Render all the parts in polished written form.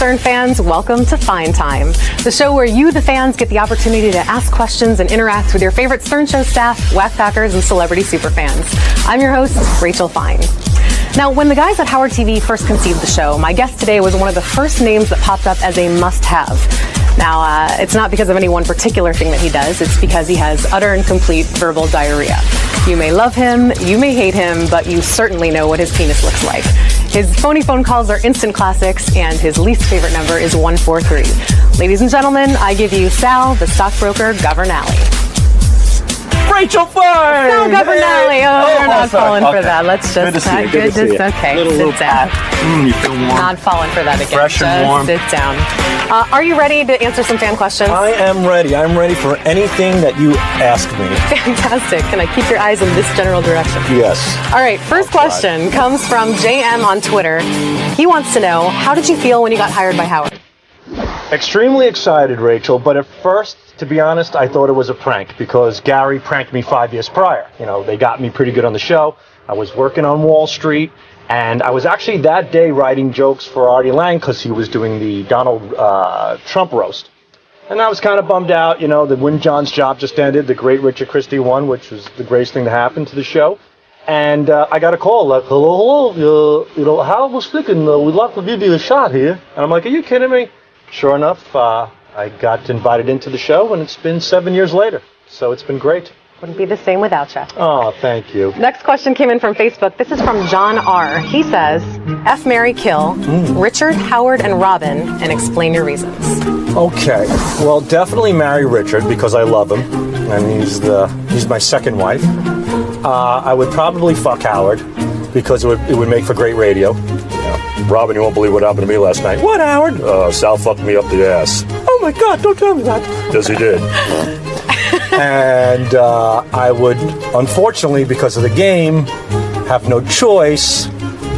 Stern fans, welcome to Fine Time, the show where you, the fans, get the opportunity to ask questions and interact with your favorite Stern Show staff, Wack Packers, and celebrity superfans. I'm your host, Rachel Fine. Now, when the guys at Howard TV first conceived the show, my guest today was one of the first names that popped up as a must-have. Now, it's not because of any one particular thing that he does, it's because he has utter and complete verbal diarrhea. You may love him, you may hate him, but you certainly know what his penis looks like. His phony phone calls are instant classics, and his least favorite number is 143. Ladies and gentlemen, I give you Sal, the stockbroker Governali. Rachel Fine! Sal Governali. You're not falling for that. Let's just... Good to see you. Good to see you. Okay, little sit down. You feel warm. Not falling for that again. Fresh and warm. Sit down. Are you ready to answer some fan questions? I am ready. I'm ready for anything that you ask me. Fantastic. Can I keep your eyes in this general direction? Yes. All right, first question comes from JM on Twitter. He wants to know, how did you feel when you got hired by Howard? Extremely excited, Rachel, but at first, to be honest, I thought it was a prank because Gary pranked me 5 years prior. You know, they got me pretty good on the show. I was working on Wall Street, and I was actually that day writing jokes for Artie Lang because he was doing the Donald Trump roast. And I was kind of bummed out, you know, that Win John's job just ended, the great Richard Christie won, which was the greatest thing to happen to the show. And I got a call like, hello, you know, Hal was thinking we'd like to give you a shot here. And I'm like, are you kidding me? Sure enough, I got invited into the show, and it's been 7 years later. So it's been great. Wouldn't be the same without you. Oh, thank you. Next question came in from Facebook. This is from John R. He says, F, marry, kill, Richard, Howard, and Robin, and explain your reasons. Okay. Well, definitely marry Richard because I love him, and he's my second wife. I would probably fuck Howard because it would make for great radio. Robin, you won't believe what happened to me last night. What, Howard? Sal fucked me up the ass. Oh my God, don't tell me that. Yes, he did. And I would, unfortunately, because of the game, have no choice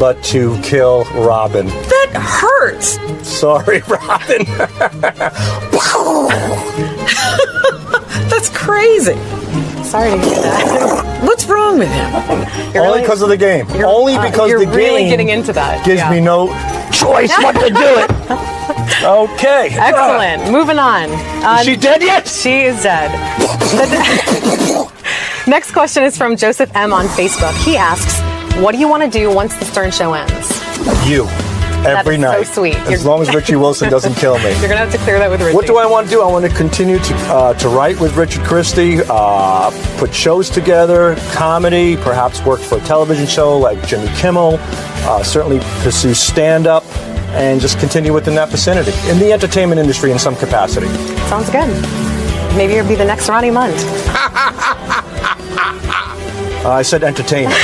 but to kill Robin. That hurts. Sorry, Robin. That's crazy. Sorry to hear that. What's wrong with him? Only because of the game. Only because the game really getting into that. Gives me no choice but to do it. Okay. Excellent. Moving on. Is she dead yet? She is dead. Next question is from Joseph M. on Facebook. He asks, what do you want to do once the Stern Show ends? You. Every night. So sweet. As long as Richie Wilson doesn't kill me. You're going to have to clear that with Richie. What do I want to do? I want to continue to write with Richard Christie, put shows together, comedy, perhaps work for a television show like Jimmy Kimmel, certainly pursue stand-up, and just continue within that vicinity, in the entertainment industry in some capacity. Sounds good. Maybe you'll be the next Ronnie Mund. I said entertainment.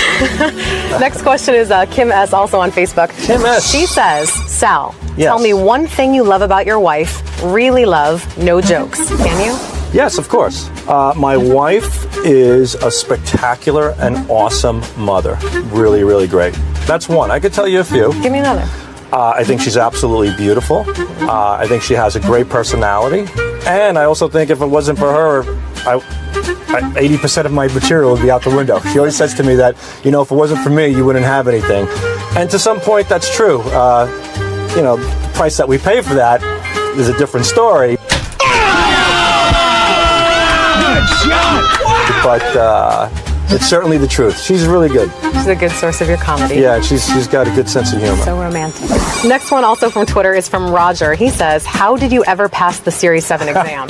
Next question is Kim S. also on Facebook. Kim S. She says, Sal, yes. Tell me one thing you love about your wife. Really love, no jokes. Can you? Yes, of course. My wife is a spectacular and awesome mother. Really, really great. That's one. I could tell you a few. Give me another. I think she's absolutely beautiful. I think she has a great personality. And I also think if it wasn't for her, 80% of my material would be out the window. She always says to me that, you know, if it wasn't for me, you wouldn't have anything. And to some point, that's true. You know, the price that we pay for that is a different story. Good shot! But it's certainly the truth. She's really good. She's a good source of your comedy. Yeah, she's got a good sense of humor. So romantic. Next one, also from Twitter, is from Roger. He says, how did you ever pass the Series 7 exam?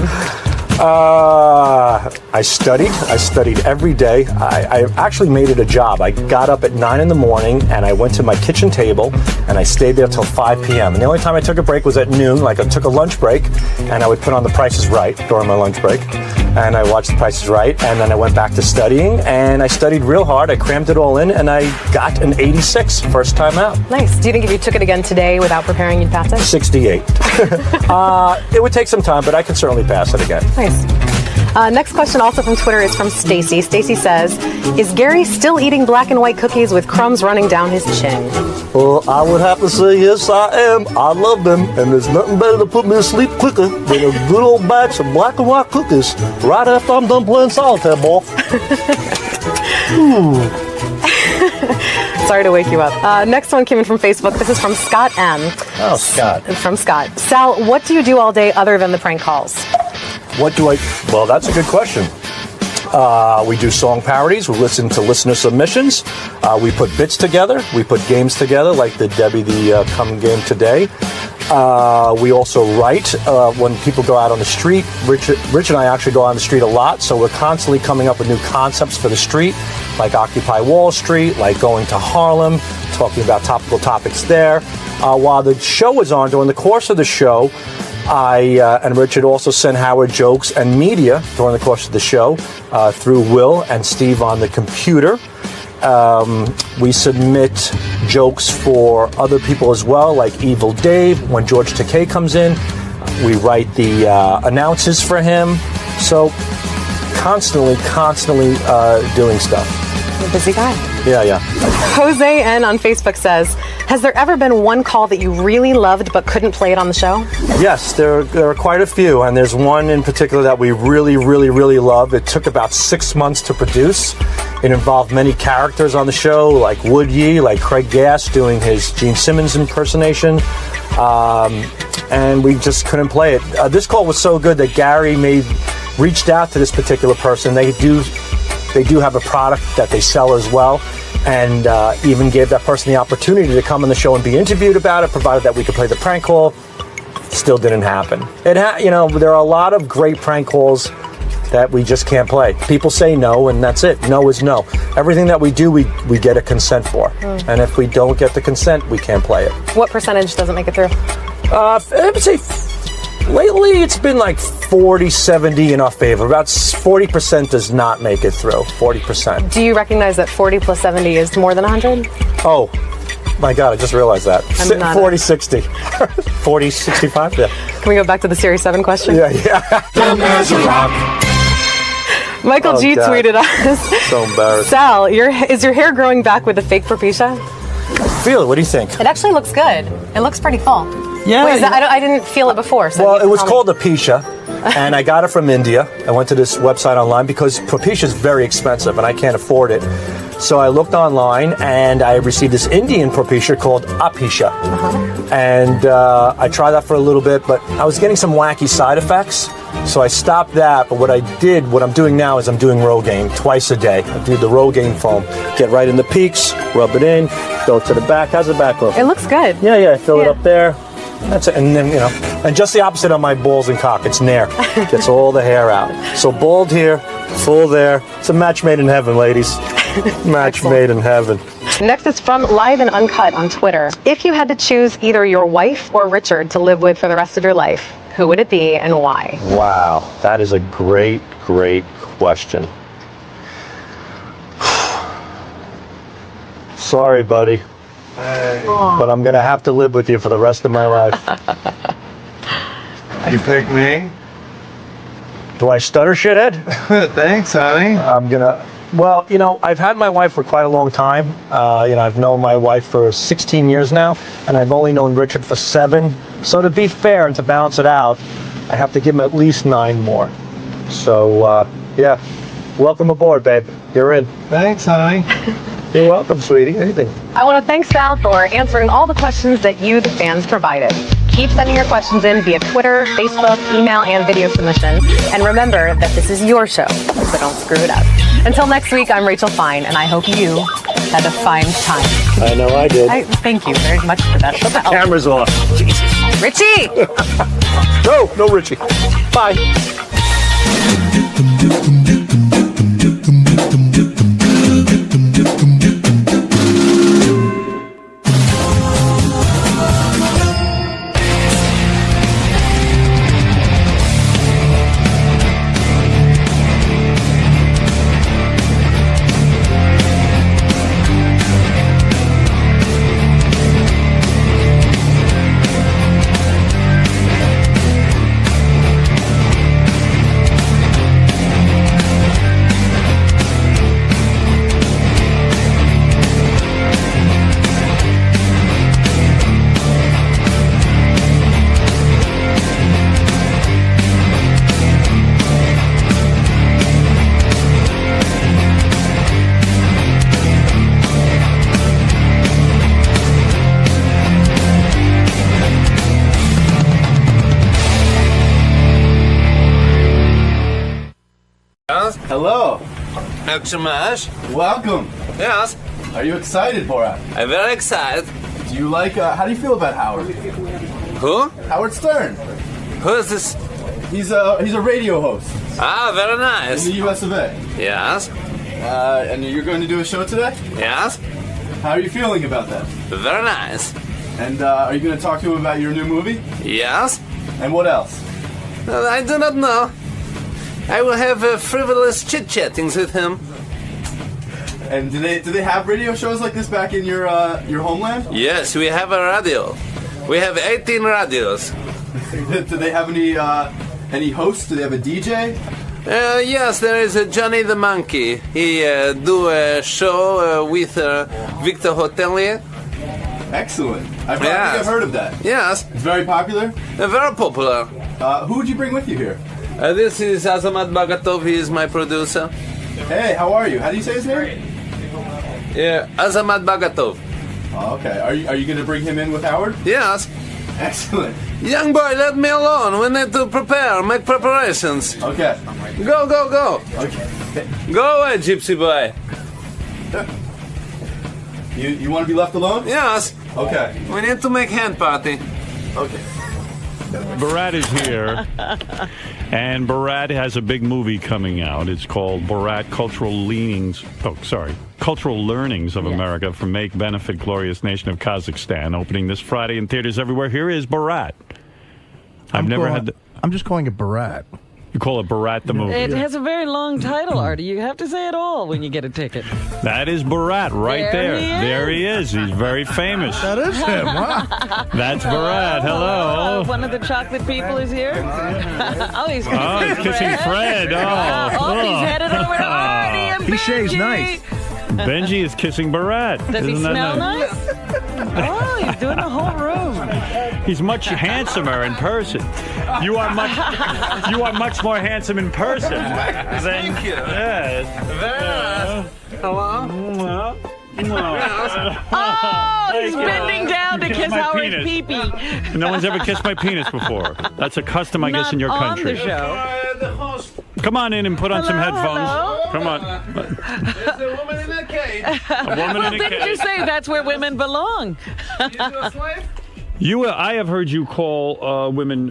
I studied every day. I actually made it a job. I got up at 9 in the morning and I went to my kitchen table and I stayed there till 5 p.m. And the only time I took a break was at noon. Like I took a lunch break and I would put on The Price is Right during my lunch break. And I watched The Price is Right, and then I went back to studying, and I studied real hard. I crammed it all in, and I got an 86 first time out. Nice. Do you think if you took it again today without preparing, you'd pass it? 68. It would take some time, but I can certainly pass it again. Nice. Next question, also from Twitter, is from Stacy. Stacy says, is Gary still eating black and white cookies with crumbs running down his chin? Well, I would have to say yes, I am. I love them, and there's nothing better to put me to sleep quicker than a good old batch of black and white cookies right after I'm done playing solitaire, boy. Sorry to wake you up. Next one came in from Facebook. This is from Scott M. Oh, Scott. From Scott. Sal, what do you do all day other than the prank calls? Well, that's a good question. We do song parodies. We listen to listener submissions. We put bits together. We put games together, like the Debbie the Come game today. We also write when people go out on the street. Rich and I actually go on the street a lot, so we're constantly coming up with new concepts for the street, like Occupy Wall Street, like going to Harlem, talking about topical topics there. While the show was on, during the course of the show, I and Richard also sent Howard jokes and media during the course of the show through Will and Steve on the computer. We submit jokes for other people as well, like Evil Dave. When George Takei comes in, we write the announces for him. So constantly doing stuff. You're a busy guy. Yeah. Jose N on Facebook says, has there ever been one call that you really loved but couldn't play it on the show? Yes, there are quite a few, and there's one in particular that we really love. It took about 6 months to produce. It involved many characters on the show, like Wood Yee, like Craig Gass doing his Gene Simmons impersonation, and we just couldn't play it. This call was so good that Gary reached out to this particular person. They do have a product that they sell as well, and even gave that person the opportunity to come on the show and be interviewed about it, provided that we could play the prank call. Still didn't happen. There are a lot of great prank calls that we just can't play. People say no, and that's it. No is no. Everything that we do, we get a consent for. And if we don't get the consent, we can't play it. What percentage doesn't make it through? I would say lately it's been like 40-70 in our favor. About 40% does not make it through. 40%. Do you recognize that 40 plus 70 is more than 100? Oh, my God, I just realized that. 40-60. 40-65? Yeah. Can we go back to the Series 7 question? Yeah. Michael G God. tweeted us. So embarrassed. Sal, is your hair growing back with the fake propecia? Feel it. What do you think? It actually looks good. It looks pretty full. Yeah. Wait, I didn't feel it before. So Well, it was called Propecia, and I got it from India. I went to this website online because Propecia is very expensive, and I can't afford it. So I looked online, and I received this Indian Propecia called Apecia. And I tried that for a little bit, but I was getting some wacky side effects. So I stopped that, but what I'm doing now is I'm doing Rogaine twice a day. I do the Rogaine foam. Get right in the peaks, rub it in, go to the back. How's the back look? It looks good. Yeah, fill it up there. That's it. And then, and just the opposite on my balls and cock. It's nair. Gets all the hair out. So bald here, full there. It's a match made in heaven, ladies. Match made in heaven. Next is from Live and Uncut on Twitter. If you had to choose either your wife or Richard to live with for the rest of your life, who would it be and why? Wow, that is a great question. Sorry, buddy. But I'm going to have to live with you for the rest of my life. You pick me? Do I stutter, shithead? Thanks, honey. Well, I've had my wife for quite a long time. I've known my wife for 16 years now, and I've only known Richard for 7. So to be fair and to balance it out, I have to give him at least 9 more. So, yeah. Welcome aboard, babe. You're in. Thanks, honey. You're welcome, sweetie. Anything. I want to thank Sal for answering all the questions that you, the fans, provided. Keep sending your questions in via Twitter, Facebook, email, and video submission. And remember that this is your show, so don't screw it up. Until next week, I'm Rachel Fine, and I hope you had a fine time. I know I did. Thank you very much for that. Shut the cameras off. Jesus. Richie! No, Richie. Bye. Yes. Hello. Excellent. Welcome. Yes. Are you excited, Borat? I'm very excited. Do you like, how do you feel about Howard? Who? Howard Stern. Who is this? He's a radio host Ah, very in nice. the US of A. Yes. And you're going to do a show today? Yes. How are you feeling about that? Very nice. And are you going to talk to him about your new movie? Yes. And what else? I do not know. I will have frivolous chit-chattings with him. And do they have radio shows like this back in your homeland? Yes, we have a radio. We have 18 radios. Do they have any hosts? Do they have a DJ? Yes, there is Johnny the Monkey. He do a show with Victor Hotelier. Excellent. I think Yes. I've heard of that. Yes, It's very popular. very popular. Who would you bring with you here? This is Azamat Bagatov. He is my producer. Hey, how are you? How do you say his name? Yeah, Azamat Bagatov. Oh, okay. Are you going to bring him in with Howard? Yes. Excellent. Young boy, let me alone. We need to prepare, make preparations. Okay. Go, go, go. Okay. Go away, gypsy boy. You want to be left alone? Yes, Okay. we need to make hand party. Okay. Borat is here, and Borat has a big movie coming out. It's called Borat Cultural Learnings of America from Make Benefit Glorious Nation of Kazakhstan, opening this Friday in theaters everywhere. Here is Borat. I'm just calling it Borat. You call it Borat the movie. It has a very long title, Artie. You have to say it all when you get a ticket. That is Borat right there. There he is. He's very famous. That is him. Wow. That's Borat. Hello. One of the chocolate people is here. Oh, he's kissing Oh, he's kissing Fred. Oh, he's headed over to Artie and He shaves Benji. nice. Benji is kissing Borat. Does he Isn't that smell nice? Oh, he's doing the whole room. He's much handsomer in person. You are much more handsome in person. Thank you. Yes. Hello? Oh, he's bending down to kiss my Howard's penis. pee-pee. No one's ever kissed my penis before. That's a custom, I guess, in your Not country. on the show. The host. Come on in and put on some Hello, headphones. hello. Come on. There's a woman in a cage. A woman in a Didn't you cage. say that's where women belong? Is you a slave? I have heard you call women.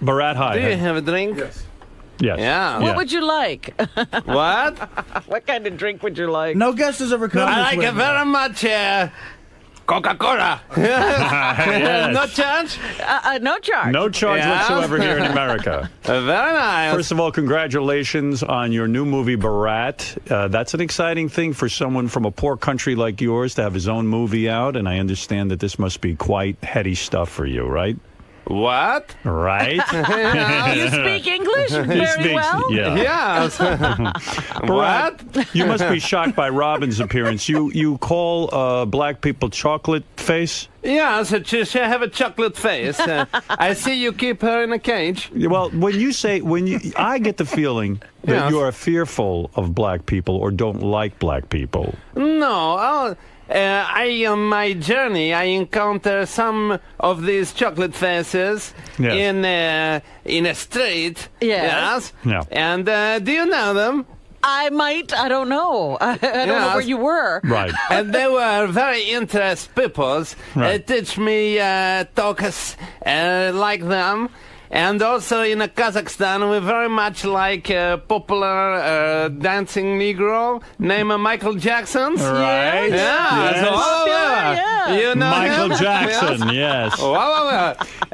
Barat, hi. Do you have a drink? Yes. Yes. Yeah. What would you like? What? What kind of drink would you like? No guest has ever come I this like way. it very much. Coca-Cola. Yes. No charge? No charge. No charge Yeah. whatsoever here in America. Very nice. First of all, congratulations on your new movie, Borat. That's an exciting thing for someone from a poor country like yours to have his own movie out, and I understand that this must be quite heady stuff for you, right? What? Right? You speak English He very speaks- well? Yeah. Yes. Barat, you must be shocked by Robin's appearance. You call black people chocolate face? Yes, she have a chocolate face. I see you keep her in a cage. Well, I get the feeling that Yes. you are fearful of black people or don't like black people. No, on my journey, I encounter some of these chocolate faces Yes. in a street. Yes. Yeah. And do you know them? I might. I don't know. I don't know Yes. where you were. Right. And they were very interesting people. Right. Teach me talk like them. And also in Kazakhstan, we very much like a popular dancing Negro named Michael Jackson. Right. Yeah. Yes. So, Yeah. You know Michael him? Jackson, yes.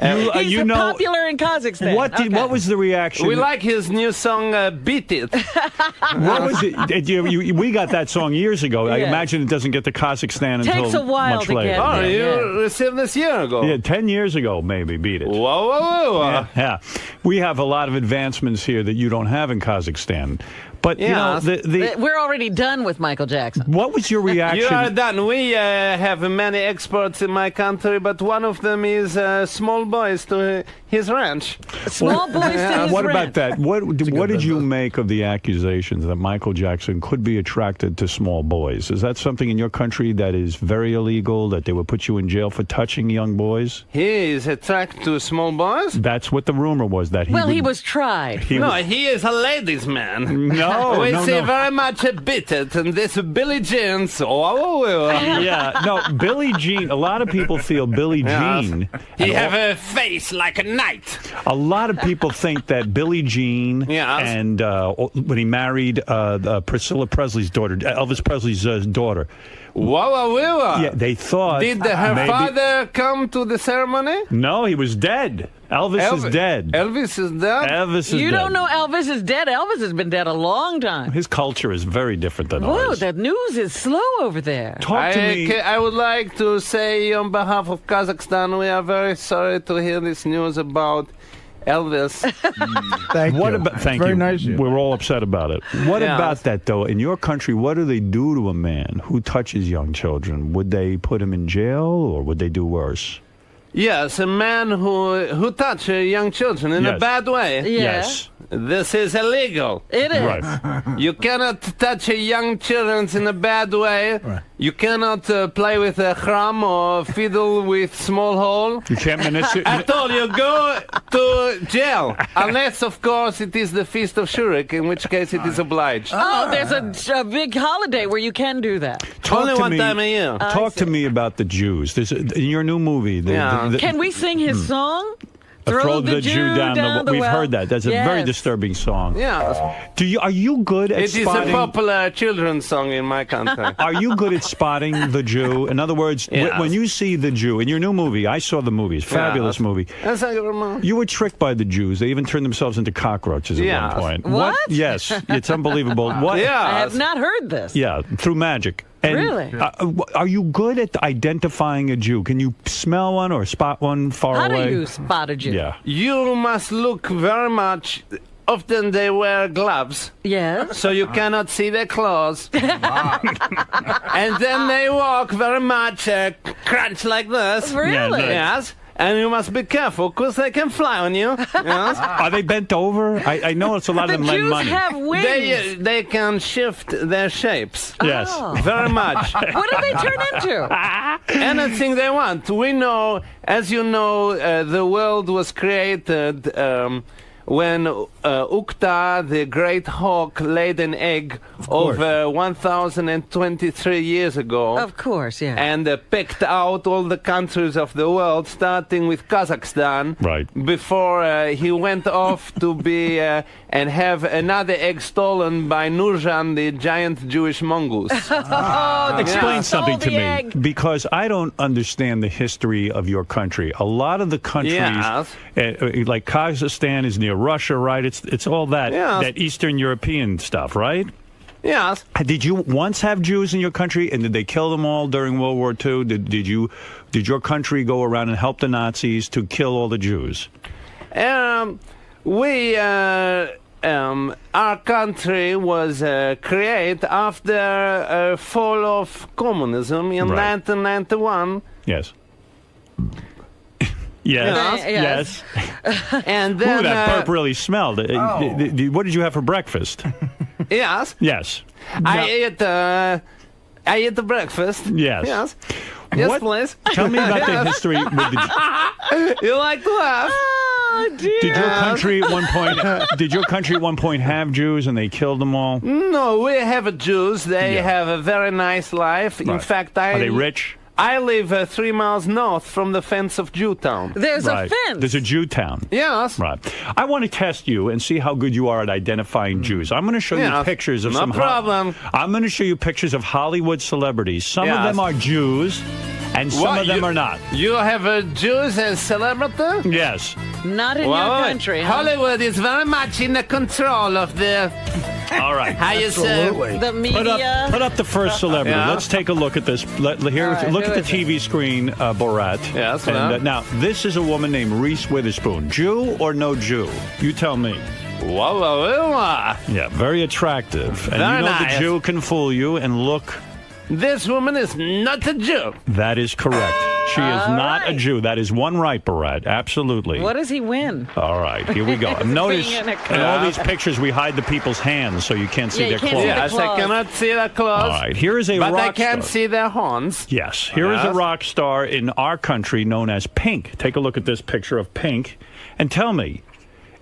He's You know, popular in Kazakhstan. what was the reaction? We like his new song, Beat It. What was it? We got that song years ago. I Yeah. imagine it doesn't get to Kazakhstan until Takes a while much to later. get Oh, there. you received this year ago. Yeah, 10 years ago, maybe, beat it. Whoa. Yeah. We have a lot of advancements here that you don't have in Kazakhstan. But, Yeah. you know, We're already done with Michael Jackson. what was your reaction? You are done. We have many exports in my country, but one of them is small boys to his ranch. Small boys to his What ranch. about that? What did you make of the accusations that Michael Jackson could be attracted to small boys? Is that something in your country that is very illegal, that they would put you in jail for touching young boys? He is attracted to small boys? That's what the rumor was that he he was tried. No, he is a ladies' man. No, we no, see no. very much a bit and this Billie Jean's. Yeah, no, Billie Jean. A lot of people feel Billie Jean. He have a face like a knight. A lot of people think that Billie Jean and when he married Priscilla Presley's daughter, Elvis Presley's daughter. Yeah, they thought. Did her father come to the ceremony? No, he was dead. Elvis is dead. Elvis is dead? Elvis is dead. You don't know Elvis is dead? Elvis has been dead a long time. His culture is very different than Whoa, ours. that news is slow over there. Talk to me. I would like to say on behalf of Kazakhstan, we are very sorry to hear this news about Elvis. Thank you. Thank Very you. nice of you. We're all upset about it. What Yeah. about that, though? In your country, what do they do to a man who touches young children? Would they put him in jail, or would they do worse? Yes, a man who touch young children in a Yes. bad way. Yeah. Yes. This is illegal. It is. Right. You cannot touch young children in a bad way. Right. You cannot play with a drum or fiddle with small hole. You can't manipulate. I told you, go to jail. Unless, of course, it is the Feast of Shurik, in which case it is obliged. Oh, there's a big holiday where you can do that. Only one time a year. Talk to me about the Jews. There's in your new movie. Can we sing his song? Throw the Jew down the We've well. heard that. That's a very Yes. disturbing song. Yeah. Are you good at It is a spotting? popular children's song in my country. Are you good at spotting the Jew? In other words, Yes. when you see the Jew in your new movie, I saw the movie. It's a fabulous movie. Yes, thank you very much. You were tricked by the Jews. They even turned themselves into cockroaches at Yes. one point. What? Yes, it's unbelievable. What? Yeah. I have not heard this. Yeah, through magic. And, Really? Are you good at identifying a Jew? Can you smell one or spot one far How away? do you spot a Jew? Yeah. You must look very much. Often they wear gloves, Yes. so you cannot see their claws. And then they walk very much crunch like this. Really? Yes. And you must be careful, because they can fly on you. Yes. Are they bent over? I know it's a lot The of them lend Jews money. have wings. They can shift their shapes. Yes. Oh. Very much. What do they turn into? Anything they want. We know, as you know, the world was created when Ukta, the great hawk, laid an egg over 1,023 years ago. Of course, yeah. And picked out all the countries of the world, starting with Kazakhstan. Right. Before he went off to be and have another egg stolen by Nurjan, the giant Jewish mongoose. Explain Stole something to the me, egg. because I don't understand the history of your country. A lot of the countries, Yes. like Kazakhstan, is near Russia, right? It's all that Yes. that Eastern European stuff, right? Yes. Did you once have Jews in your country, and did they kill them all during World War II? Did your country go around and help the Nazis to kill all the Jews? Our country was created after fall of communism in Right. 1991. Yes. Yes. Yes. And then, Ooh, that burp really smelled. What did you have for breakfast? yes, Yes. I ate the breakfast. Yes. Yes. Yes, What- please. Tell me about the history with the. You like to laugh? Oh, dear. Did your country at one point? Did your country at one point have Jews and they killed them all? No, we have Jews. They Yeah. have a very nice life. In Right. fact, Are they rich? I live 3 miles north from the fence of Jewtown. There's Right. a fence. There's a Jew town. Yes. Right. I want to test you and see how good you are at identifying Jews. I'm going to show you Yeah, pictures of no some. problem. I'm going to show you pictures of Hollywood celebrities. Some of Yes. them are Jews, and some What, of them you- are not. You have a Jews as celebrity? Yes. Not in your country. Huh? Hollywood is very much in the control of the. All right. How you say? Absolutely. The media. Put up the first celebrity. Yeah. Let's take a look at this. Here, All right, look who at the is it? TV screen, Borat. Yes, And, well. now, this is a woman named Reese Witherspoon. Jew or no Jew? You tell me. Yeah, very attractive. And Very you know nice. the Jew can fool you. And look, This woman is not a Jew. that is correct. She is All not a right. Jew. That is one right, Barat. Absolutely. What does he win? All right, here we go. Notice Being in a in all these pictures we hide the people's hands so you can't see Yeah, their you can't clothes. see the Yes, I claws. cannot see their clothes. All right, here is a But I rock can star. see their horns. Yes, here is a rock star in our country known as Pink. Take a look at this picture of Pink and tell me,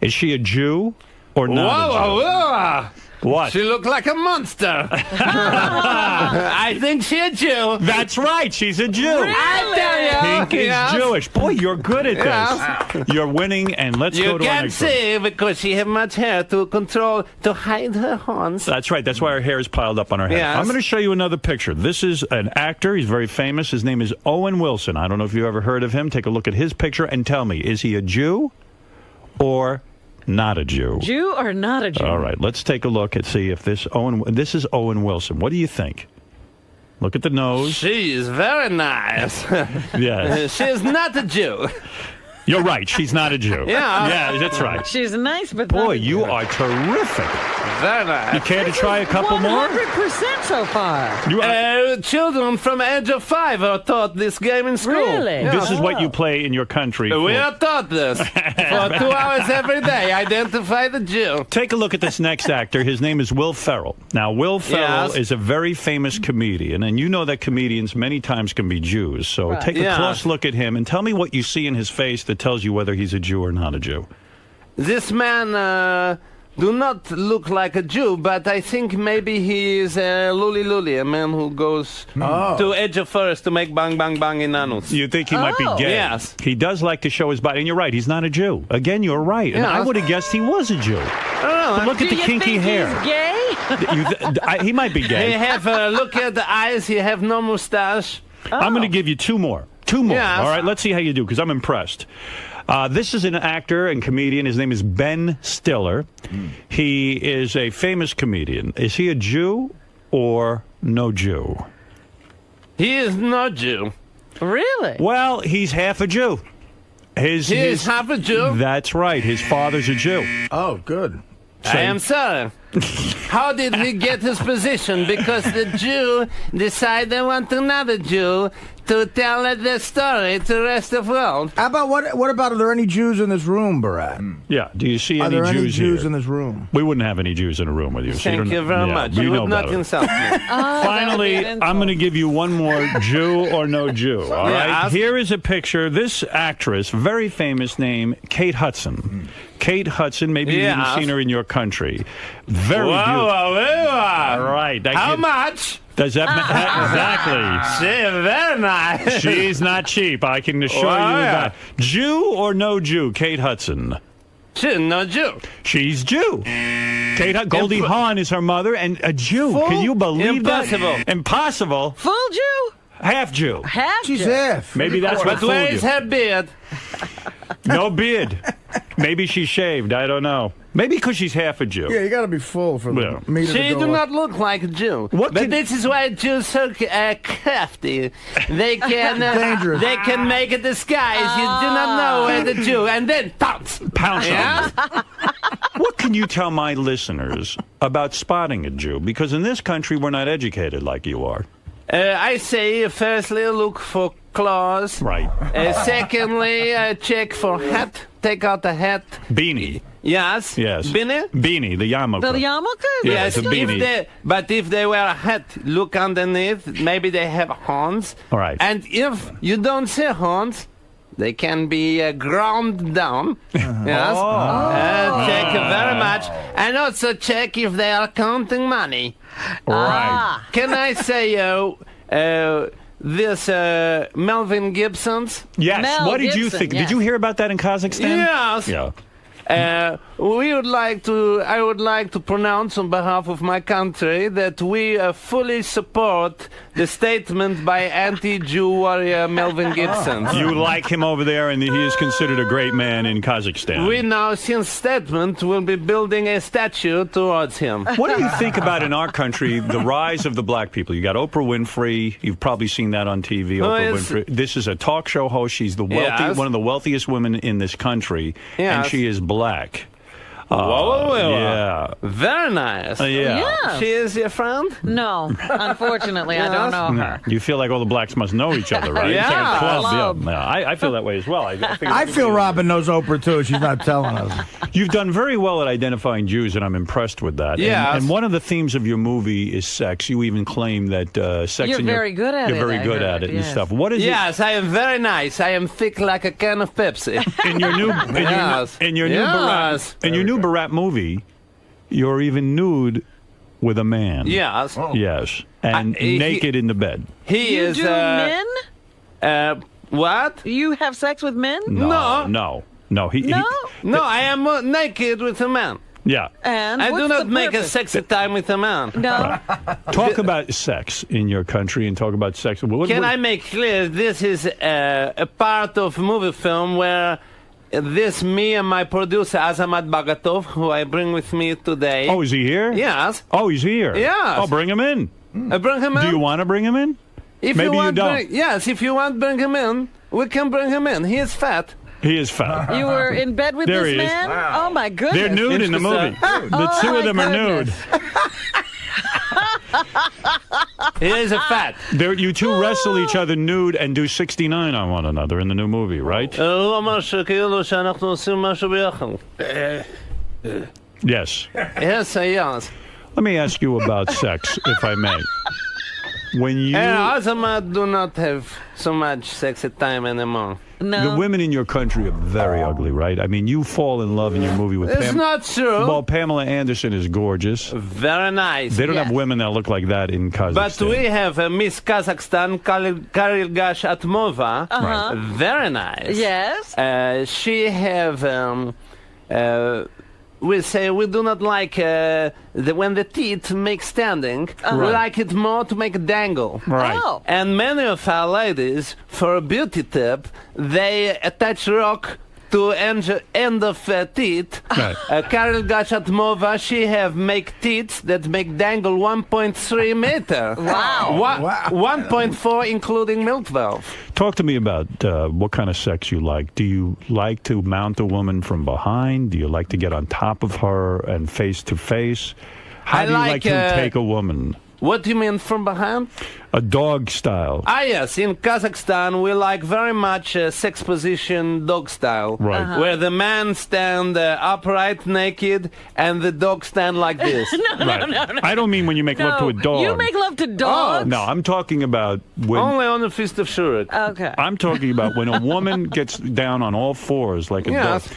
is she a Jew or not a Jew? Whoa. What? She looked like a monster. I think she's a Jew. That's right, she's a Jew. I tell you. Pink is yes. Jewish. Boy, you're good at this. You're winning, and let's You go to our can't next one. see because she have much hair to control, to hide her horns. That's right. That's why her hair is piled up on her head. Yes. I'm going to show you another picture. This is an actor. He's very famous. His name is Owen Wilson. I don't know if you ever heard of him. Take a look at his picture and tell me, is he a Jew or not a Jew? Jew or not a Jew? All right. Let's take a look and see if this is Owen Wilson. What do you think? Look at the nose. She is very nice. Yes. She is not a Jew. You're right. She's not a Jew. Yeah. Yeah, that's right. She's nice, but Boy, not a you Jew. are terrific. Very You nice. care to try a couple more? 100% so far. You Children from age of 5 are taught this game in school. Really? This is what you play in your country. We for- are taught this for 2 hours every day. Identify the Jew. Take a look at this next actor. His name is Will Ferrell. Now, Will Ferrell Yes. is a very famous comedian, and you know that comedians many times can be Jews. So Right. take a Yeah. close look at him and tell me what you see in his face that tells you whether he's a Jew or not a Jew. This man do not look like a Jew, but I think maybe he is a luli, a man who goes to edge of forest to make bang, bang, bang in anus. You think he might be Oh. gay? Yes. He does like to show his body, and you're right, he's not a Jew. Again, you're right. And Yeah. I would have guessed he was a Jew. But look at Do the you kinky think hair. he's gay? He might be He gay. have look at the eyes. He have no mustache. I'm going to give you two more. Two more. Yes. All right, let's see how you do, because I'm impressed. This is an actor and comedian. His name is Ben Stiller. He is a famous comedian. Is he a Jew or no Jew? He is not Jew. Really? Well, he's half a Jew. He is half a Jew. That's right. His father's a Jew. Oh, good. I am sorry. How did he get his position? Because the Jew decided they want another Jew to tell their story to the rest of the world. How about what about are there any Jews in this room, Barat? Yeah. Do you see Are any there any Jews Jews here? in this room? We wouldn't have any Jews in a room with you. so Thank you very much. We You know would not better. insult me. Finally, an insult. I'm going to give you one more Jew or no Jew. All right. Yes. Here is a picture. This actress, very famous name, Kate Hudson. Kate Hudson. Maybe you've even Yes. seen her in your country. Very Whoa, beautiful. whoa, whoa. All right. That How gives- much? Does that exactly? She is very nice. She's not cheap. I can assure Wow, you yeah. that. Jew or no Jew, Kate Hudson? She's no Jew. She's Jew. Goldie Hawn is her mother and a Jew. Can you believe Impossible. that? Impossible. Full Jew? Half Jew. Half She's Jew? half. Maybe that's what But fooled where you. is her beard? No beard. Maybe she shaved. I don't know. Maybe because she's half a Jew. Yeah, you got to be full for Yeah. the meter She to go do up. not look like a Jew. What but can- this is why Jews are crafty. They can Dangerous. they can make a disguise. You do not know where the Jew, and then pounce. Pounce on Yeah? them. What can you tell my listeners about spotting a Jew? Because in this country, we're not educated like you are. I say, firstly, look for claws. Right. Secondly, check for hat. Take out the hat. Beanie. Yes. Yes. Binny? Beanie, the yarmulke. The yarmulke? Yeah, Yes, it's a beanie. but if they wear a hat, look underneath. Maybe they have horns. All right. And if you don't see horns, they can be ground down. Yes. Check very much. And also check if they are counting money. Right. Can I say, this Melvin Gibson's? Yes. Mel What did you Gibson, think? yes. Did you hear about that in Kazakhstan? Yes. Yeah. I would like to pronounce on behalf of my country that we fully support the statement by anti-Jew warrior Melvin Gibson. You like him over there, and he is considered a great man in Kazakhstan. We now, since statement, will be building a statue towards him. What do you think about in our country the rise of the black people? You got Oprah Winfrey. You've probably seen that on TV. Oprah yes. Winfrey. This is a talk show host. She's the wealthy, Yes. one of the wealthiest women in this country, and Yes. she is black. Yeah. Very nice. Yeah. Yes. She is your friend? No, unfortunately, I don't know her. You feel like all the blacks must know each other, right? It's like a Yeah. club. Club. Yeah. I feel that way as well. I feel Robin knows Oprah too. She's not telling us. You've done very well at identifying Jews, and I'm impressed with that. Yes. And one of the themes of your movie is sex. You even claim that sex. You're very good at You're it, very I good heard, at it and yes. stuff. What is Yes, I am very nice. I am thick like a can of Pepsi. it in your new Yes. in your new Yes. Barat movie? You're even nude with a man. Yes. Yes, and naked in the bed. He You is. do men? What? You have sex with men? No. No. No? No, I am naked with a man. Yeah. And I do what's not the make a purpose? sexy time with a man. No. Talk about sex in your country and talk about sex. Can I make clear this is a part of movie film where this me and my producer Azamat Bagatov, who I bring with me today. Oh, is he here? Yes. Oh, he's here. Yes. Oh, bring him in. I bring him in. Do you want to bring him in? If Maybe you want, you don't. Yes, if you want, bring him in. We can bring him in. He is fat. He is fat. You were in bed with There this he is. man? Oh, my goodness. They're nude in the movie. The two my of them are nude. goodness. He is a fat. You two wrestle each other nude and do 69 on one another in the new movie, right? הוא אמר שכאילו שאנחנו עושים משהו ביחד. Yes. Yes, yes. Let me ask you about sex, if I may. When you... Azamat do not have so much sexy time anymore. No. The women in your country are very ugly, right? I mean, you fall in love in your movie with It's not true. Well, Pamela Anderson is gorgeous. Very nice. They don't Yes. have women that look like that in Kazakhstan. But we have Miss Kazakhstan, Karilgash Atmova. Uh-huh. Very nice. Yes. She have. We say we do not like when the teeth make standing. We like it more to make a dangle. Right. Oh. And many of our ladies, for a beauty tip, they attach rock to end of teeth. Right. Karel Gachatmova, she have make teeth that make dangle 1.3 meter. Wow. 1.4 including milk valve. Talk to me about what kind of sex you like. Do you like to mount a woman from behind? Do you like to get on top of her and face to face? How I do you like, like to take a woman? What do you mean from behind? A dog style. Yes, in Kazakhstan we like very much sex position dog style. Right. Where the man stand upright, naked, and the dog stand like this. Right. I don't mean when you make love to a dog. You make love to dogs? No, I'm talking about when... Only on the Feast of Shurik. Okay. I'm talking about when a woman gets down on all fours like a Yes. dog.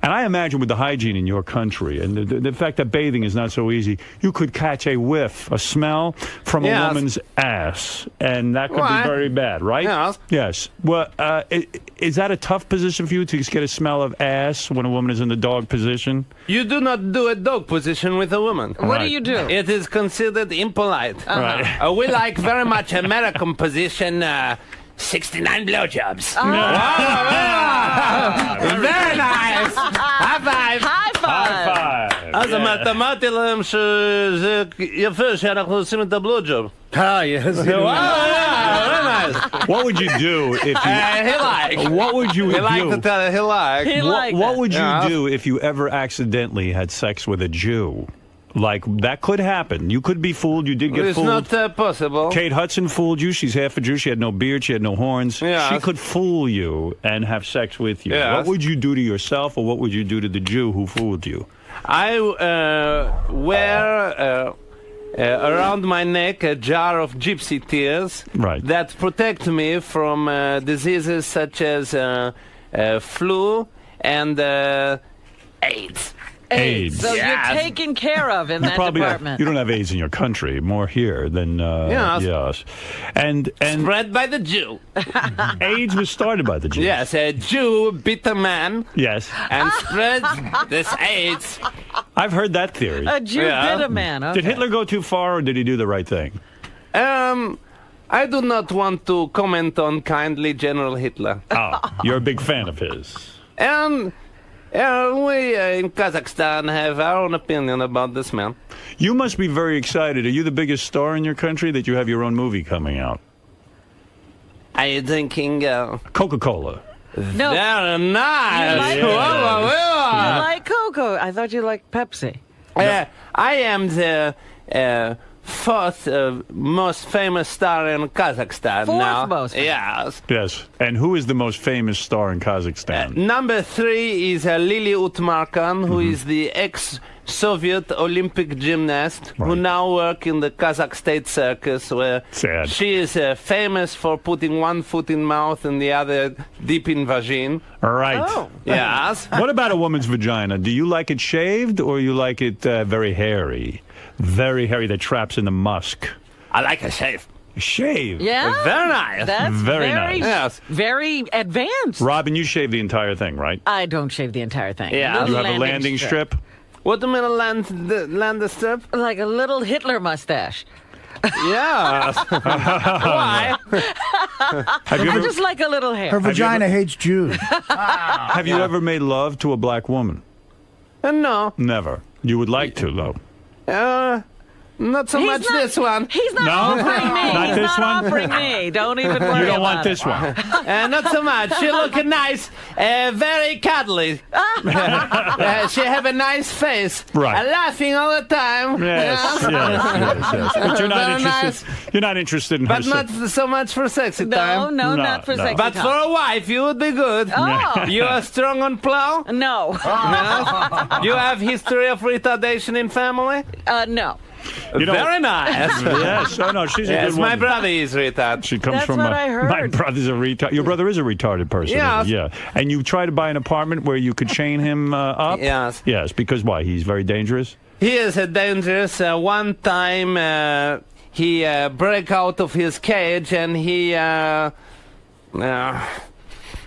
And I imagine with the hygiene in your country and the fact that bathing is not so easy, you could catch a whiff, a smell from a Yes. woman's ass. And that could Why? be very bad, right? Yes. Yes. Well, is that a tough position for you to get a smell of ass when a woman is in the dog position? You do not do a dog position with a woman. What do Right. you do? It is considered impolite. Right. We like very much American position. 69 blowjobs. Very nice. High five. High five. אז אמרתי להם שזה יפה שאנחנו עושים את הבלוג'וב. Yes. Very nice. What would you do if you... He like. What would you He like to do? tell it he like. He like What that. would you Yeah. do if you ever accidentally had sex with a Jew? Like, that could happen. You could be fooled. You did get It's fooled. not possible. Kate Hudson fooled you. She's half a Jew. She had no beard. She had no horns. Yes. She could fool you and have sex with you. Yes. What would you do to yourself, or what would you do to the Jew who fooled you? I wear around my neck a jar of gypsy tears Right. that protect me from diseases such as flu and AIDS. AIDS. So Yes. you're taken care of in that Probably department. you don't have AIDS in your country. More here than Yes. yes. And Spread by the Jew. AIDS was started by the Jews. Yes, a Jew beat a man Yes. and spreads this AIDS. I've heard that theory. A Jew Yeah. bit a man. Okay. Did Hitler go too far, or did he do the right thing? I do not want to comment on kindly General Hitler. Oh, you're a big fan of his. And we in Kazakhstan have our own opinion about this man. You must be very excited. Are you the biggest star in your country that you have your own movie coming out? Are you drinking? Coca-Cola. No. Very nice. You like Whoa, whoa, whoa. You like Coke? I thought you liked Pepsi. I am the fourth most famous star in Kazakhstan Fourth now. most famous. Yes. Yes. And who is the most famous star in Kazakhstan? Number 3 is Lily Utmarkan, who is the ex-Soviet Olympic gymnast who Right. now works in the Kazakh State Circus, where Sad. she is famous for putting one foot in mouth and the other deep in vagine. All right. Oh. Yes. What about a woman's vagina? Do you like it shaved or you like it very hairy? Very hairy that traps in the musk. I like a shave. Shaved? Yeah? Very nice. That's Very very, nice. Yes. very advanced. Robin, you shave the entire thing, right? I don't shave the entire thing. Yeah. Little You have a landing strip? What do you mean land strip? Like a little Hitler mustache. Yes. Why? Have you ever, Just like a little hair. Her vagina hates Jews. have you ever made love to a black woman? No. Never. You would like to, though. Not so He's much not- this one. He's not No? offering me. Not He's this not one? offering me. Don't even worry You don't about want it. this one. Not so much. She look nice, very cuddly. She have a nice face. Right. Laughing all the time. Yes, yes. But you're not Very interested. You're not interested in her. But not so much for sexy time. No, No, not for no. sexy But time. for a wife, you would be good. Oh. You are strong on plow. No. You have history of retardation in family. No. You don't- Very nice. Yes. Oh, no, she's a Yes, good my woman. brother is retarded. She comes That's from what I heard. my brother's a retard. Your brother is a retarded person. Yes. Yeah. And you try to buy an apartment where you could chain him up? Yes. Yes, because why? He's very dangerous? He is dangerous. One time he broke out of his cage and he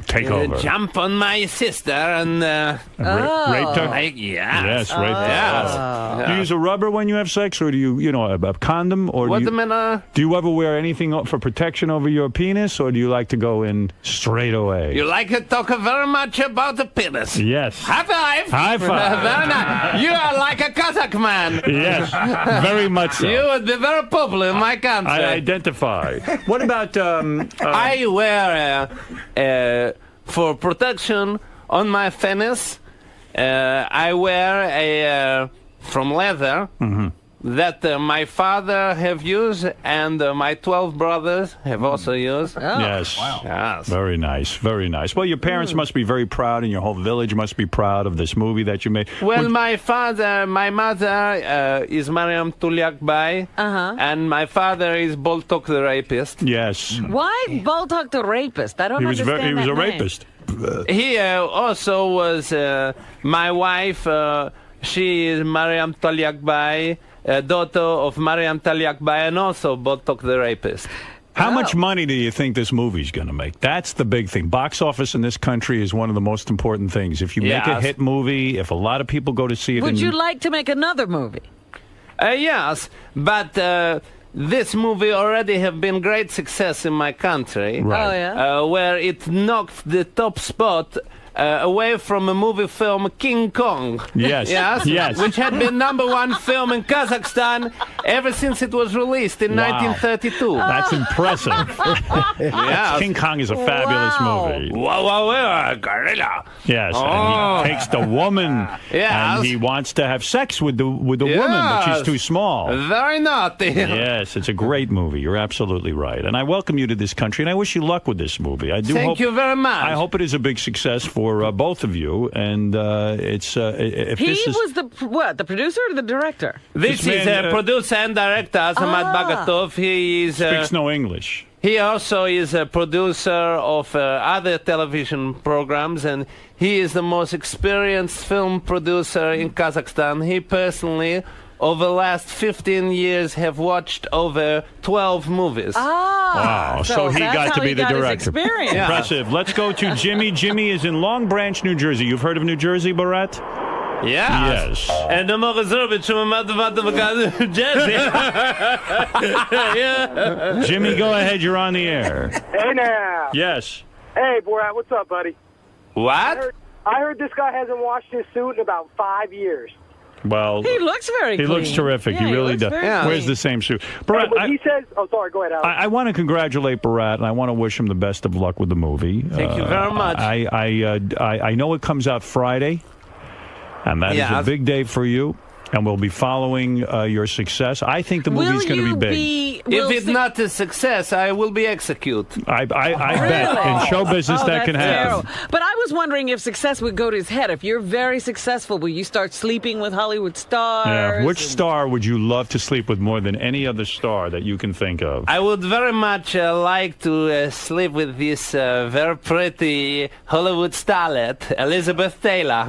Take over. jumped on my sister and Raped her? yes. Yes, right there. Yes. Do you use a rubber when you have sex, or do you know, a condom? Or What do the you, minute? do you ever wear anything for protection over your penis, or do you like to go in straight away? You like to talk very much about the penis. Yes. High five. High five. Very nice. You are like a Kazakh man. Yes, very much so. You would be very popular in my country. I identify. What about I wear for protection on my penis. I wear a from leather that my father have used and my 12 brothers have also used. yes. Yes. Very nice, very nice. Well, your parents must be very proud, and your whole village must be proud of this movie that you made. Well, my mother is Mariam Tulyakbai, and my father is Boltok the rapist. Yes, Why Boltok the rapist? I don't he was understand he was that a name. rapist. He also was my wife. She is Mariam Tulyakbai, daughter of Mariam Tulyakbai, and also Boltok the rapist. How much money do you think this movie's going to make? That's the big thing. Box office in this country is one of the most important things. If you make a Yes. hit movie, if a lot of people go to see it, Would and you like to make another movie? Yes, but this movie already have been great success in my country. Right. Oh, yeah? Where it knocked the top spot away from a movie film King Kong. Yes. Yes, Yes. which had been #1 film in Kazakhstan ever since it was released in Wow. 1932. That's impressive. Yes. King Kong is a fabulous Wow. movie. Wow, gorilla. Yes, Oh. and he takes the woman, Yes. and he wants to have sex with the woman, but she's Yes. too small. Very naughty. Yes, it's a great movie. You're absolutely right, and I welcome you to this country, and I wish you luck with this movie. I do. Thank hope, you very much. I hope it is a big success for both of you, and it's if He this is. was the producer or the director? This This is man, a producer and director, Azamat Bagatov. He is. Speaks no English. He also is a producer of other television programs, and he is the most experienced film producer in Kazakhstan. He personally, over the last 15 years, have watched over 12 movies. Wow, so he that's got to how be he the got his director. experience. Yeah. Impressive. Let's go to Jimmy. Jimmy is in Long Branch, New Jersey. You've heard of New Jersey, Barat? Yes. And the Jersey. Yeah. Jimmy, go ahead. You're on the air. Hey now. Yes. Hey, Borat, what's up, buddy? What? I heard this guy hasn't washed his suit in about 5 years. Well, He looks very he clean. looks terrific. Yeah, he really looks does. very Yeah. Wears clean. the same suit. Barat, But he says, oh, sorry, go ahead, Alex. I want to congratulate Barat, and I want to wish him the best of luck with the movie. Thank you very much. I know it comes out Friday. And that is a big day for you. And we'll be following your success. I think the movie's going to be big. If it's not a success, I will be executed. I bet. In show business, that can happen. Terrible. But I was wondering if success would go to his head. If you're very successful, will you start sleeping with Hollywood stars? Yeah. Which star would you love to sleep with more than any other star that you can think of? I would very much like to sleep with this very pretty Hollywood starlet, Elizabeth Taylor.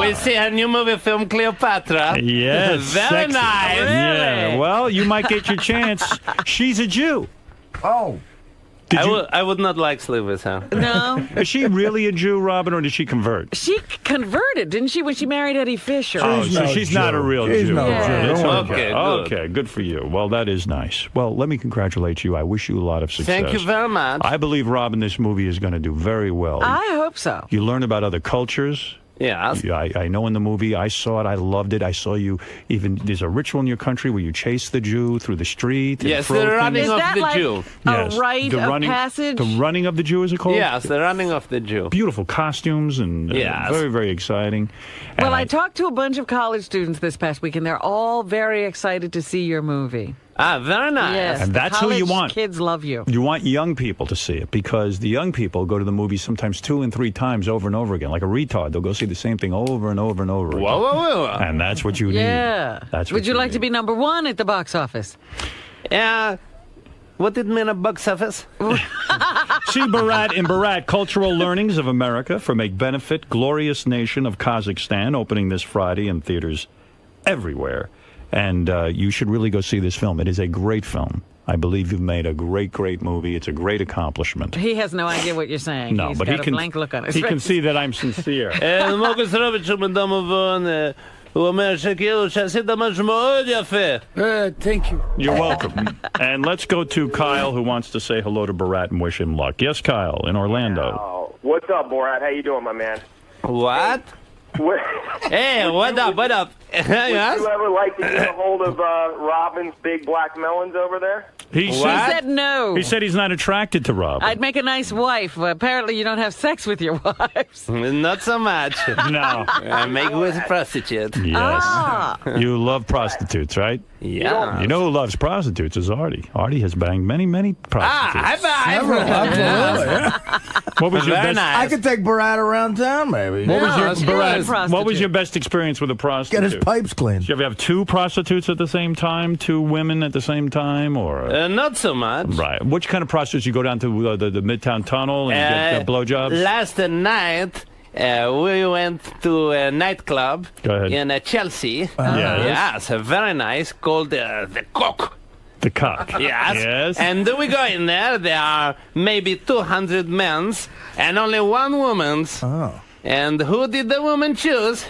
We see her new movie film, Cleopatra. Yes. Very nice. Really? Yeah. Well, you might get your chance. She's a Jew. Oh. I would not like to sleep with her. No. Is she really a Jew, Robin, or did she convert? She converted, didn't she, when she married Eddie Fisher? Oh, so she's not a real Jew. No It's Jew. okay. Good. Okay, good for you. Well, that is nice. Well, let me congratulate you. I wish you a lot of success. Thank you very much. I believe, Robin, this movie is going to do very well. I hope so. You learn about other cultures. Yes. I know in the movie, I saw it, I loved it. I saw you, even, there's a ritual in your country where you chase the Jew through the street. Yes, and the throw running things. of that the like Jew. a rite of passage? The running of the Jew, is it called? Yes, the running of the Jew. Beautiful costumes and Yes. very, very exciting. Well, And I talked to a bunch of college students this past week, and they're all very excited to see your movie. Ah, very nice. Yes, And the that's who you college want. Kids love you. You want young people to see it because the young people go to the movie sometimes 2 and 3 times over and over again. Like a retard, they'll go see the same thing over and over and over again. Whoa. And that's what you need. Yeah. That's Would what you like to need. be number 1 at the box office? What did mean a box office? See Barat in Barat, Cultural Learnings of America for Make Benefit, Glorious Nation of Kazakhstan, opening this Friday in theaters everywhere. And you should really go see this film. It is a great film. I believe you've made a great, great movie. It's a great accomplishment. He has no idea what you're saying. No, He's but got he can. a blank look on his He face. can see that I'm sincere. מוגס רוביץ' מדומובון, הוא אומר שכאילו שעשית משהו מאוד יפה. Thank you. You're welcome. And let's go to Kyle, who wants to say hello to Barat and wish him luck. Yes, Kyle, in Orlando. Oh, what's up, Borat? How you doing, my man? What? Would Hey, what up? Yes? you ever like to get a hold of Robin's big black melons over there? He He said, said no. he said he's not attracted to Rob. I'd make a nice wife. Apparently, you don't have sex with your wives. Not so much. No. I make with prostitute. Yes. Ah. You love prostitutes, right? Yeah. You know who loves prostitutes is Artie. Artie has banged many, many prostitutes. High five. What was your Very best? nice. I could take Barat around town, maybe. What was your it's Barat, good. What was your best experience with a Get prostitute? his pipes clean. Did you ever have 2 prostitutes at the same time, 2 women at the same time, or? Not so much. Right. Which kind of prostitutes? You go down to the Midtown Tunnel and you get blowjobs? Last night, we went to a nightclub Go ahead. in Chelsea. Yes. Yes, very nice, called the Cock. The cock. Yes. Yes. And we go in there. There are maybe 200 men's and only 1 woman's. Oh. And who did the woman choose?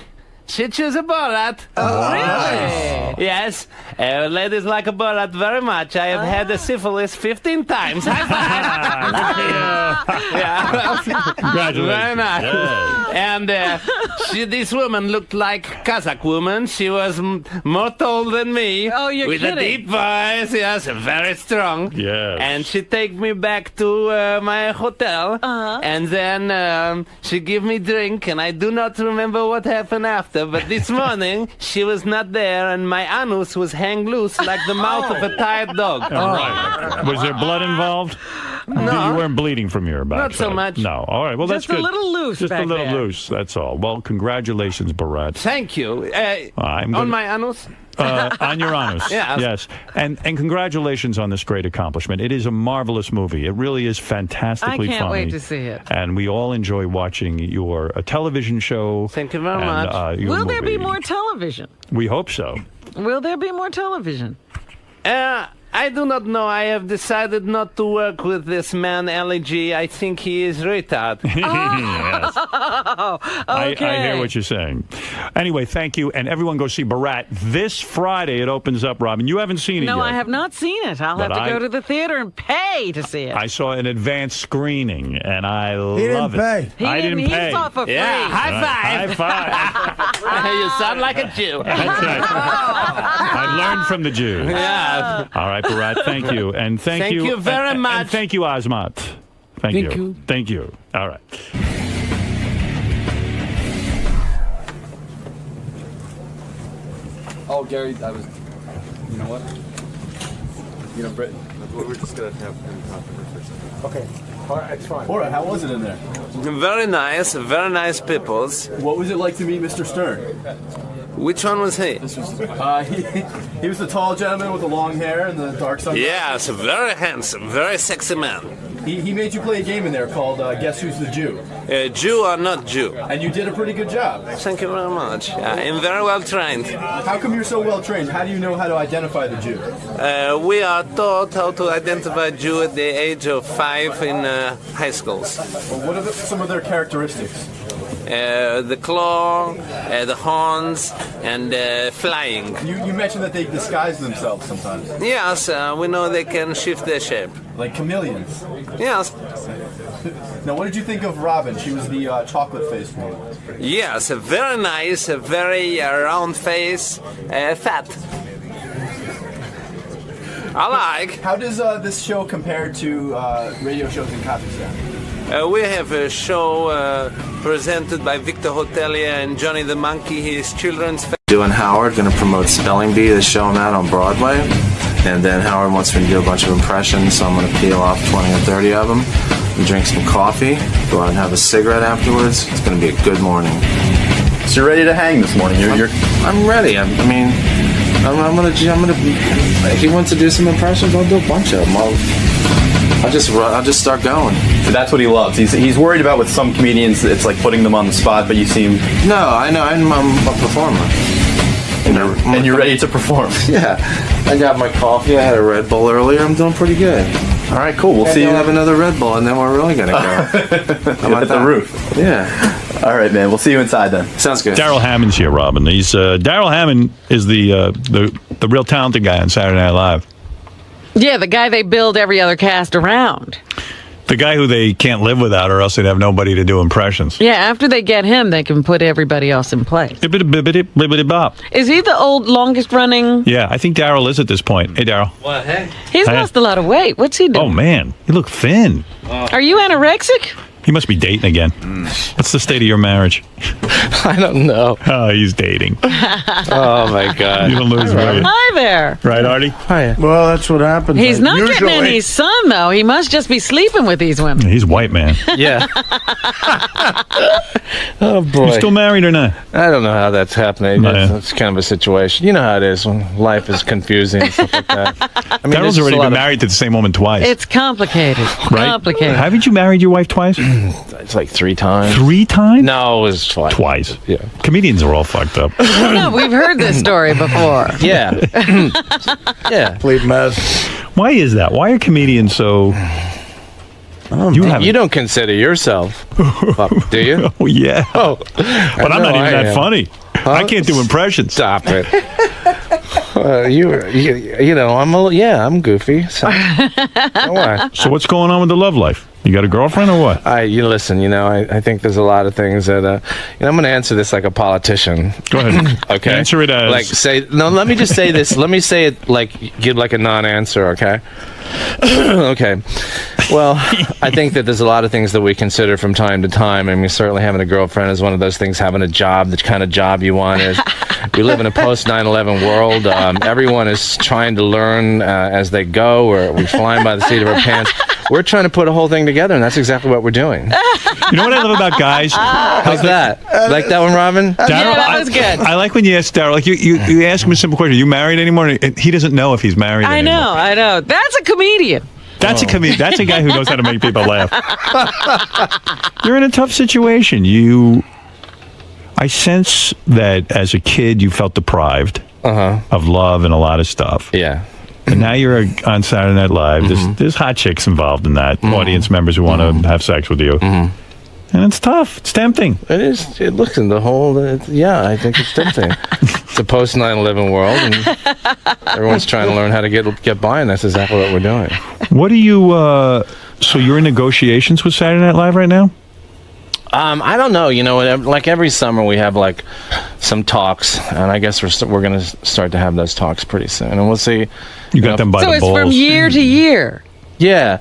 She chose a Borat. Oh, really? Yes. Ladies like a Borat very much. I have had a syphilis 15 times. High five. Yeah. Congratulations. Very nice. Yes. And this woman looked like Kazakh woman. She was more tall than me. Oh, you're with kidding. a deep voice, yes, very strong. Yes. And she take me back to my hotel. And then she give me drink, and I do not remember what happened after. But this morning, she was not there, and my anus was hang loose like the mouth of a tired dog. All right. Was there blood involved? No. You weren't bleeding from your backside? Not so much. No. All right. Well, that's Just a good. little loose Just a back little there. loose. That's all. Well, congratulations, Barat. Thank you. I'm On gonna- my anus? On your anus. Yes. Yes. And congratulations on this great accomplishment. It is a marvelous movie. It really is fantastically I can't funny. wait to see it. And we all enjoy watching your television show. Thank you very and, much. your Will there be movie. more television? We hope so. Will there be more television? I do not know. I have decided not to work with this man, LG. I think he is retard. Yes. I hear what you're saying. Anyway, thank you. And everyone go see Barat this Friday. It opens up, Robin. You haven't seen it No, yet. I have not seen it. I'll But have to I- go to the theater and pay to see it. I saw an advanced screening, and I didn't love it. pay. I didn't He pay. saw for free. Yeah, high High five. five. You sound like a Jew. That's right. I learned from the Jews. Yeah. All right, Barat, thank you. And thank you. Thank you very and much. thank you, Azmat. Thank you. you. Thank you. All right. Oh, Gary, I was. You know what? You know, Britt. We're just gonna have him talk to her for a second. Okay. All right, it's fine. Laura, how was it in there? Very nice peoples. What was it like to meet Mr. Stern? Which one was he? He was the tall gentleman with the long hair and the dark sunglasses. Yes, very handsome, very sexy man. He made you play a game in there called Guess Who's the Jew? Jew or not Jew? And you did a pretty good job. Thank you very much. I'm very well trained. How come you're so well trained? How do you know how to identify the Jew? We are taught how to identify Jew at the age of 5 in high schools. Well, what are some of their characteristics? The claw, the horns, and flying. You mentioned that they disguise themselves sometimes. Yes, we know they can shift their shape. Like chameleons. Yes. Now, what did you think of Robin? She was the chocolate-faced one. Yes, very nice, a very round face, fat. I like. How does this show compare to radio shows in Kazakhstan? We have a show presented by Victor Hotelier and Johnny the Monkey, his children's Doing Howard, going to promote Spelling Bee, the show I'm at on Broadway. And then Howard wants me to do a bunch of impressions, so I'm going to peel off 20 or 30 of them and drink some coffee, go out and have a cigarette afterwards. It's going to be a good morning. So you're ready to hang this morning? I'm ready. I'm gonna. If he wants to do some impressions, I'll do a bunch of them. I'll just start going. So that's what he loves. He's worried about with some comedians, it's like putting them on the spot, but you seem... No, I know. I'm a performer. And you're ready to perform. Yeah. I got my coffee. I had a Red Bull earlier. I'm doing pretty good. All right, cool. We'll see you. Have another Red Bull, and then we're really gonna go. How about the roof? Yeah. All right, man. We'll see you inside then. Sounds good. Daryl Hammond's here, Robin. He's Daryl Hammond is the real talented guy on Saturday Night Live. Yeah, the guy they build every other cast around. The guy who they can't live without, or else they'd have nobody to do impressions. Yeah, after they get him, they can put everybody else in place. Bibbidi-bibbidi-bibbidi-bop. Is he the longest running? Yeah, I think Daryl is at this point. Hey, Daryl. What, hey? He's lost a lot of weight. What's he doing? Oh, man. You look thin. Are you anorexic? He must be dating again. What's the state of your marriage? I don't know. Oh, he's dating. Oh, my God. You don't lose weight. Hi there. Right, Artie? Hi. Well, that's what happens. He's not getting any sun, though. He must just be sleeping with these women. He's white, man. Yeah. Oh, boy. You still married or not? I don't know how that's happening. It's kind of a situation. You know how it is when life is confusing and stuff like that. I mean, Daryl's already been married to the same woman twice. It's complicated. Right? Complicated. Haven't you married your wife twice? It's like 3 times. 3 times? No, it was twice. Twice. Yeah. Comedians are all fucked up. No, we've heard this story before. Yeah. Yeah. Complete mess. Why is that? Why are comedians so... You don't consider yourself fuck, do you? Oh, yeah. Oh, but I'm not even that funny. Huh? I can't do impressions. Stop it. I'm goofy. So, why? So what's going on with the love life? You got a girlfriend or what? I think there's a lot of things that, I'm going to answer this like a politician. Go ahead. Okay. Answer it as... let me just say this. Let me say it give like a non-answer, okay? Okay. Well, I think that there's a lot of things that we consider from time to time. I mean, certainly having a girlfriend is one of those things. Having a job, the kind of job you want is. We live in a post-9/11 world. Everyone is trying to learn as they go, or we're flying by the seat of our pants. We're trying to put a whole thing together, and that's exactly what we're doing. You know what I love about guys? How's that? Like that one, Robin? Daryl, Yeah, that was good. I like when you ask Daryl, like you ask him a simple question. Are you married anymore? And he doesn't know if he's married anymore. I know. That's a comedian. That's a comedian. That's a guy who knows how to make people laugh. You're in a tough situation. I sense that as a kid you felt deprived of love and a lot of stuff. Yeah. And now you're on Saturday Night Live. There's hot chicks involved in that. Audience members who want to have sex with you. And it's tough. It's tempting. It is. It looks in the whole. I think it's tempting. It's a post 9/11 world, and everyone's trying to learn how to get by, and that's exactly what we're doing. What do you? So you're in negotiations with Saturday Night Live right now? I don't know. Like every summer we have like some talks, and I guess we're going to start to have those talks pretty soon, and we'll see. You got them by the balls. So it's from year to year. Yeah,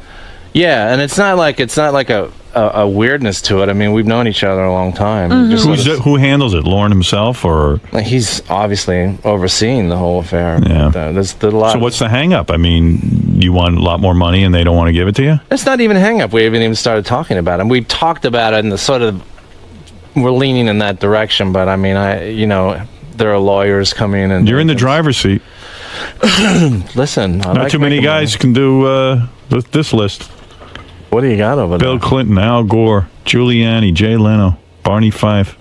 and it's not like a a weirdness to it. I mean, we've known each other a long time. Who handles it? Lauren himself, or he's obviously overseeing the whole affair. Yeah. There's a lot. So what's the hang up? I mean, you want a lot more money and they don't want to give it to you? It's not even a hang up. We haven't even started talking about it. We talked about it, and we're leaning in that direction. But I mean, there are lawyers coming in. You're in the driver's seat. Listen, not too many guys can do this list. What do you got over there? Bill Clinton, Al Gore, Giuliani, Jay Leno, Barney Fife.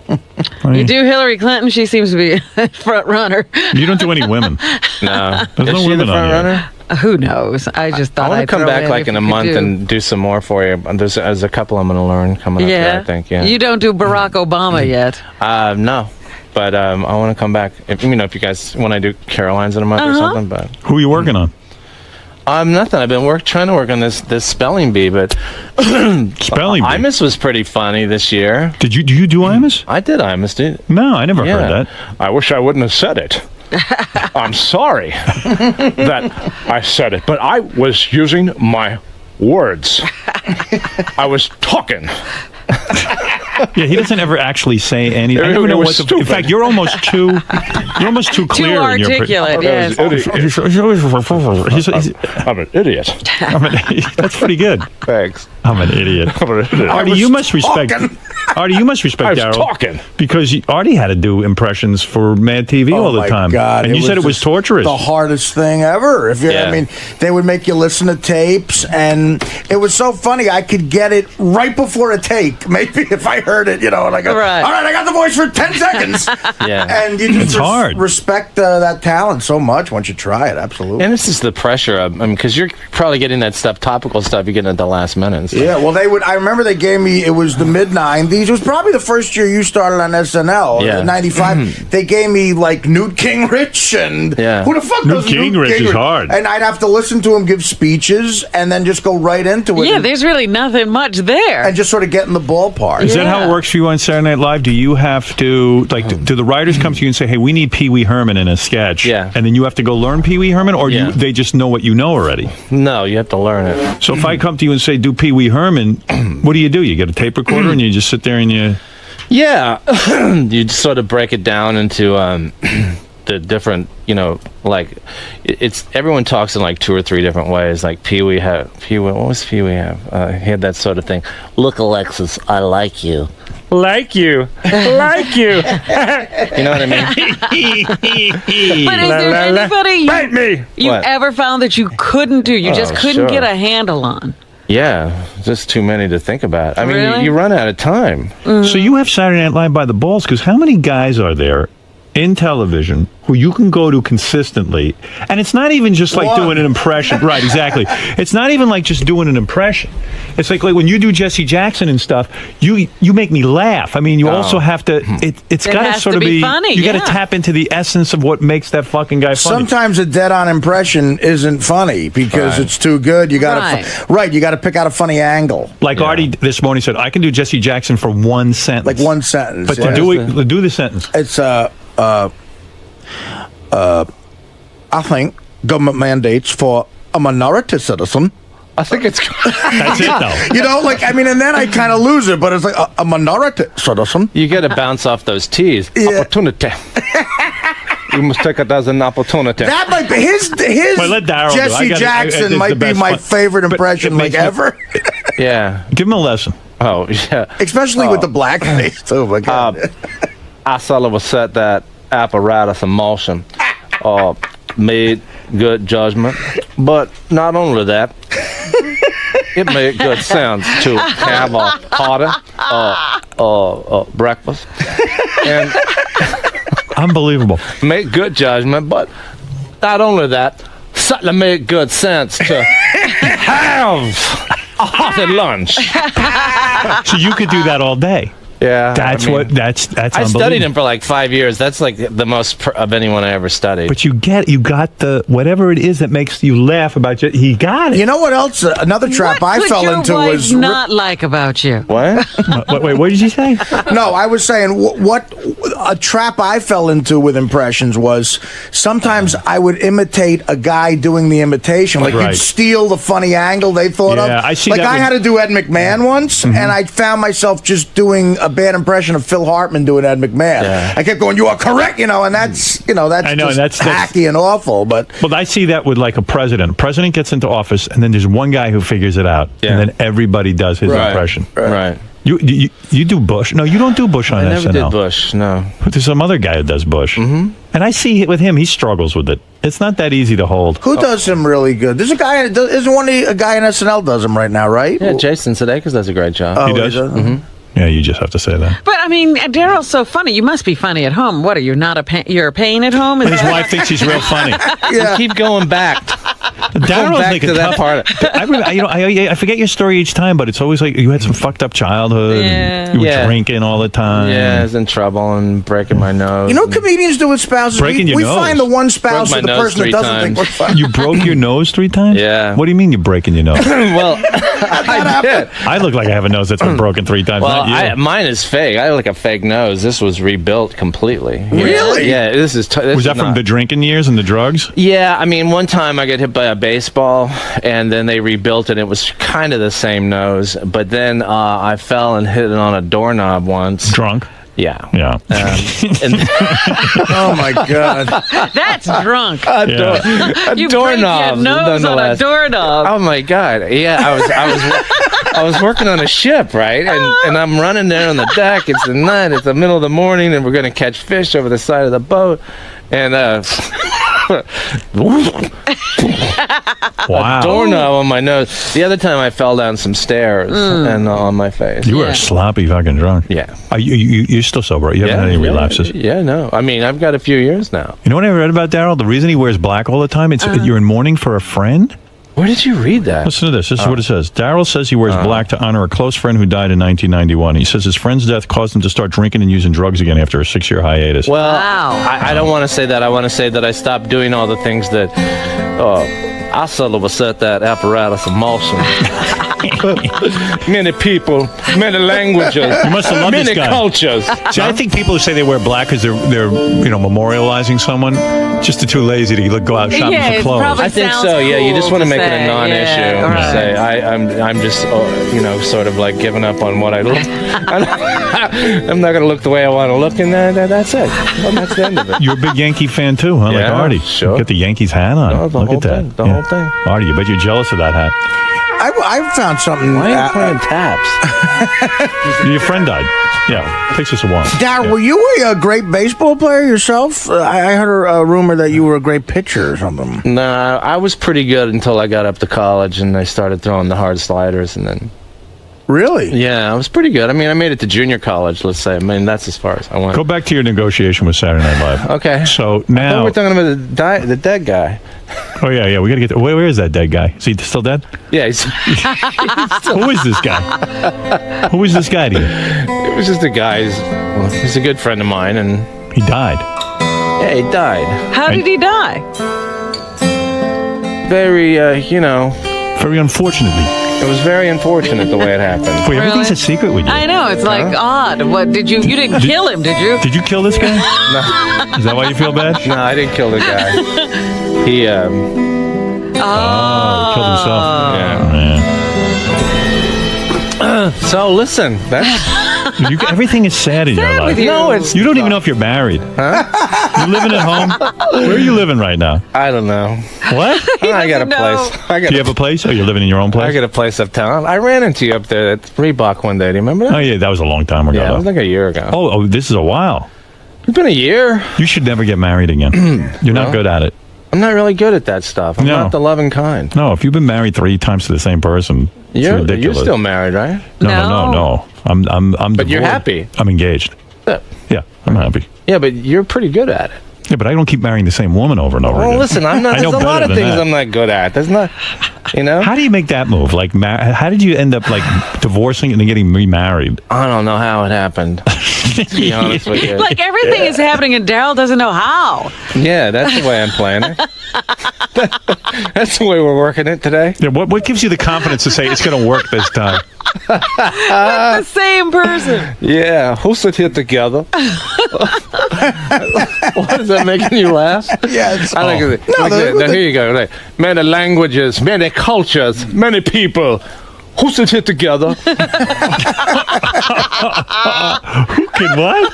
You do Hillary Clinton. She seems to be a front runner. You don't do any women. No. There's no women the front on runner? Who knows? I just thought I want to come back like in a month and do some more for you. There's a couple I'm going to learn coming up there, I think. Yeah. You don't do Barack Obama yet. No. But I want to come back. If you guys, when I do Caroline's in a month or something. But who are you working on? Nothing. I've been trying to work on this spelling bee, but spelling bee. Imus was pretty funny this year. Do you do Imus? I did Imus, dude. No, I never heard that. I wish I wouldn't have said it. I'm sorry that I said it, but I was using my words. I was talking. Yeah, he doesn't ever actually say anything. I never know what to. In fact, you're almost too clear. Too articulate. Yes. I'm an idiot. That's pretty good. Thanks. I'm an idiot. Artie, you must respect. Artie, you must respect Daryl. Talking because Artie had to do impressions for Mad TV all the time. God, and you said it was torturous. The hardest thing ever. I mean, they would make you listen to tapes, and it was so funny. I could get it right before a take. Maybe if I heard it, and I go, all right, I got the voice for 10 seconds. And you just respect that talent so much once you try it. Absolutely. And this is the pressure of, because you're probably getting that stuff, topical stuff, you're getting at the last minute. So. Yeah, well, I remember they gave me, it was the mid-90s. It was probably the first year you started on SNL, in 95. They gave me, like, Newt Gingrich, and who the fuck Newt Gingrich is hard. And I'd have to listen to him give speeches and then just go right into it. Yeah, there's really nothing much there. And just sort of get in the ballpark. Is that how it works for you on Saturday Night Live? Do you have to, do the writers come to you and say, hey, we need Pee Wee Herman in a sketch? Yeah. And then you have to go learn Pee Wee Herman, or they just know what you know already? No, you have to learn it. So if I come to you and say, do Pee Wee Herman, what do? You get a tape recorder and you just sit there and you... Yeah. You just sort of break it down into the different, it's everyone talks in like 2 or 3 different ways. Like Pee Wee, what was Pee Wee have? He had that sort of thing. Look, Alexis, I like you. Like you. Like you. You know what I mean? But is there anybody Bite me. you ever found that you couldn't do? You just couldn't get a handle on? Yeah, just too many to think about. I mean, Really? you run out of time. So you have Saturday Night Live by the balls, because how many guys are there in television who you can go to consistently, and it's not even just like doing an impression. Right, exactly. It's not even like just doing an impression. It's like when you do Jesse Jackson and stuff, you make me laugh. I mean, you also have to, it's got to sort of be funny. You got to tap into the essence of what makes that fucking guy funny. Sometimes a dead-on impression isn't funny because it's too good. You got to you got to pick out a funny angle. Like Artie this morning said, I can do Jesse Jackson for one sentence. Like one sentence. But to do the sentence. It's I think government mandates for a minority citizen. I think it's... That's it, though. And then I kind of lose it, but it's like a minority citizen. You got to bounce off those T's. Yeah. Opportunity. You must take it as an opportunity. That might be his Jesse Jackson might be my favorite impression ever. Yeah. Give him a lesson. Oh, yeah. Especially with the blackface, too. My God. I sort of set that apparatus in motion. Made good judgment, but not only that, it made good sense to have a party, breakfast, and unbelievable. Make good judgment, but not only that, certainly made good sense to have a hearty lunch. So you could do that all day. Yeah, That's I mean, what. That's I studied unbelievable. him for like 5 years. That's like the most of anyone I ever studied. But you got the whatever it is that makes you laugh about you. He got it. You know what else? Another trap I What fell your into wife was not like about you? What? Wait, what did you say? No, I was saying what a trap I fell into with impressions was sometimes I would imitate a guy doing the imitation. Like Right. you'd steal the funny angle they thought of. Yeah, I see like that I with- had to do Ed McMahon once, and I found myself just doing a bad impression of Phil Hartman doing Ed McMahon. Yeah. I kept going, "You are correct," and that's I know, just that's hacky and awful. But Well, I see that with like a president. A president gets into office, and then there's one guy who figures it out, Yeah. and then everybody does his impression. Right. You do Bush? No, you don't do Bush on I never SNL. did Bush. No. But there's some other guy that does Bush, and I see it with him. He struggles with it. It's not that easy to hold. who does him really good? There's a guy. Isn't a guy in SNL does him right now, right? Yeah, Jason Sudeikis does a great job. Oh, He does? Yeah, you just have to say that. But I mean, Daryl's so funny. You must be funny at home. What are you not you're a pain at home? Is His that- wife thinks he's real funny. Yeah. Keep going back. Daryl's back like to a that tough- part. I forget your story each time, but it's always like you had some fucked up childhood. Yeah. And you were Yeah. drinking all the time. Yeah, I was in trouble and breaking my nose. You know, comedians do with spouses. Breaking your we nose. find the one spouse Broke or the my nose person that 3 doesn't think we're times. funny. You broke your nose 3 times? Yeah. What do you mean you're breaking your nose? Well, I did. I look like I have a nose that's been broken 3 times. Well, not you. mine is fake. I have like a fake nose. This was rebuilt completely. Really? Yeah. This is. This Was is that from not- the drinking years and the drugs? Yeah, I mean, one time I got hit by a baseball, and then they rebuilt it. It was kind of the same nose, but then I fell and hit it on a doorknob once. Drunk? Yeah. Yeah. And Oh my God! That's drunk. a You break doorknob, your nose on a nonetheless. doorknob. Oh my God! Yeah, I was working on a ship, right? And I'm running there on the deck. It's the night. It's the middle of the morning, and we're gonna catch fish over the side of the boat. And Wow. a doorknob on my nose. The other time I fell down some stairs and on my face. You were a sloppy fucking drunk. Yeah. Are you're still sober. You haven't had any relapses. Yeah, no. I mean, I've got a few years now. You know what I read about Daryl? The reason he wears black all the time, it's you're in mourning for a friend? Where did you read that? Listen to this. This is what it says. Daryl says he wears black to honor a close friend who died in 1991. He says his friend's death caused him to start drinking and using drugs again after a 6-year hiatus. Well, Wow. I don't want to say that. I want to say that I stopped doing all the things that I sort of set that apparatus in motion. Many people, many languages, You must have loved many this guy. cultures. See, I think people who say they wear black because they're memorializing someone, just too lazy to go out shopping Yeah, for it's clothes. probably- I think sounds so. Yeah, you cool just want to to make it say. a non-issue. Yeah, right. Say I'm just sort of like giving up on what I look. I'm not going to look the way I want to look, and that's it. Well, that's the end of it. You're a big Yankee fan too, huh? Yeah, like Artie. sure. You got the Yankees hat on. No, the Look whole at that. thing, the whole thing. Artie, you bet you're jealous of that hat. I found something. Why are you playing taps? Your friend died. Yeah, takes us a while. Darryl, were you a great baseball player yourself? I heard a rumor that you were a great pitcher or something. Nah, I was pretty good until I got up to college and I started throwing the hard sliders, and then Really? yeah, I was pretty good. I mean, I made it to junior college. Let's say. I mean, that's as far as I went. Go back to your negotiation with Saturday Night Live. Okay. So I thought now, we're talking about the dead guy. oh yeah, we got to get. Where is that dead guy? Is he still dead? Yeah, he's Who is this guy? Who is this guy to you? it was just a guy. He's a good friend of mine, and He died. yeah, he died. How did he die? Very, Very unfortunately. it was very unfortunate the way it happened. Wait, everything's Really? a secret with you. I know, it's like odd. What did you didn't kill him, did you? Did you kill this guy? No, Is that why you feel bad? no, I didn't kill the guy. He, He killed himself. yeah. So listen, that's Everything is sad in your Sad life. with you. no, it's You don't even know if you're married. Huh? You living at home? Where are you living right now? I don't know. What? I got a doesn't know. place. I Do got you have a place? Oh, you're living in your own I place? got a place uptown. I ran into you up there at Reebok one day. Do you remember that? Oh, yeah, that was a long time ago. Yeah, it though. was like a year ago. Oh, this is a while. It's been a year. You should never get married again. You're not No? good at it. I'm not really good at that stuff. I'm No. not the loving kind. No, if you've been married 3 times to the same person, it's You're ridiculous. still married, right? No. I'm But you're divorced. happy. I'm engaged. Yeah. Yeah, I'm happy. Yeah, but you're pretty good at it. Yeah, but I don't keep marrying the same woman over and over again. Well, listen, I'm not. I know There's a lot better of than things that. I'm not good at. There's not, you know. How do you make that move? Like, how did you end up like divorcing and then getting remarried? I don't know how it happened. To be honest with you. Like everything is happening and Daryl doesn't know how. Yeah, that's the way I'm playing it. That's the way we're working it today. Yeah, what gives you the confidence to say it's going to work this time? The same person. Yeah, who sit here together? What is that making you laugh? Yes. I like it. Now, here you go. Like, many languages, many cultures, many people. Who sit here together? Who can what?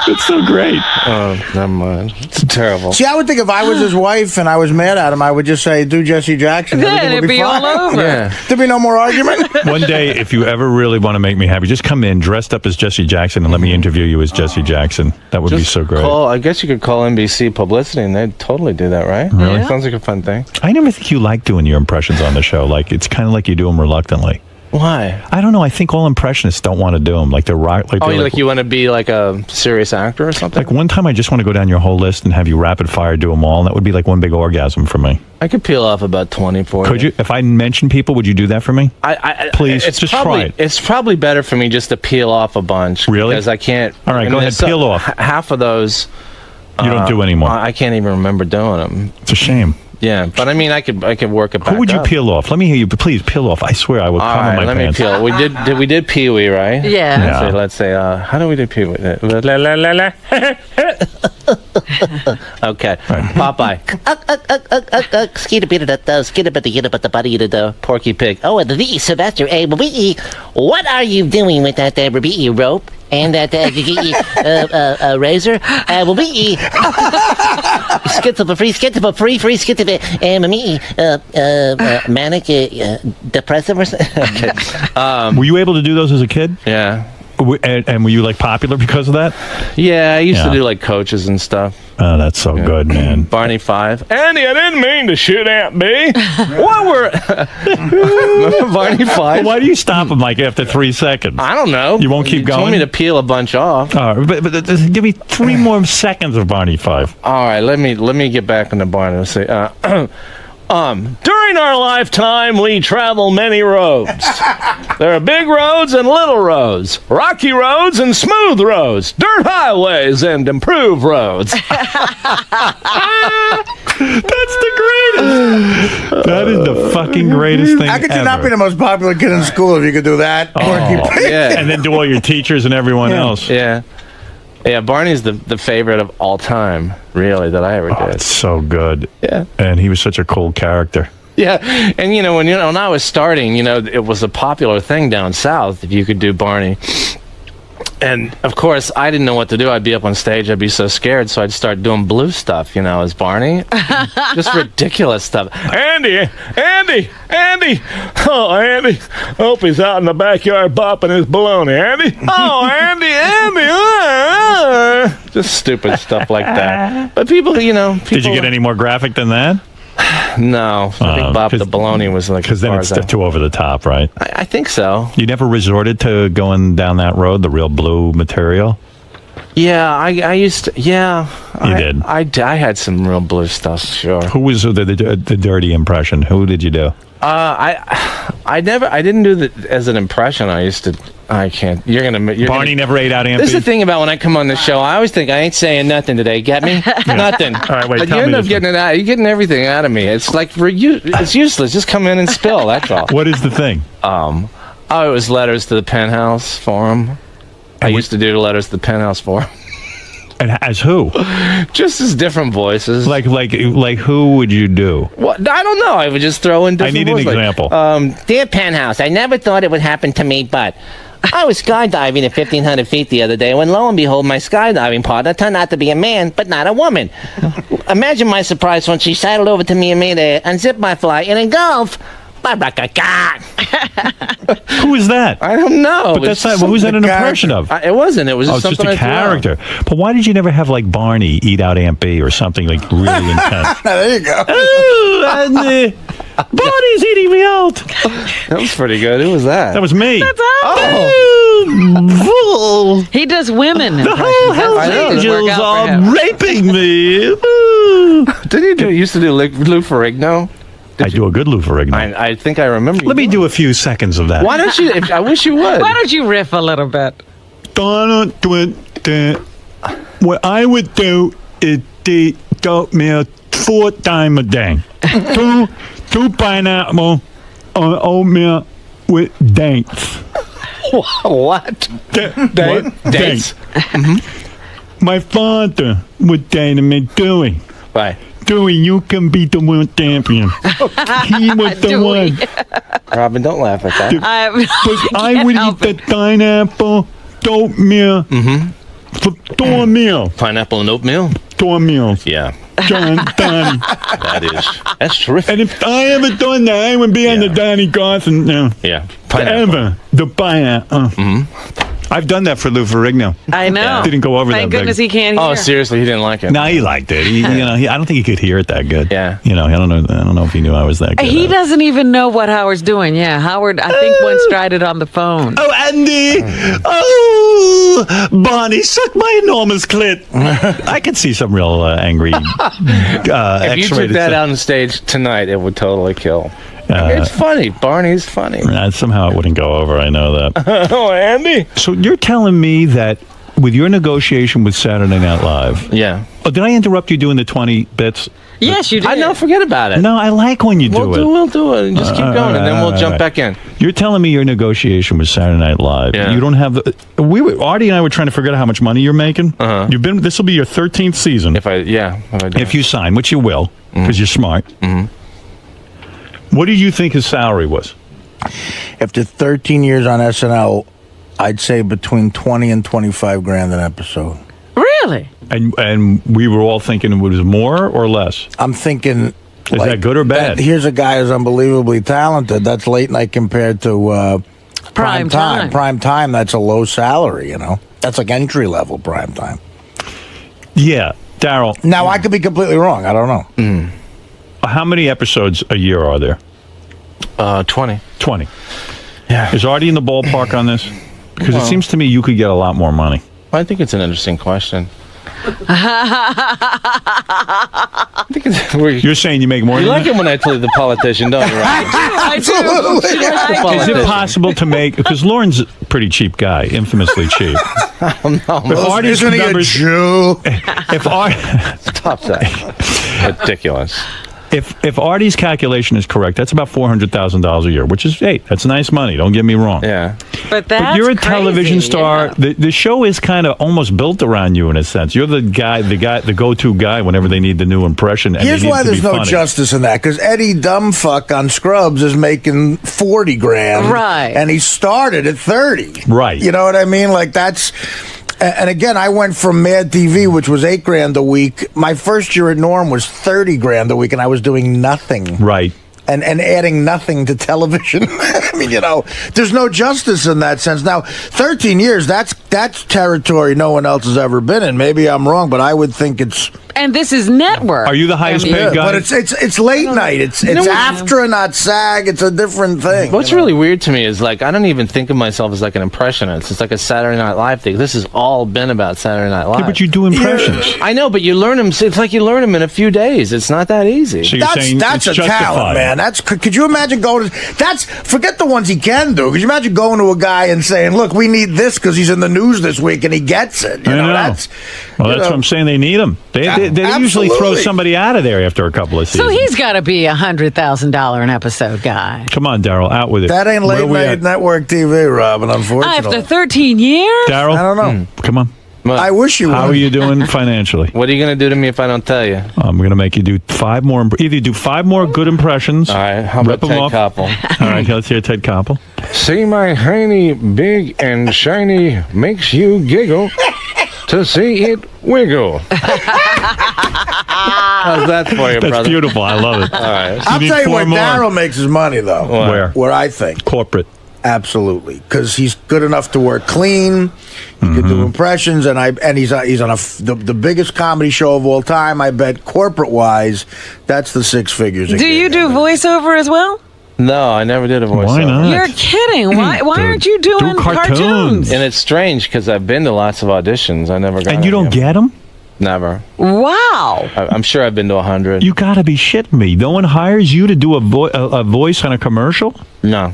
It's so great. Oh, never mind. It's terrible. See, I would think if I was his wife and I was mad at him, I would just say, do Jesse Jackson. Then Everything it'd would be all fine. over. Yeah. There'd be no more argument. One day, if you ever really want to make me happy, just come in dressed up as Jesse Jackson and let me interview you as Jesse Jackson. That would be so great. I guess you could call NBC Publicity and they'd totally do that, right? Really? Yeah. Sounds like a fun thing. I never think you like doing your impressions on the show. Like, it's kind of like you do them reluctantly. Why? I don't know. I think all impressionists don't want to do them. Like they're rock. Like, Oh, they're like you want to be like a serious actor or something? Like one time, I just want to go down your whole list and have you rapid fire do them all, and that would be like one big orgasm for me. I could peel off about 20 for Could you? If I mention people, would you do that for me? Please, it's just probably, try it. It's probably better for me just to peel off a bunch. Really? Because I can't. All right, go ahead, so- peel off. Half of those. You don't do anymore. I can't even remember doing them. It's a shame. Yeah, but I mean, I could work it back. Who would you up. peel off? Let me hear you. Please peel off. I swear, I will All come in right, my let pants. me peel. We did Pee Wee, right? Yeah. Let's say, how do we do Pee Wee? Okay, Popeye. Porky Pig. Oh, and the Sylvester, what are you doing with that rope and that razor? Manic depressive or something? Okay. Were you able to do those as a kid? Yeah. And were you like popular because of that? Yeah, I used to do like coaches and stuff. Oh, that's so good, man. Barney 5. Andy, I didn't mean to shoot Aunt B. What were Barney 5? Well, why do you stop him like after 3 seconds? I don't know. You won't keep You going? told me to peel a bunch off. But give me 3 more seconds of Barney 5. All right, let me get back into Barney. Let's see. During our lifetime, we travel many roads. There are big roads and little roads, rocky roads and smooth roads, dirt highways and improved roads. That's the greatest. That is the fucking greatest thing How could you ever. not be the most popular kid in school if you could do that? Yeah. And then do all your teachers and everyone else. Yeah. Yeah, Barney's the favorite of all time, really, that I ever did. It's so good. Yeah. And he was such a cool character. Yeah, and when I was starting, it was a popular thing down south if you could do Barney. And of course, I didn't know what to do. I'd be up on stage, I'd be so scared, so I'd start doing blue stuff, as Barney. Just ridiculous stuff. Andy! Oh, Andy! Hope he's out in the backyard bopping his baloney. Andy! Oh, Andy! Just stupid stuff like that. But people, Did you get any more graphic than that? No, I think Bop the Baloney was like. Because then it's too over the top, right? I think so. You never resorted to going down that road, the real blue material? Yeah, I used to. Yeah, you did. I had some real blue stuff. Sure. Who was the dirty impression? Who did you do? I didn't do that as an impression. I can't. Barney never ate out Aunt This is B? the thing about when I come on the show. I always think I ain't saying nothing today. Get me? Nothing. All right, wait. But Tell you me end up this getting it out. You're getting everything out of me. It's like it's useless. Just come in and spill. That's all. What is the thing? It was letters to the Penthouse Forum. I used to do letters to the Penthouse Forum. And as who? Just as different voices. Like who would you do? What? I don't know. I would just throw in different I need an voices. example. Dear Penthouse, I never thought it would happen to me, but I was skydiving at 1,500 feet the other day when, lo and behold, my skydiving partner turned out to be a man, but not a woman. Imagine my surprise when she sidled over to me and made a unzip my fly and engulf. Who is that? I don't know. But that's not. What was that an impression of? It wasn't. It was just it's just something a character. But why did you never have like Barney eat out Aunt B or something like really intense? There you go. Ooh, Barney's eating me out. That was pretty good. Who was that? That was me. That's Oh. He does women. The whole Hells Angels are raping me. Didn't you used to do Lou Ferrigno? I do a good Lou Ferrigno. I think I remember. Let me do a few seconds of that. Why don't you? I wish you would. Why don't you riff a little bit? What I would do is eat oatmeal 4 times a day. two pineapple on oatmeal with dates. What? Dates. My father would say to me, Dewey. Right. Dewey, you can be the world champion. He was the one. Robin, don't laugh at that. I would eat the pineapple, oatmeal, for 4 meals. Pineapple and oatmeal? 4 meals. Yeah. Donnie. That's terrific. And if I ever done that, I would be on the Donnie Carson now. Yeah. Forever. The pineapple. I've done that for Lou Ferrigno. I know. Didn't go over Thank that goodness big. he can't hear. Oh, seriously, he didn't like it. No, he liked it. I don't think he could hear it that good. Yeah. I don't know if he knew I was that good. He doesn't even know what Howard's doing. Yeah, Howard, I think once tried it on the phone. Oh, Andy! Oh, Bonnie, suck my enormous clit. I could see some real angry If you took that out on stage tonight, it would totally kill. It's funny. Barney's funny. Somehow it wouldn't go over. I know that. Oh, Andy. So you're telling me that with your negotiation with Saturday Night Live... Yeah. Oh, did I interrupt you doing the 20 bits? Yes, you did. I know. Forget about it. No, I like when you do it. We'll do it. Just keep going, and then we'll jump back in. You're telling me your negotiation with Saturday Night Live. Yeah. You don't have... Artie and I were trying to figure out how much money you're making. You've been... This will be your 13th season. If you sign, which you will, because you're smart. What do you think his salary was? After 13 years on SNL, I'd say between 20 and 25 grand an episode. Really? And we were all thinking it was more or less? I'm thinking... Is that good or bad? Here's a guy who's unbelievably talented. That's late night compared to prime time. Prime time, that's a low salary, That's like entry level prime time. Yeah. Daryl. Now, I could be completely wrong. I don't know. How many episodes a year are there? 20. 20. Yeah. Is Artie in the ballpark on this? Because it seems to me you could get a lot more money. I think it's an interesting question. You're saying you make more You than like that? it when I play the politician, don't you, right? I do. Is it possible to make... Because Lauren's a pretty cheap guy, infamously cheap. Isn't he a Jew? Stop that. Ridiculous. If Artie's calculation is correct, that's about $400,000 a year, which is, hey, that's nice money. Don't get me wrong. Yeah. But you're a television star. Yeah. The show is kind of almost built around you in a sense. You're the go-to guy whenever they need the new impression. And Here's why there's no justice in that, because Eddie Dumbfuck on Scrubs is making 40 grand. Right. And he started at 30. Right. You know what I mean? Like, that's... And again, I went from Mad TV, which was $8 grand a week. My first year at Norm was 30 grand a week, and I was doing nothing. Right. And adding nothing to television. I mean, there's no justice in that sense. Now, 13 years, that's territory no one else has ever been in. Maybe I'm wrong, but I would think it's... And this is network. Are you the highest paid guy? But it's late night. It's AFTRA, not SAG. It's a different thing. What's really weird to me is, like, I don't even think of myself as like an impressionist. It's like a Saturday Night Live thing. This has all been about Saturday Night Live. Yeah, but you do impressions. Yeah. I know, but you learn them. It's like you learn them in a few days. It's not that easy. So you're saying that's it's a talent, man. Could you imagine going to... Forget the ones he can do. Could you imagine going to a guy and saying, look, we need this because he's in the news this week, and he gets it? I know. That's what I'm saying. They need him. They usually throw somebody out of there after a couple of seasons. So he's got to be $100,000 an episode guy. Come on, Daryl, out with it. That ain't late night network TV, Robin, unfortunately. After 13 years? Daryl? I don't know. Come on. I wish you would. How are you doing financially? What are you going to do to me if I don't tell you? I'm going to make you do 5 more. Either do 5 more good impressions. All right. How about Ted Koppel? All right. Let's hear Ted Koppel. See my hiney big and shiny makes you giggle to see it wiggle. How's that for you, brother? That's beautiful. I love it. All right. I'll tell you where Daryl makes his money, though. Where I think. Corporate. Absolutely, because he's good enough to work clean. He can do impressions, and he's on the biggest comedy show of all time. I bet corporate wise, that's the 6 figures. Do you do voiceover as well? No, I never did a voiceover. Why not? You're kidding. Why aren't you doing cartoons? And it's strange because I've been to lots of auditions. I never got. And you don't get them? Never. Wow. I'm sure I've been to 100. You got to be shitting me. No one hires you to do a voice on a commercial? No.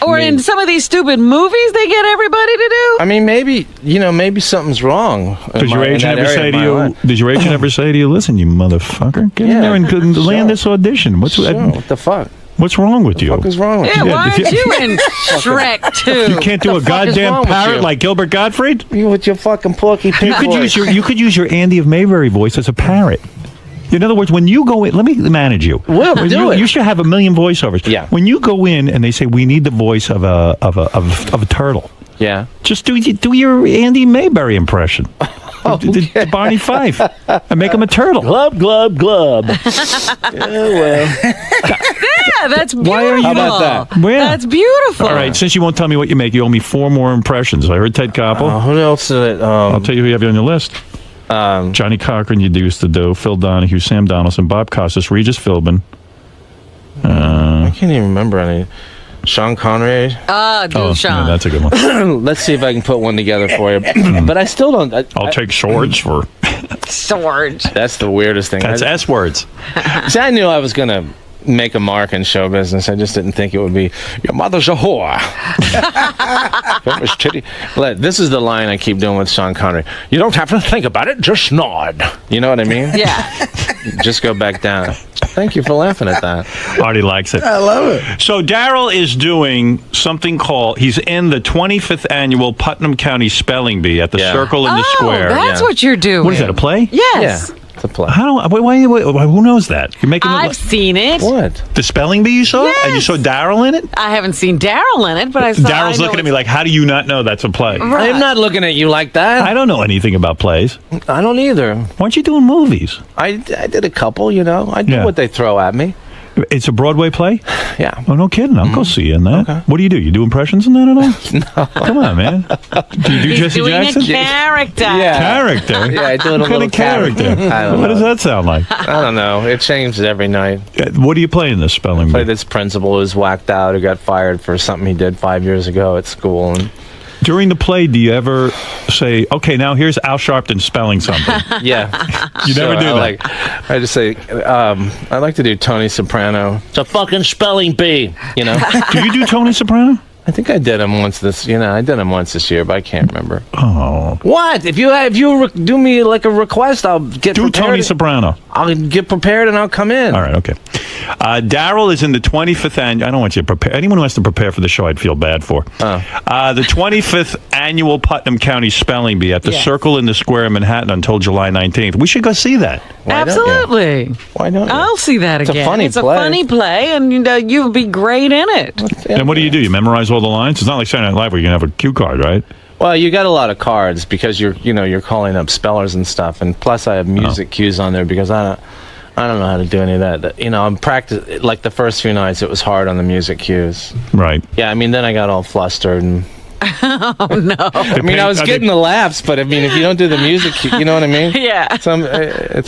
Or in some of these stupid movies they get everybody to do? I mean, maybe something's wrong. Does your agent ever say to you? Does your agent ever say to you, "Listen, you motherfucker, get in there and land this audition"? What the fuck? What's wrong with you? What is wrong with Yeah, you? why aren't you in Shrek 2? You can't do a goddamn parrot like Gilbert Gottfried? You with your fucking porky pig voice. You could use your Andy of Mayberry voice as a parrot. In other words, when you go in, let me manage you. Well, do it. You should have a million voiceovers. Yeah. When you go in and they say we need the voice of a turtle. Yeah. Just do your Andy Mayberry impression. The Barney Fife. And make him a turtle. Glub, glub, glub. Yeah, well. Yeah, that's beautiful. Why are you How about that? Where? That's beautiful. All right, since you won't tell me what you make, you owe me 4 more impressions. I heard Ted Koppel. Who else did it? I'll tell you who you have on your list. Johnny Cochran, you used to do. Phil Donahue, Sam Donaldson, Bob Costas, Regis Philbin. I can't even remember any. Sean Connery. Do Yeah, Sean. that's a good one. Let's see if I can put one together for you. But I still don't. I'll take swords for. Swords. That's the weirdest thing. That's S words. See, I knew I was going to make a mark in show business. I just didn't think it would be, your mother's a whore. This is the line I keep doing with Sean Connery. You don't have to think about it, just nod. You know what I mean? Yeah. Just go back down. Thank you for laughing at that. Artie likes it. I love it. So Daryl is doing something called, he's in the 25th annual Putnam County Spelling Bee at the Circle in the Square. That's what you're doing. What is that, a play? Yes. Yeah. It's a play. Who knows that? You're making I've seen it. What? The spelling bee you saw? Yes. And you saw Daryl in it? I haven't seen Daryl in it, but I saw. Daryl's looking at me like, how do you not know that's a play? Right. I'm not looking at you like that. I don't know anything about plays. I don't either. Why aren't you doing movies? I did a couple, you know. I do what they throw at me. It's a Broadway play? Yeah. Oh, no kidding. I'll go see you in that. Okay. What do? You do impressions in that at all? No. Come on, man. Do you do Jesse doing Jackson? A character. Yeah. Character? Yeah, I do it a what little kind of character. I don't What know. does that sound like? I don't know. It changes every night. What do you play in this spelling I play bee? this principal who's whacked out, who got fired for something he did 5 years ago at school. And During the play, do you ever say, okay, now here's Al Sharpton spelling something? yeah. You never do that. I just say, I like to do Tony Soprano. It's a fucking spelling bee, you know? Do you do Tony Soprano? I think I did him once this year, but I can't remember. Oh. What? If you do me like a request, I'll get Do prepared. Tony Soprano. I'll get prepared and I'll come in. All right, okay. Daryl is in the 25th annual. I don't want you to prepare. Anyone who has to prepare for the show, I'd feel bad for. The 25th annual Putnam County Spelling Bee at the Circle in the Square in Manhattan until July 19th. We should go see that. Absolutely. Why don't you? I'll see that again. It's a funny play. And you'll be great in it. And what do? You memorize all the lines? It's not like Saturday Night Live where you can have a cue card, right? Well, you got a lot of cards because you're calling up spellers and stuff, and plus I have music cues on there because I don't know how to do any of that. I'm practice like the first few nights. It was hard on the music cues. Right. Yeah, I mean then I got all flustered and. Oh no! I mean, I was getting the laughs, but I mean, if you don't do the music, cue, you know what I mean? Yeah.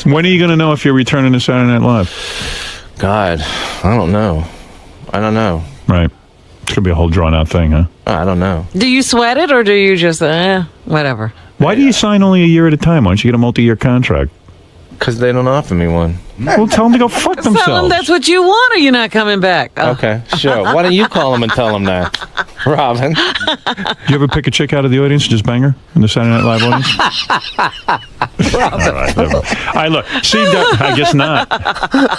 When are you going to know if you're returning to Saturday Night Live? God, I don't know. Right. It's going to be a whole drawn-out thing, huh? I don't know. Do you sweat it, or do you just whatever? Why do you sign only a year at a time? Why don't you get a multi-year contract? Because they don't offer me one. Well, tell them to go fuck themselves. Tell them that's what you want, or you're not coming back. Oh. Okay, sure. Why don't you call them and tell them that, Robin? You ever pick a chick out of the audience and just bang her in the Saturday Night Live audience? All right, never. All right, look. See, I guess not.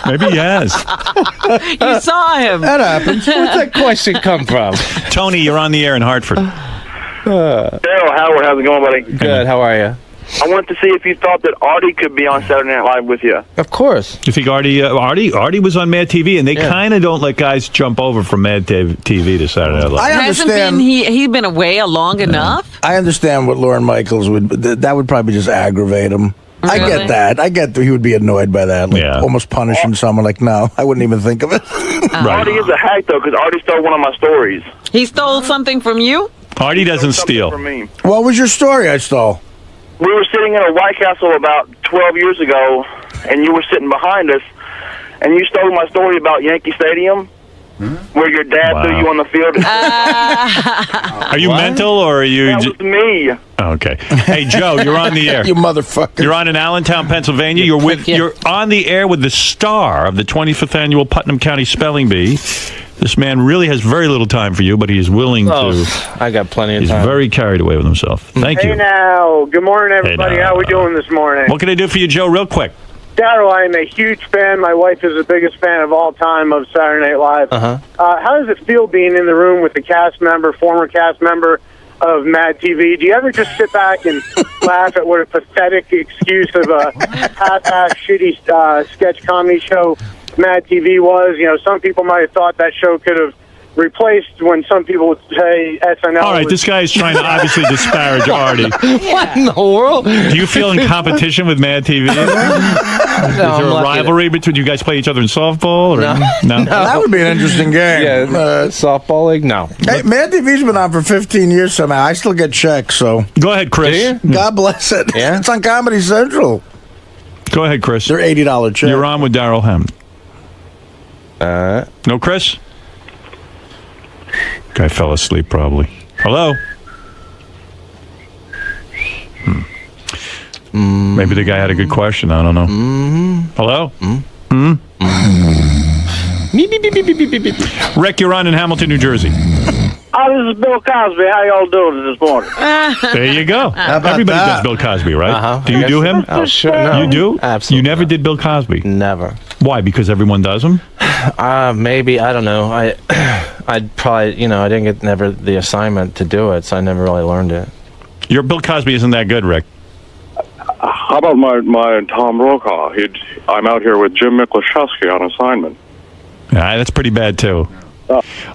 Maybe he has. You saw him. That happens. Where's that question come from? Tony, you're on the air in Hartford. Daryl, Howard, how's it going, buddy? Good. How are you? I wanted to see if you thought that Artie could be on Saturday Night Live with you. Of course. You think Artie was on Mad TV, and they kind of don't let guys jump over from Mad TV to Saturday Night Live. I understand. He'd been away long enough. I understand what Lorne Michaels would. That would probably just aggravate him. I Really? get that. I get that he would be annoyed by that. Like almost punishing someone. Like, no, I wouldn't even think of it. Artie is a hack, though, because Artie stole one of my stories. He stole something from you? Artie doesn't steal. From me. What was your story I stole? We were sitting in a White Castle about 12 years ago, and you were sitting behind us, and you stole my story about Yankee Stadium. Where your dad threw you on the field? Are you mental or are you? That was me. Okay. Hey, Joe, you're on the air. You motherfucker. You're on in Allentown, Pennsylvania. You're on the air with the star of the 25th annual Putnam County Spelling Bee. This man really has very little time for you, but he is willing to. I got plenty of He's time. very carried away with himself. Thank Hey you. now, good morning, everybody. How we doing this morning? What can I do for you, Joe, real quick? Daryl, I am a huge fan. My wife is the biggest fan of all time of Saturday Night Live. How does it feel being in the room with the former cast member of Mad TV? Do you ever just sit back and laugh at what a pathetic excuse of a half-ass shitty sketch comedy show Mad TV was? You know, some people might have thought that show could have replaced when some people would say SNL. All right, this guy is trying to obviously disparage Artie. What in the world? Do you feel in competition with Mad TV? Is there a rivalry between you guys? Play each other in softball? Or no? That would be an interesting game. Yeah, softball league? No. Hey, Mad TV's been on for 15 years somehow. I still get checks, so. Go ahead, Chris. God bless it. Yeah? It's on Comedy Central. Go ahead, Chris. They're $80 checks. You're on with Daryl Hammond. No, Chris? Guy fell asleep, probably. Hello? Maybe the guy had a good question. I don't know. Hello? Rick, you're on in Hamilton, New Jersey. Oh, this is Bill Cosby. How y'all doing this morning? There you go. Everybody does Bill Cosby, right? Do you do him? Oh, sure. No. You do? Absolutely. You never did Bill Cosby? Never. Why? Because everyone does him? Maybe. I don't know. I'd probably, I didn't get never the assignment to do it, so I never really learned it. Your Bill Cosby isn't that good, Rick. How about my Tom Brokaw? I'm out here with Jim Miklaszewski on assignment. Yeah, that's pretty bad, too.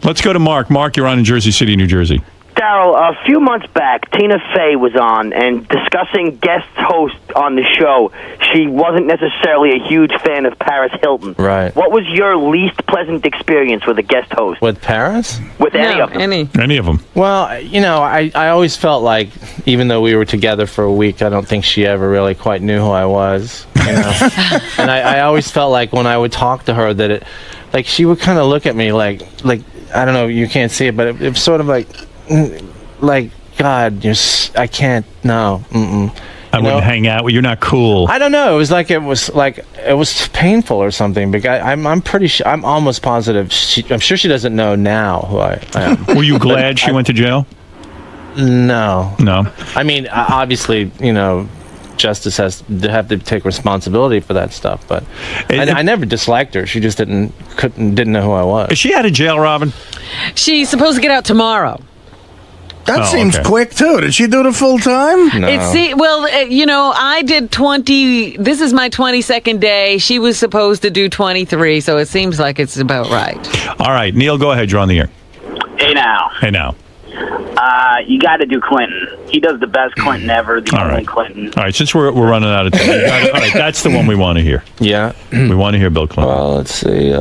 Let's go to Mark. Mark, you're on in Jersey City, New Jersey. Daryl, a few months back, Tina Fey was on and discussing guest hosts on the show. She wasn't necessarily a huge fan of Paris Hilton. Right. What was your least pleasant experience with a guest host? With Paris? With any of them. Any of them. Well, I always felt like, even though we were together for a week, I don't think she ever really quite knew who I was. And I always felt like when I would talk to her that she would kind of look at me like I don't know, you can't see it, but it was sort of like God, I can't. No. I wouldn't hang out with you. You're not cool. I don't know. It was painful or something. But I'm pretty sure. I'm almost positive. I'm sure she doesn't know now who I am. Were you glad she went to jail? No. No. I mean, obviously, justice has to have to take responsibility for that stuff. But I never disliked her. She just didn't know who I was. Is she out of jail, Robin? She's supposed to get out tomorrow. That seems quick, too. Did she do it full time? No. I did 20. This is my 22nd day. She was supposed to do 23, so it seems like it's about right. All right, Neil, go ahead. You're on the air. Hey now. Hey now. You got to do Clinton. He does the best Clinton ever. The only Clinton. All right, since we're running out of time, all right, that's the one we want to hear. Yeah. We want to hear Bill Clinton. Well, let's see.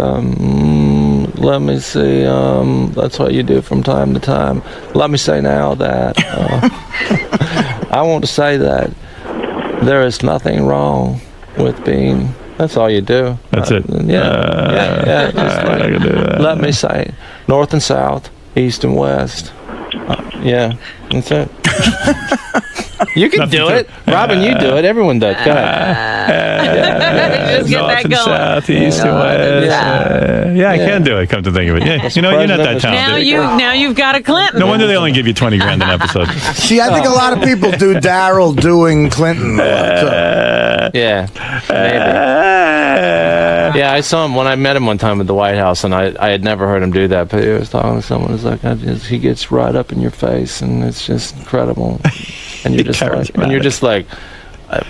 Let me see. That's what you do from time to time. Let me say now that I want to say that there is nothing wrong with being. That's all you do. That's it. Yeah. Let me say, north and south, east and west. Yeah, that's it. You can do it. Robin, you do it. Everyone does. Go ahead. Just get North that and going. south, east and west. I can do it, come to think of it. Yeah, you're not that talented. Now you've got a Clinton. No wonder they only give you $20 grand an episode. See, I think a lot of people do Daryl doing Clinton. Yeah, maybe. Yeah, I saw him when I met him one time at the White House, and I had never heard him do that. But he was talking to someone who's like, he gets right up in your face, and it's just incredible. And you're just like,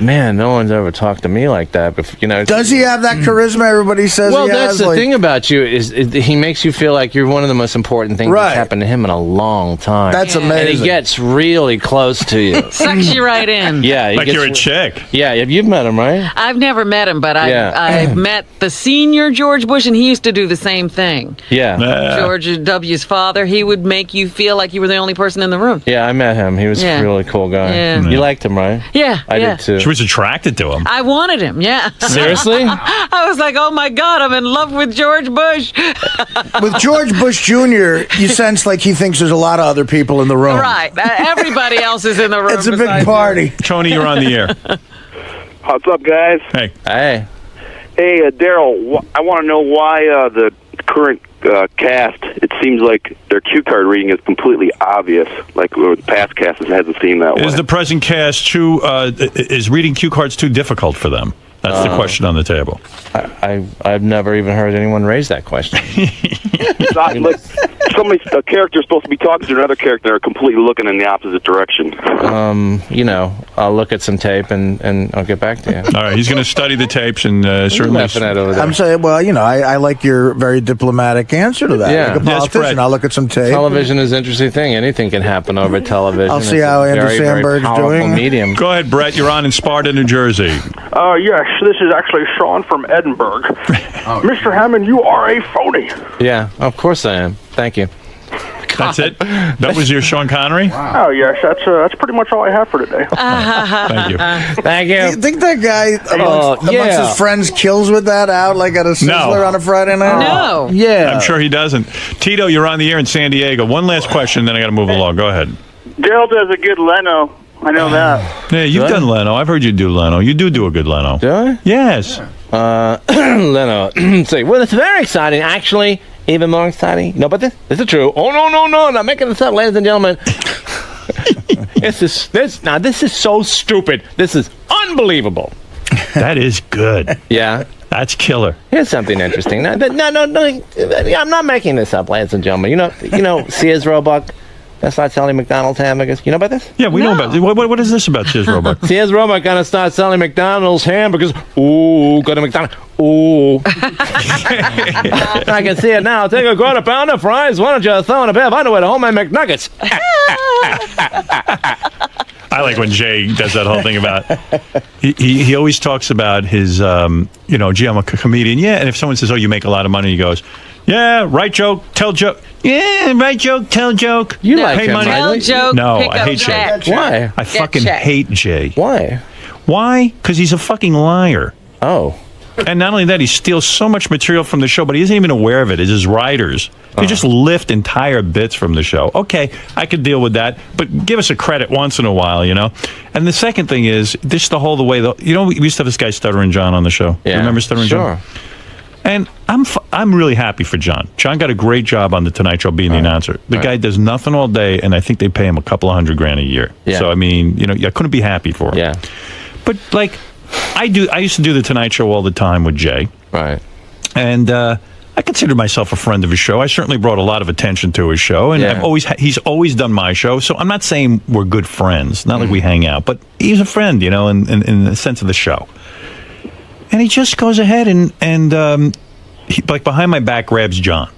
man, no one's ever talked to me like that. But does he have that charisma? Everybody says. Well, he that's has, the thing about you is he makes you feel like you're one of the most important things that's happened to him in a long time. That's amazing. And he gets really close to you. Sucks you right in. Yeah, like you're a chick. Yeah, you've met him, right? I've never met him, but I've met the senior George Bush, and he used to do the same thing. Yeah. George W.'s father, he would make you feel like you were the only person in the room. Yeah, I met him. He was a really cool guy. Yeah. You liked him, right? Yeah, I did too. She was attracted to him. I wanted him, yeah. Seriously? I was like, oh my God, I'm in love with George Bush. With George Bush Jr., you sense like he thinks there's a lot of other people in the room. Right. Everybody else is in the room. It's a big party. Tony, you're on the air. What's up, guys? Hey. Hey. Hey, Daryl, I want to know why the current cast, it seems like their cue card reading is completely obvious, like the past cast hasn't seen that way. Is the present cast is reading cue cards too difficult for them? That's the question on the table. I've never even heard anyone raise that question. It's not like a character is supposed to be talking to another character, they're completely looking in the opposite direction. I'll look at some tape and I'll get back to you. All right, he's going to study the tapes and certainly. I'm saying, well, I like your very diplomatic answer to that. Yeah. Like a politician, I'll look at some tape. Television is an interesting thing. Anything can happen over television. I'll see It's how a Andrew very, very Sandberg's powerful doing. Medium. Go ahead, Brett. You're on in Sparta, New Jersey. Yes, this is actually Sean from Edinburgh. Mr. Hammond, you are a phony. Yeah, of course I am. Thank you. That's it? That was your Sean Connery? Oh, yes, that's pretty much all I have for today. Thank you. Thank you. Do you think that guy amongst his friends kills with that out like at a Sizzler on a Friday night? No. Yeah. I'm sure he doesn't. Tito, you're on the air in San Diego. One last question, then I got to move along. Go ahead. Daryl does a good Leno. I know that. Yeah, you've done Leno. I've heard you do Leno. You do a good Leno. Do I? Yes. Leno. See, well, it's very exciting, actually. Even more exciting. No, but this is true. Oh, no, not making this up, ladies and gentlemen. This is so stupid. This is unbelievable. That is good. Yeah. That's killer. Here's something interesting. No, I'm not making this up, ladies and gentlemen. You know, Sears Roebuck. That's not selling McDonald's hamburgers. You know about this? Yeah, we know about it. What is this about Sears Roebuck? Sears Roebuck gonna start selling McDonald's hamburgers. Ooh, go to McDonald's. Ooh. I can see it now. Take a quarter pounder, fries. Why don't you throw in a pair of underwear to homemade McNuggets? I like when Jay does that whole thing about he always talks about his gee, I'm a comedian. Yeah, and if someone says, oh, you make a lot of money, he goes, yeah, write joke, tell joke. Yeah, write joke, tell joke. You like pay him, money. Tell joke, No, pick I up hate check. Jay. Why? I fucking check. hate Jay. Why? Why? Because he's a fucking liar. Oh. And not only that, he steals so much material from the show, but he isn't even aware of it. It's his writers. They just lift entire bits from the show. Okay, I could deal with that, but give us a credit once in a while, And the second thing is, this the way, we used to have this guy Stuttering John on the show. Yeah. You remember Stuttering John? Sure. And I'm really happy for John. John got a great job on the Tonight Show being the announcer. The guy does nothing all day, and I think they pay him a couple of $100,000 a year. Yeah. So I mean, I couldn't be happy for him. Yeah. But I used to do the Tonight Show all the time with Jay. Right. And I consider myself a friend of his show. I certainly brought a lot of attention to his show, and he's always done my show. So I'm not saying we're good friends, not like we hang out, but he's a friend, in the sense of the show. And he just goes ahead and he, behind my back, grabs John.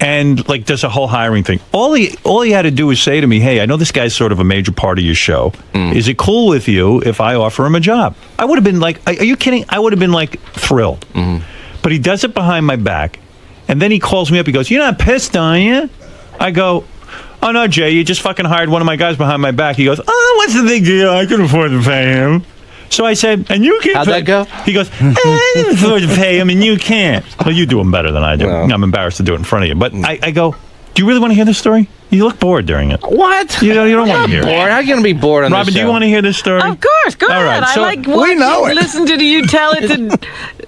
And does a whole hiring thing. All he had to do was say to me, hey, I know this guy's sort of a major part of your show. Is it cool with you if I offer him a job? I would have been are you kidding? I would have been thrilled. But he does it behind my back. And then he calls me up. He goes, you're not pissed, are you? I go, oh, no, Jay, you just fucking hired one of my guys behind my back. He goes, oh, what's the big deal? I can afford to pay him. So I said, and you can't. How'd that go? He goes, I can afford to pay him, and you can't. Well, you do him better than I do. Well, I'm embarrassed to do it in front of you. But I go, do you really want to hear this story? You look bored during it. What? You don't want to hear it. Bored? How are you going to be bored on Robin, this show? do you want to hear this story? Of course, go All ahead. right, so I like watching, listen to you tell it to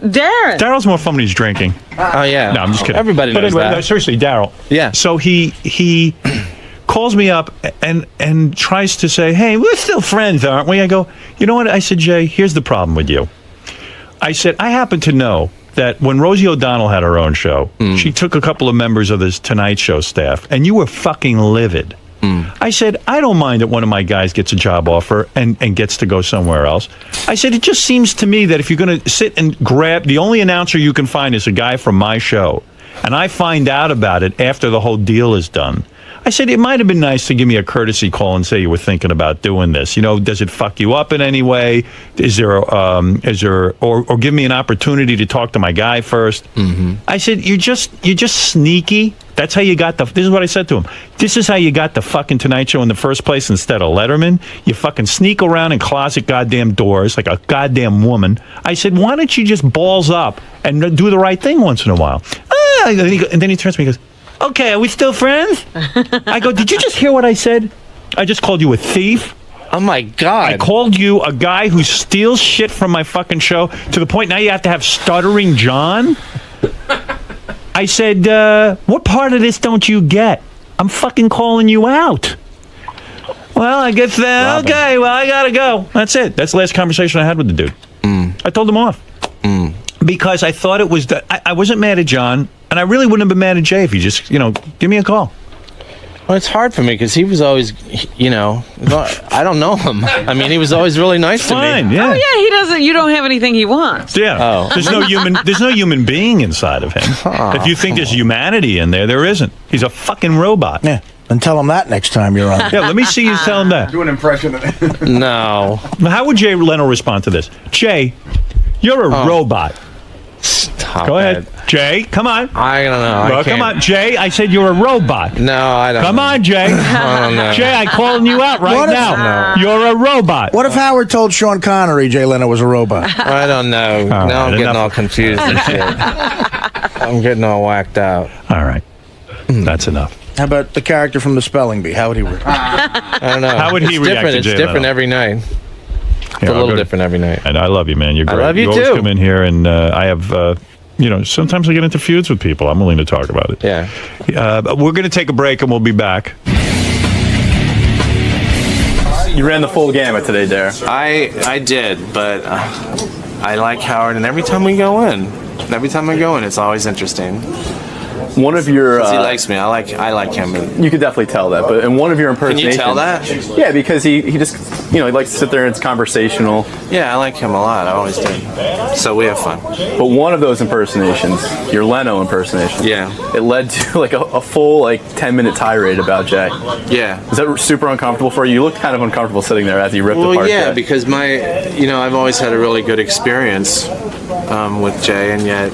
Darren. Daryl's more fun when he's drinking. Oh, yeah. No, I'm just kidding. Everybody knows anyway, that. No, seriously, Daryl. Yeah. So he calls me up and tries to say, hey, we're still friends, aren't we? I go, you know what? I said, Jay, here's the problem with you. I said, I happen to know that when Rosie O'Donnell had her own show, she took a couple of members of this Tonight Show staff, and you were fucking livid. I said, I don't mind that one of my guys gets a job offer and gets to go somewhere else. I said, it just seems to me that if you're going to sit and grab, the only announcer you can find is a guy from my show, and I find out about it after the whole deal is done. I said, it might have been nice to give me a courtesy call and say you were thinking about doing this. You know, does it fuck you up in any way? Is there, or give me an opportunity to talk to my guy first? Mm-hmm. I said, you're just sneaky. That's how you got this is what I said to him. This is how you got the fucking Tonight Show in the first place instead of Letterman. You fucking sneak around in closet goddamn doors like a goddamn woman. I said, why don't you just balls up and do the right thing once in a while? And then he turns to me and goes, okay, are we still friends? I go, did you just hear what I said? I just called you a thief. Oh, my God. I called you a guy who steals shit from my fucking show to the point now you have to have Stuttering John? I said, what part of this don't you get? I'm fucking calling you out. Well, I guess that. Okay, well, I gotta go. That's it. That's the last conversation I had with the dude. I told him off. Because I thought it was that I wasn't mad at John, and I really wouldn't have been mad at Jay if he just, give me a call. Well, it's hard for me because he was always, I don't know him. I mean, he was always really nice to me. Yeah. Oh yeah, he doesn't. You don't have anything he wants. Yeah. Oh. There's no human being inside of him. If you think there's humanity in there, there isn't. He's a fucking robot. Yeah. And tell him that next time you're on. Yeah, let me see you tell him that. Do an impression of it. No. How would Jay Leno respond to this? Jay, you're a robot. Stop Go ahead. Jay, come on. I don't know. Well, come on, Jay. I said you're a robot. No, I don't Come know. on, Jay. I don't know. Jay, I'm calling you out now. No. You're a robot. What if Howard told Sean Connery Jay Leno was a robot? I don't know. Now I'm getting all confused and shit. I'm getting all whacked out. All right. That's enough. How about the character from the Spelling Bee? How would he work? I don't know. How would he react to It's Jay different Leno? every night. It's a little different every night. And I love you, man. You're great. I love you always too. come in here, and I have, sometimes I get into feuds with people. I'm willing to talk about it. Yeah. But we're going to take a break, and we'll be back. You ran the full gamut today, Dare. I did, but I like Howard, and every time I go in, it's always interesting. One of your... 'Cause he likes me. I like him. You could definitely tell that, but in one of your impersonations... Can you tell that? Yeah, because he just, he likes to sit there and it's conversational. Yeah, I like him a lot. I always did. So we have fun. But one of those impersonations, your Leno impersonation, it led to like a full 10-minute tirade about Jay. Yeah. Is that super uncomfortable for you? You looked kind of uncomfortable sitting there as he ripped apart Jay. Because I've always had a really good experience with Jay, and yet,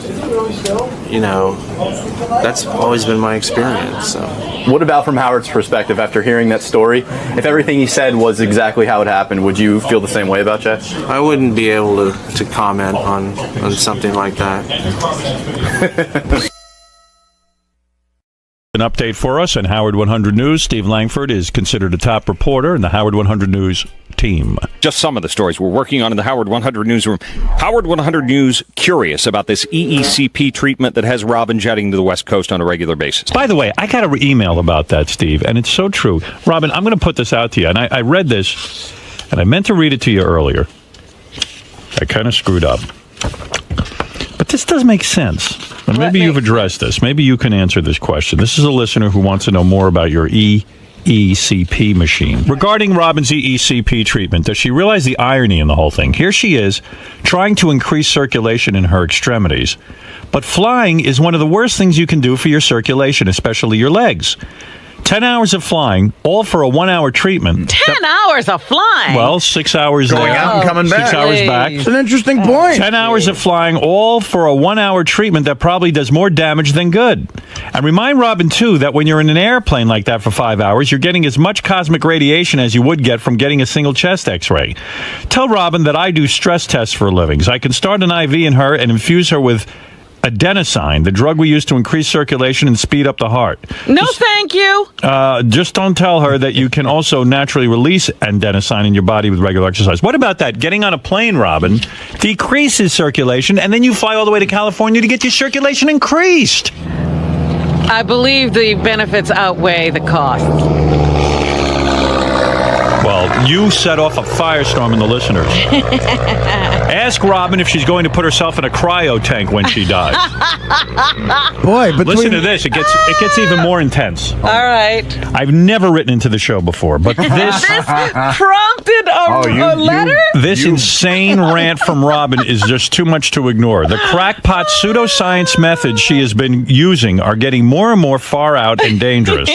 that's always been my experience. So. What about from Howard's perspective after hearing that story? If everything he said was exactly how it happened, would you feel the same way about Jay? I wouldn't be able to comment on something like that. An update for us on Howard 100 News. Steve Langford is considered a top reporter in the Howard 100 News team. Just some of the stories we're working on in the Howard 100 newsroom. Howard 100 News curious about this EECP treatment that has Robin jetting to the West Coast on a regular basis. By the way, I got an email about that, Steve, and it's so true. Robin, I'm going to put this out to you, and I read this, and I meant to read it to you earlier. I kind of screwed up. But this does make sense. And maybe you've addressed this. Maybe you can answer this question. This is a listener who wants to know more about your EECP machine. Regarding Robin's EECP treatment, does she realize the irony in the whole thing? Here she is, trying to increase circulation in her extremities. But flying is one of the worst things you can do for your circulation, especially your legs. 10 hours of flying, all for a 1-hour treatment. 10 hours of flying? Well, 6 hours going there. out and coming back. 6 hours back. It's an interesting point. 10 hours of flying, all for a 1-hour treatment that probably does more damage than good. And remind Robin, too, that when you're in an airplane like that for 5 hours, you're getting as much cosmic radiation as you would get from getting a single chest x-ray. Tell Robin that I do stress tests for a living. So I can start an IV in her and infuse her with adenosine, the drug we use to increase circulation and speed up the heart. No, thank you. Just don't tell her that you can also naturally release adenosine in your body with regular exercise. What about that? Getting on a plane, Robin, decreases circulation, and then you fly all the way to California to get your circulation increased. I believe the benefits outweigh the costs. Well, you set off a firestorm in the listeners. Ask Robin if she's going to put herself in a cryo tank when she dies. Boy, listen to this. It gets even more intense. All right. I've never written into the show before, but this prompted a letter? This insane rant from Robin is just too much to ignore. The crackpot pseudoscience methods she has been using are getting more and more far out and dangerous.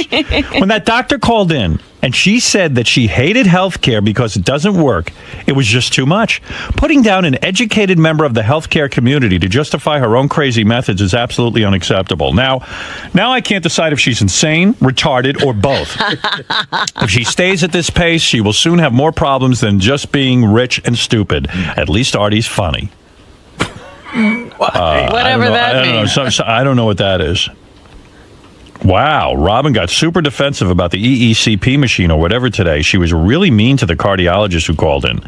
When that doctor called in and she said that she hated healthcare because it doesn't work, it was just too much. Putting down an educated member of the healthcare community to justify her own crazy methods is absolutely unacceptable. Now I can't decide if she's insane, retarded, or both. If she stays at this pace, she will soon have more problems than just being rich and stupid. At least Artie's funny. Whatever that means. I don't know what that is. Wow, Robin got super defensive about the EECP machine or whatever today. She was really mean to the cardiologist who called in.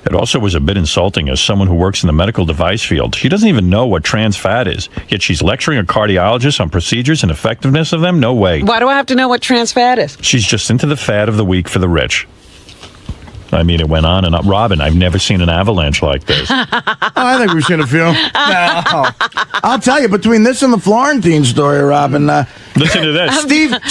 It also was a bit insulting as someone who works in the medical device field. She doesn't even know what trans fat is, yet she's lecturing a cardiologist on procedures and effectiveness of them? No way. Why do I have to know what trans fat is? She's just into the fad of the week for the rich. I mean, it went on and on. Robin, I've never seen an avalanche like this. I think we've seen a few. No. I'll tell you, between this and the Florentine story, Robin. Listen to this.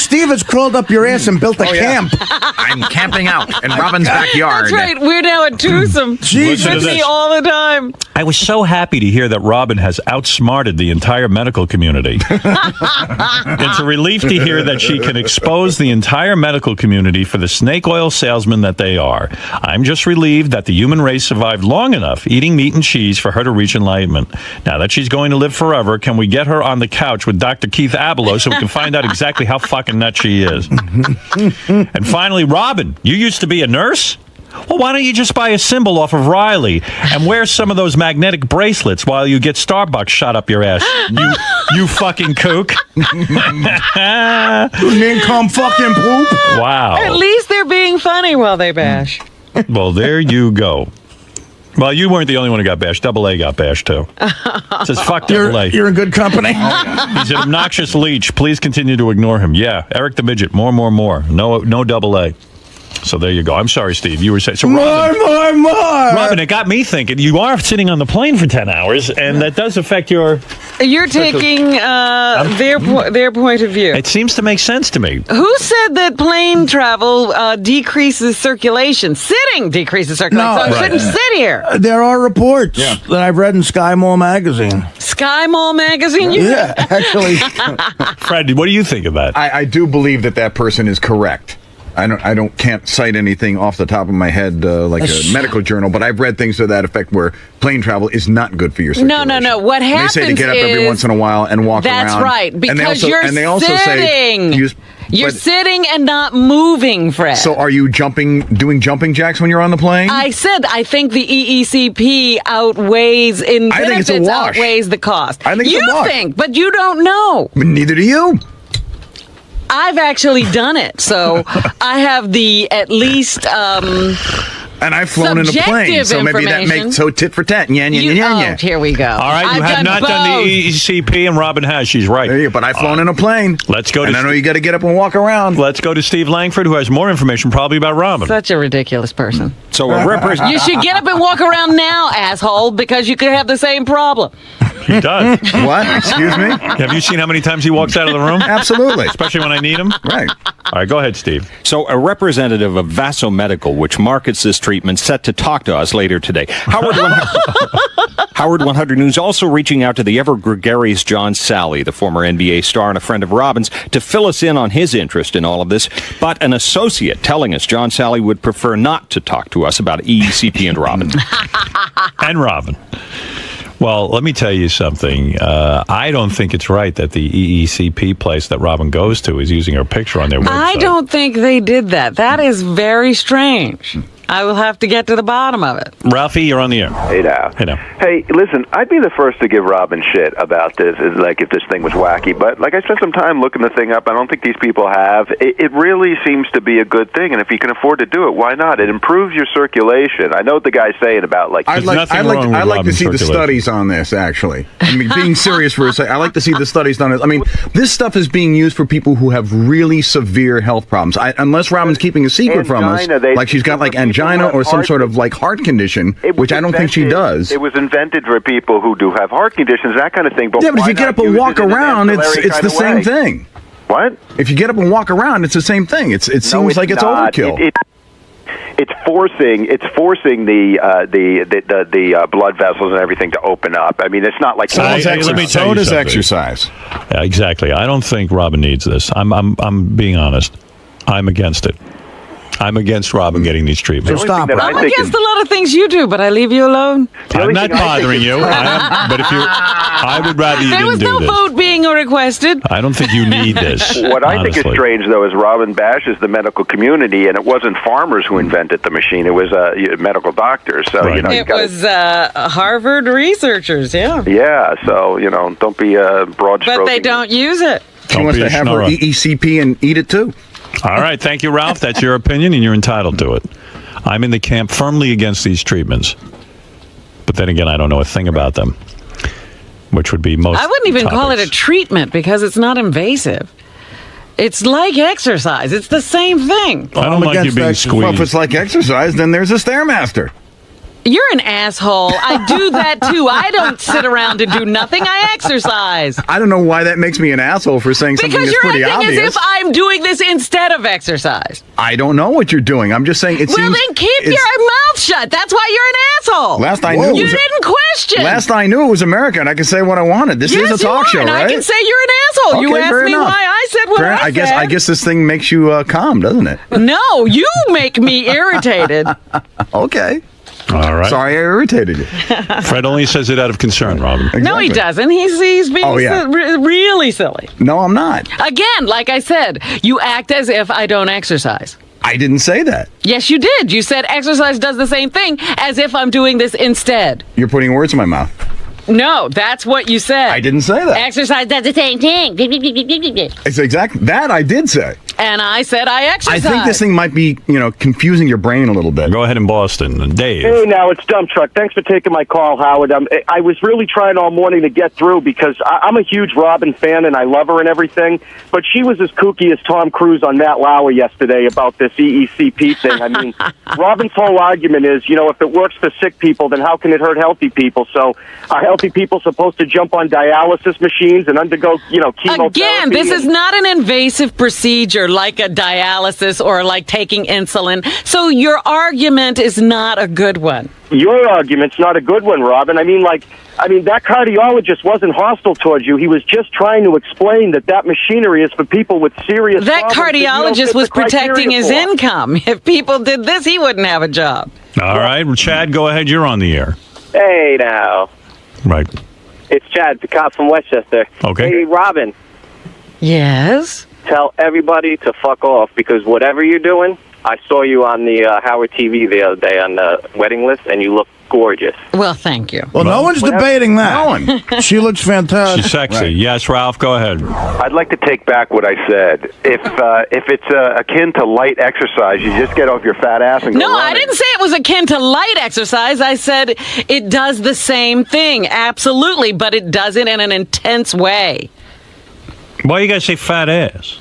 Steve has crawled up your ass and built a camp. I'm camping out in Robin's backyard. That's right. We're now a twosome. With me all the time. I was so happy to hear that Robin has outsmarted the entire medical community. It's a relief to hear that she can expose the entire medical community for the snake oil salesmen that they are. I'm just relieved that the human race survived long enough eating meat and cheese for her to reach enlightenment. Now that she's going to live forever, can we get her on the couch with Dr. Keith Abelo so we can find out exactly how fucking nuts she is? And finally, Robin, you used to be a nurse? Well, why don't you just buy a symbol off of Riley and wear some of those magnetic bracelets while you get Starbucks shot up your ass? You fucking kook. Income fucking poop. Wow. At least they're being funny while they bash. Well, there you go. Well, you weren't the only one who got bashed. Double A got bashed, too. It says, fuck Double A. You're in good company. He's an obnoxious leech. Please continue to ignore him. Yeah, Eric the Midget. More. No Double A. So there you go. I'm sorry, Steve. You were saying... So Robin, Robin, it got me thinking. You are sitting on the plane for 10 hours, and that does affect your... You're taking their point of view. It seems to make sense to me. Who said that plane travel decreases circulation? Sitting decreases circulation. So I shouldn't sit here. There are reports that I've read in Sky Mall magazine. Sky Mall magazine? Yeah, actually. Fred, what do you think of that? I do believe that person is correct. I can't cite anything off the top of my head like a medical journal, but I've read things to that effect where plane travel is not good for your circulation. No. What happens is... They say to get up every once in a while and walk around. That's right, because you're sitting. You're sitting and not moving, Fred. So are you doing jumping jacks when you're on the plane? I said I think the EECP outweighs in benefits, I think it's a wash. Outweighs the cost. I think it's a wash. You think, but you don't know. Neither do you. I've actually done it, so I have the at least and I've flown in a plane, so maybe that makes tit for tat. Yeah. Here we go. All right, you have not done the EECP, and Robin has. She's right. But I've flown in a plane. Let's go. And I know you got to get up and walk around. Let's go to Steve Langford, who has more information probably about Robin. Such a ridiculous person. So you should get up and walk around now, asshole, because you could have the same problem. He does. What? Excuse me? Have you seen how many times he walks out of the room? Absolutely. Especially when I need him? Right. All right, go ahead, Steve. So a representative of Vaso Medical, which markets this treatment, set to talk to us later today. Howard 100 News also reaching out to the ever-gregarious John Sally, the former NBA star and a friend of Robin's, to fill us in on his interest in all of this. But an associate telling us John Sally would prefer not to talk to us about EECP and Robin. And Robin. Well, let me tell you something. I don't think it's right that the EECP place that Robin goes to is using her picture on their website. I don't think they did that. That is very strange. I will have to get to the bottom of it. Ralphie, you're on the air. Hey now. Hey now. Hey, listen, I'd be the first to give Robin shit about this, like if this thing was wacky, but like I spent some time looking the thing up. I don't think these people have. It really seems to be a good thing, and if you can afford to do it, why not? It improves your circulation. I know what the guy's saying about like... I'd like to see the studies on this, actually. I mean, being serious for a second, I'd like to see the studies on it. I mean, this stuff is being used for people who have really severe health problems. Unless Robin's keeping a secret from us, like she's got like angina or some sort of like heart condition, which I don't think she does. It was invented for people who do have heart conditions, that kind of thing. But yeah, but if you get up and walk around, it's the same thing. What? If you get up and walk around, it's the same thing. It seems like it's overkill. It's forcing the blood vessels and everything to open up. I mean, it's not like So does exercise. Yeah, exactly. I don't think Robin needs this. I'm being honest. I'm against it. I'm against Robin getting these treatments. I'm against a lot of things you do, but I leave you alone. I'm not bothering you. I would rather you there didn't was do no this. vote being requested. I don't think you need this. What I think is honestly. strange, though, is Robin bashes the medical community, and it wasn't farmers who invented the machine; it was medical doctors. So you know, it was Harvard researchers. Yeah. Yeah. So don't be broad. But they don't use it. She wants to have her EECP and eat it too. All right, thank you, Ralph. That's your opinion, and you're entitled to it. I'm in the camp firmly against these treatments. But then again, I don't know a thing about them, which would be most I wouldn't even call it a treatment because it's not invasive. It's like exercise. It's the same thing. I don't like you being squeezed. Well, if it's like exercise, then there's a Stairmaster. You're an asshole. I do that too. I don't sit around and do nothing. I exercise. I don't know why that makes me an asshole for saying something Because that's you're pretty acting obvious. as if I'm doing this instead of exercise. I don't know what you're doing. I'm just saying it Well, seems... then keep your mouth shut. That's why you're an asshole. Last I knew, you didn't question. Last I knew, it was America, and I could say what I wanted. This is a talk show, and right? I can say you're an asshole. You Okay, asked fair me enough. why I said what I said. I guess this thing makes you calm, doesn't it? No, you make me irritated. Okay. All right. Sorry I irritated you. Fred only says it out of concern, Robin. No, he doesn't. He's being really silly. No, I'm not. Again, like I said, you act as if I don't exercise. I didn't say that. Yes, you did. You said exercise does the same thing as if I'm doing this instead. You're putting words in my mouth. No, that's what you said. I didn't say that. Exercise does the same thing. It's exactly that I did say. And I said I exercise. I think this thing might be, confusing your brain a little bit. Go ahead in Boston. Dave. Hey, now it's Dump Truck. Thanks for taking my call, Howard. I was really trying all morning to get through because I'm a huge Robin fan and I love her and everything. But she was as kooky as Tom Cruise on Matt Lauer yesterday about this EECP thing. I mean, Robin's whole argument is, if it works for sick people, then how can it hurt healthy people? So are healthy people supposed to jump on dialysis machines and undergo, chemotherapy? Again, this is not an invasive procedure like a dialysis or like taking insulin. So your argument is not a good one. Your argument's not a good one, Robin. I mean, that cardiologist wasn't hostile towards you. He was just trying to explain that machinery is for people with serious That problems cardiologist was protecting his income. If people did this, he wouldn't have a job. All right, Chad, go ahead. You're on the air. Hey, now. Right. It's Chad, the cop from Westchester. Okay. Hey, Robin. Yes? Tell everybody to fuck off because whatever you're doing, I saw you on the Howard TV the other day on the wedding list, and you look gorgeous. Well, thank you. Well, no one's debating that. No one. She looks fantastic. She's sexy. Right. Yes, Ralph, go ahead. I'd like to take back what I said. If it's akin to light exercise, you just get off your fat ass and go No, I running. didn't say it was akin to light exercise. I said it does the same thing, absolutely, but it does it in an intense way. Why you guys say fat ass?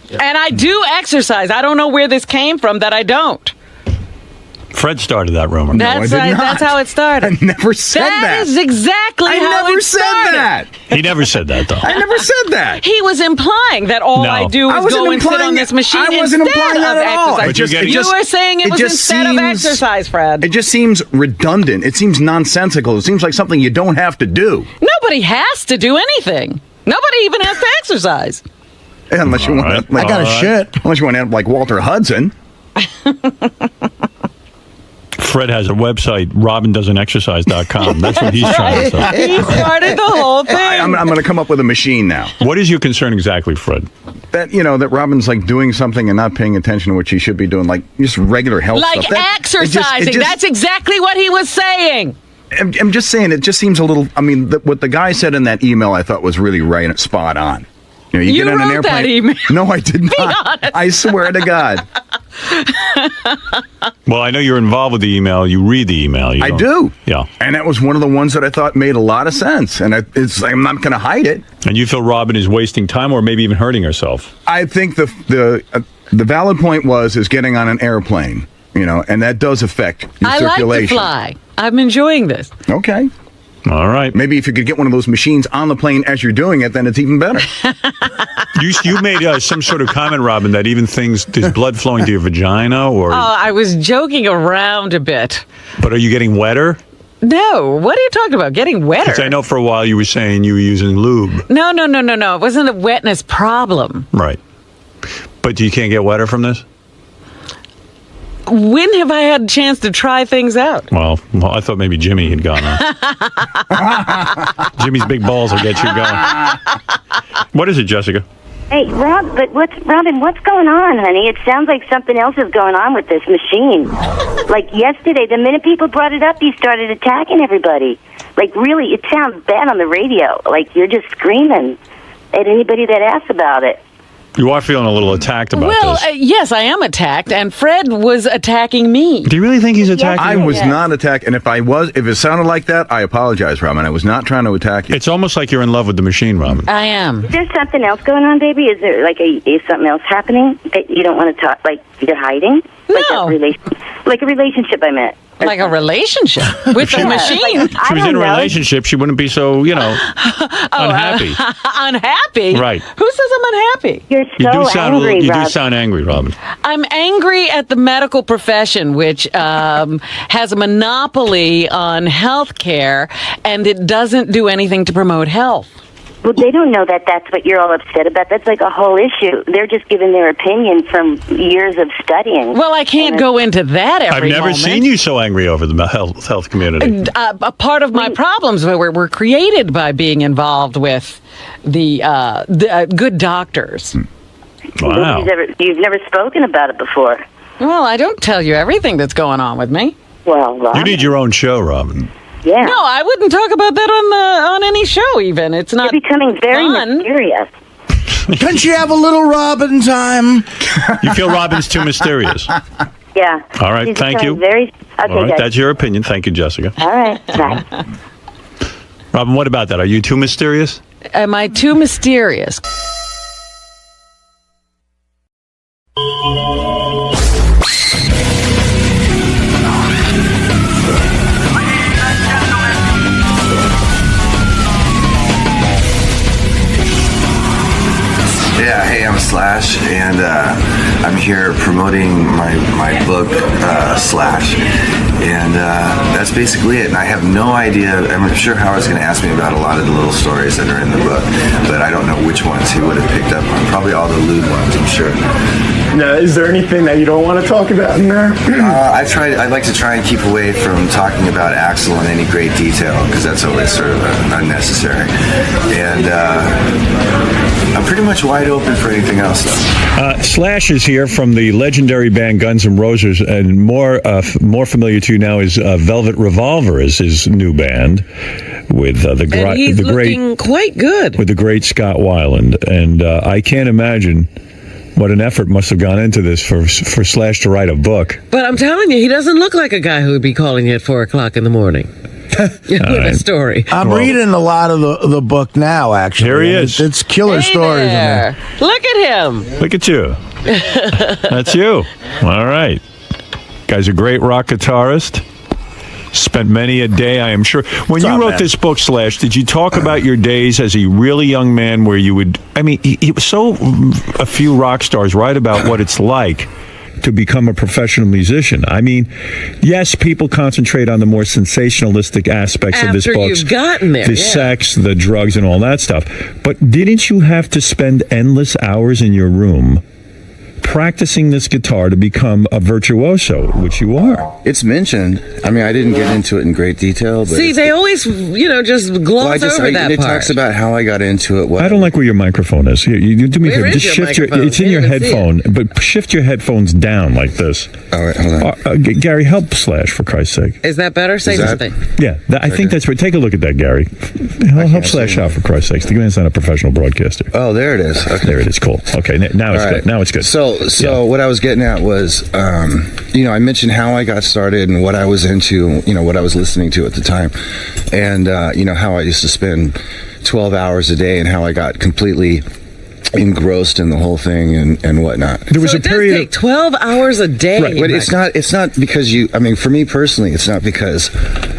And I do exercise. I don't know where this came from that I don't. Fred started that rumor. That's how it started. I never said that. That is exactly I how never it said started. that. He never said that, though. I never said that. He was implying that all No. I do I is wasn't go and sit implying on it. this machine I wasn't instead implying that of at all. exercise. But You were saying it was instead of exercise, Fred. It just seems redundant. It seems nonsensical. It seems like something you don't have to do. Nobody has to do anything. Nobody even has to exercise. Unless you want to. I got a shit. Unless you want to end up like Walter Hudson. Fred has a website, robindoesn'texercise.com. That's what he's trying to say. He started the whole thing. I'm I'm going to come up with a machine now. What is your concern exactly, Fred? That that Robin's like doing something and not paying attention to what she should be doing, like just regular health like stuff. Like exercising. That's exactly what he was saying. I'm just saying, it just seems a little. I mean, what the guy said in that email, I thought was really right and spot on. You get on an airplane. That email. No, I did not. Be honest. I swear to God. Well, I know you're involved with the email. You read the email. I do. Yeah. And that was one of the ones that I thought made a lot of sense. And I'm not going to hide it. And you feel Robin is wasting time or maybe even hurting herself? I think the valid point is getting on an airplane, and that does affect your circulation. I like to fly. I'm enjoying this. Okay. All right. Maybe if you could get one of those machines on the plane as you're doing it, then it's even better. You made some sort of comment, Robin, that even there's blood flowing to your vagina, or... Oh, I was joking around a bit. But are you getting wetter? No. What are you talking about? Getting wetter? Because I know for a while you were saying you were using lube. No. It wasn't a wetness problem. Right. But you can't get wetter from this? When have I had a chance to try things out? Well, I thought maybe Jimmy had gone on. Jimmy's big balls will get you going. What is it, Jessica? Hey, Robin, what's going on, honey? It sounds like something else is going on with this machine. Like yesterday, the minute people brought it up, you started attacking everybody. Like, really, it sounds bad on the radio. Like, you're just screaming at anybody that asks about it. You are feeling a little attacked about this. Yes, I am attacked, and Fred was attacking me. Do you really think he's attacking you? I was not attacked, and if it sounded like that, I apologize, Robin. I was not trying to attack you. It's almost like you're in love with the machine, Robin. I am. Is there something else going on, baby? Is there is something else happening that you don't want to talk? Like you're hiding? No. Like a relationship, I meant. Like a relationship with the machine. Like, if she was in a relationship, she wouldn't be so, unhappy. Unhappy? Right. Who says I'm unhappy? You're angry, You do sound angry, Robin. I'm angry at the medical profession, which has a monopoly on health care, and it doesn't do anything to promote health. Well, they don't know that that's what you're all upset about. That's like a whole issue. They're just giving their opinion from years of studying. Well, I can't go into that every I've never seen you so angry over the health community. A part of my problems were created by being involved with the good doctors. Wow. You've never spoken about it before. Well, I don't tell you everything that's going on with me. Well, Robin. You need your own show, Robin. Yeah. No, I wouldn't talk about that on any show. Even it's not. You're becoming very mysterious. Can't you have a little Robin time? You feel Robin's too mysterious? Yeah. All right. Thank you. Okay, all right. guys. That's your opinion. Thank you, Jessica. All right. Bye. Robin, what about that? Are you too mysterious? Am I too mysterious? Yeah, hey, I'm Slash, and I'm here promoting my book, Slash, and that's basically it. And I have no idea. I'm sure Howard's going to ask me about a lot of the little stories that are in the book, but I don't know which ones he would have picked up on. Probably all the lewd ones, I'm sure. Now, is there anything that you don't want to talk about in there? I'd like to try and keep away from talking about Axel in any great detail, because that's always sort of unnecessary. And I'm pretty much wide open for anything else, though. Slash is here from the legendary band Guns N' Roses, and more familiar to you now is Velvet Revolver is his new band with the looking quite good with the great Scott Weiland, and I can't imagine what an effort must have gone into this for Slash to write a book. But I'm telling you, he doesn't look like a guy who would be calling you at 4 o'clock in the morning. With a story. I'm reading a lot of the book now, actually. Here he is. It's killer stories in there. Look at him. Look at you. That's you. All right. Guy's a great rock guitarist. Spent many a day, I am sure. When you wrote this book, Slash, did you talk about your days as a really young man where you would... I mean, a few rock stars write about what it's like to become a professional musician. I mean, yes, people concentrate on the more sensationalistic aspects of this book. After you've gotten there, the sex, the drugs, and all that stuff. But didn't you have to spend endless hours in your room practicing this guitar to become a virtuoso, which you are. It's mentioned. I mean, I didn't get into it in great detail. But See, they always, just gloss over that it part. talks about how I got into it. I don't like where your microphone is. You do me a Where favor. is Just your shift microphone? it's in your headphone, but shift your headphones down like this. All right, hold on. Gary, help Slash, for Christ's sake. Is that better? Say something. Yeah, I think that's right. Take a look at that, Gary. Help Slash out, for Christ's sake. The man's not a professional broadcaster. Oh, there it is. Okay. There it is. Cool. Okay, now it's good. Now it's good. So what I was getting at was, I mentioned how I got started and what I was into, what I was listening to at the time, and how I used to spend 12 hours a day and how I got completely engrossed in the whole thing and whatnot. There was a period. Does take 12 hours a day. Right, but it's not because for me personally, it's not because,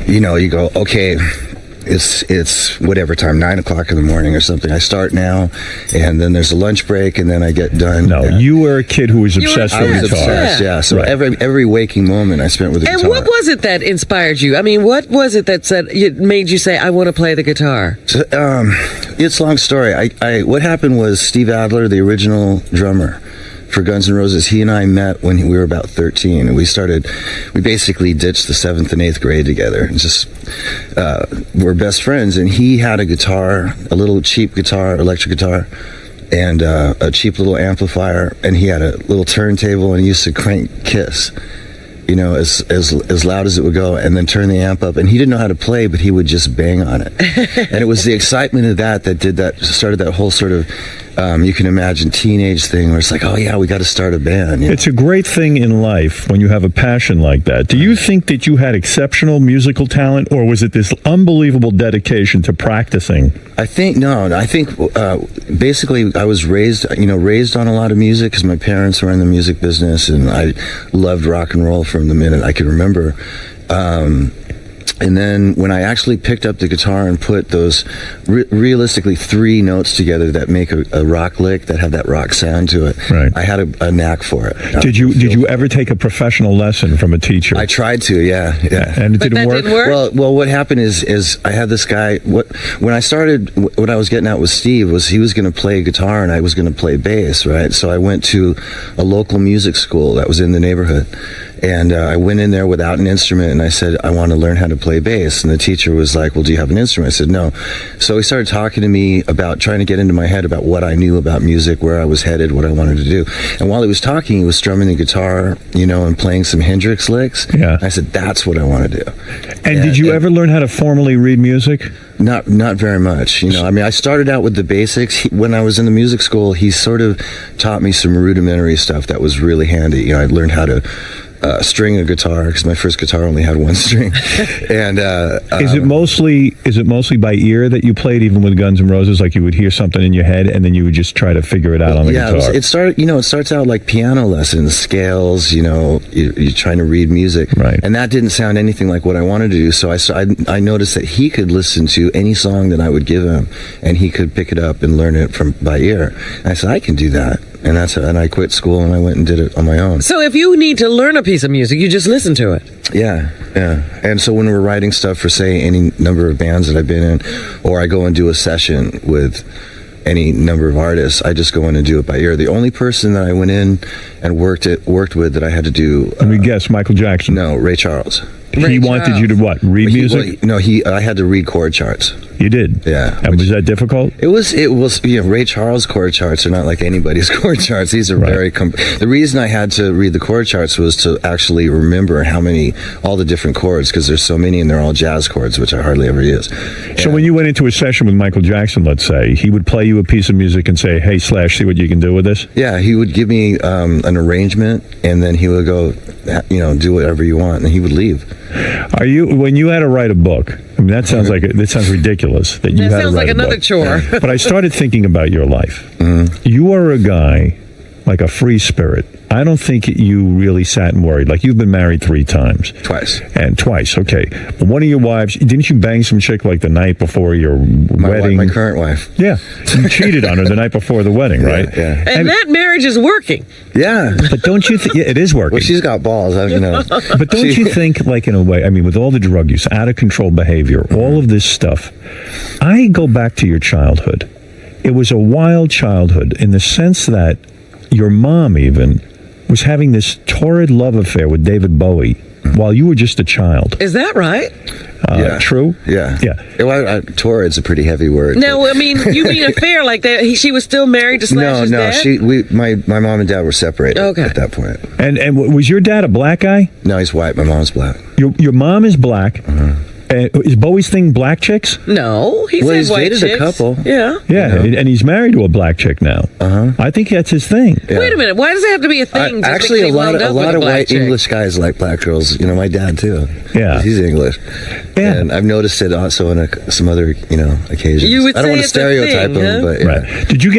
you go, okay, it's whatever time, 9 o'clock in the morning or something. I start now, and then there's a lunch break, and then I get done. No, you were a kid who was obsessed with guitar. Obsessed, yeah. So every waking moment I spent with the guitar. And what was it that inspired you? I mean, what was it that made you say, I want to play the guitar? So, it's a long story. What happened was Steve Adler, the original drummer for Guns N' Roses, he and I met when we were about 13, and we basically ditched the 7th and 8th grade together, and just we're best friends. And he had a guitar, a little cheap guitar, electric guitar, and a cheap little amplifier, and he had a little turntable, and he used to crank Kiss, as loud as it would go, and then turn the amp up. And he didn't know how to play, but he would just bang on it. And it was the excitement of that started that whole sort of, you can imagine, teenage thing where it's like, oh yeah, we got to start a band. It's a great thing in life when you have a passion like that. Do you think that you had exceptional musical talent, or was it this unbelievable dedication to practicing? I think basically I was raised on a lot of music because my parents were in the music business, and I loved rock and roll from the minute I could remember. And then when I actually picked up the guitar and put those realistically 3 notes together that make a rock lick, that have that rock sound to it, I had a knack for it. Did you ever take a professional lesson from a teacher? I tried to, yeah. And it didn't work? Well, what happened is I had this guy. When I started, what I was getting at with Steve was he was going to play guitar and I was going to play bass, right? So I went to a local music school that was in the neighborhood. And I went in there without an instrument, and I said, I want to learn how to play bass. And the teacher was like, well, do you have an instrument? I said, no. So he started talking to me about trying to get into my head about what I knew about music, where I was headed, what I wanted to do. And while he was talking, he was strumming the guitar, and playing some Hendrix licks. Yeah. I said, that's what I want to do. And did you ever learn how to formally read music? Not very much. I started out with the basics. When I was in the music school, he sort of taught me some rudimentary stuff that was really handy. I learned how to string a guitar because my first guitar only had 1 string. And is it mostly by ear that you played, even with Guns N' Roses? Like you would hear something in your head and then you would just try to figure it out on the guitar? It starts out like piano lessons, scales. You're trying to read music, right? And that didn't sound anything like what I wanted to do. So I noticed that he could listen to any song that I would give him, and he could pick it up and learn it by ear. And I said, I can do that. And I quit school and I went and did it on my own. So if you need to learn a piece of music, you just listen to it. Yeah. And so when we're writing stuff for, say, any number of bands that I've been in, or I go and do a session with any number of artists, I just go in and do it by ear. The only person that I went in and worked with that I had to do... Let me guess, Michael Jackson? No, Ray Charles. He wanted you to what? Read music? I had to read chord charts. You did? Yeah. And was that difficult? It was. Ray Charles chord charts are not like anybody's chord charts. These are very. The reason I had to read the chord charts was to actually remember all the different chords, because there's so many and they're all jazz chords, which I hardly ever use. So when you went into a session with Michael Jackson, let's say, he would play you a piece of music and say, hey, Slash, see what you can do with this? Yeah, he would give me an arrangement, and then he would go, do whatever you want, and he would leave. When you had to write a book, I mean, that sounds ridiculous that you had to write a book. That sounds like another chore. But I started thinking about your life. Mm-hmm. You are a guy like a free spirit. I don't think you really sat and worried. Like, you've been married 3 times. Twice, okay. But one of your wives, didn't you bang some chick like the night before your wedding? My current wife. Yeah. You cheated on her the night before the wedding, right? Yeah. And that marriage is working. Yeah. But don't you think, it is working. Well, she's got balls, But don't you think, like, in a way, I mean, with all the drug use, out of control behavior, all of this stuff, I go back to your childhood. It was a wild childhood in the sense that your mom even was having this torrid love affair with David Bowie while you were just a child. Is that right? Yeah. True? Yeah. Yeah. Well, torrid's a pretty heavy word. No, I mean, you mean affair like that? She was still married to Slash's dad? My mom and dad were separated at that point. And was your dad a black guy? No, he's white. My mom's black. Your mom is black. Is Bowie's thing black chicks? No, he's white dated chicks. a couple. Yeah. Yeah, and he's married to a black chick now. I think that's his thing. Wait a minute. Why does it have to be a thing? Just Actually, because a he wound up with lot of black white chick? English guys like black girls. You know, my dad too. Yeah, he's English. Yeah, and I've noticed it also on some other occasions. You would I don't say want to it's a stereotype thing, them, huh? but yeah. Right. Did you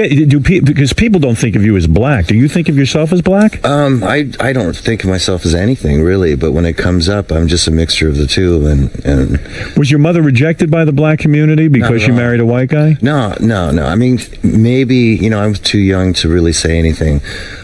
because people don't think of you as black. Do you think of yourself as black? I don't think of myself as anything really, but when it comes up, I'm just a mixture of the two. And was your mother rejected by the black community because she married a white guy? No. I mean, maybe I was too young to really say anything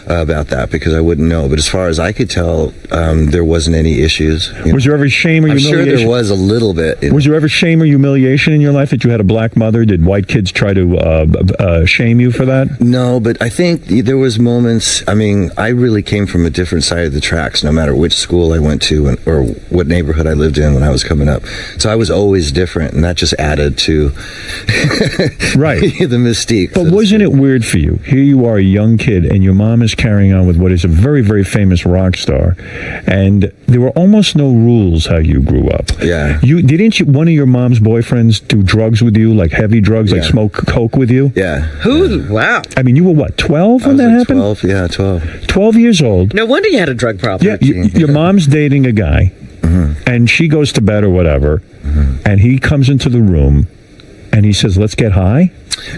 about that because I wouldn't know. But as far as I could tell, there wasn't any issues. Was there ever shame or I'm humiliation? sure there was a little bit. Was there ever shame or humiliation in your life that you had a black mother? Did white kids try to shame you for that? No, but I think there was moments. I mean, I really came from a different side of the tracks, no matter which school I went to or what neighborhood I lived in when I was coming up. So I was always different, and that just added to the mystique. But wasn't it weird for you? Here you are, a young kid, and your mom is carrying on with what is a very, very famous rock star, and there were almost no rules how you grew up. Yeah. Didn't one of your mom's boyfriends do drugs with you, like heavy drugs, like smoke coke with you? Yeah. Who? Wow. I mean, you were what, 12 when that happened? 12. Yeah, 12. 12 years old. No wonder you had a drug problem. Yeah. Your mom's dating a guy, and she goes to bed or whatever, and he comes into the room, and he says, "Let's get high."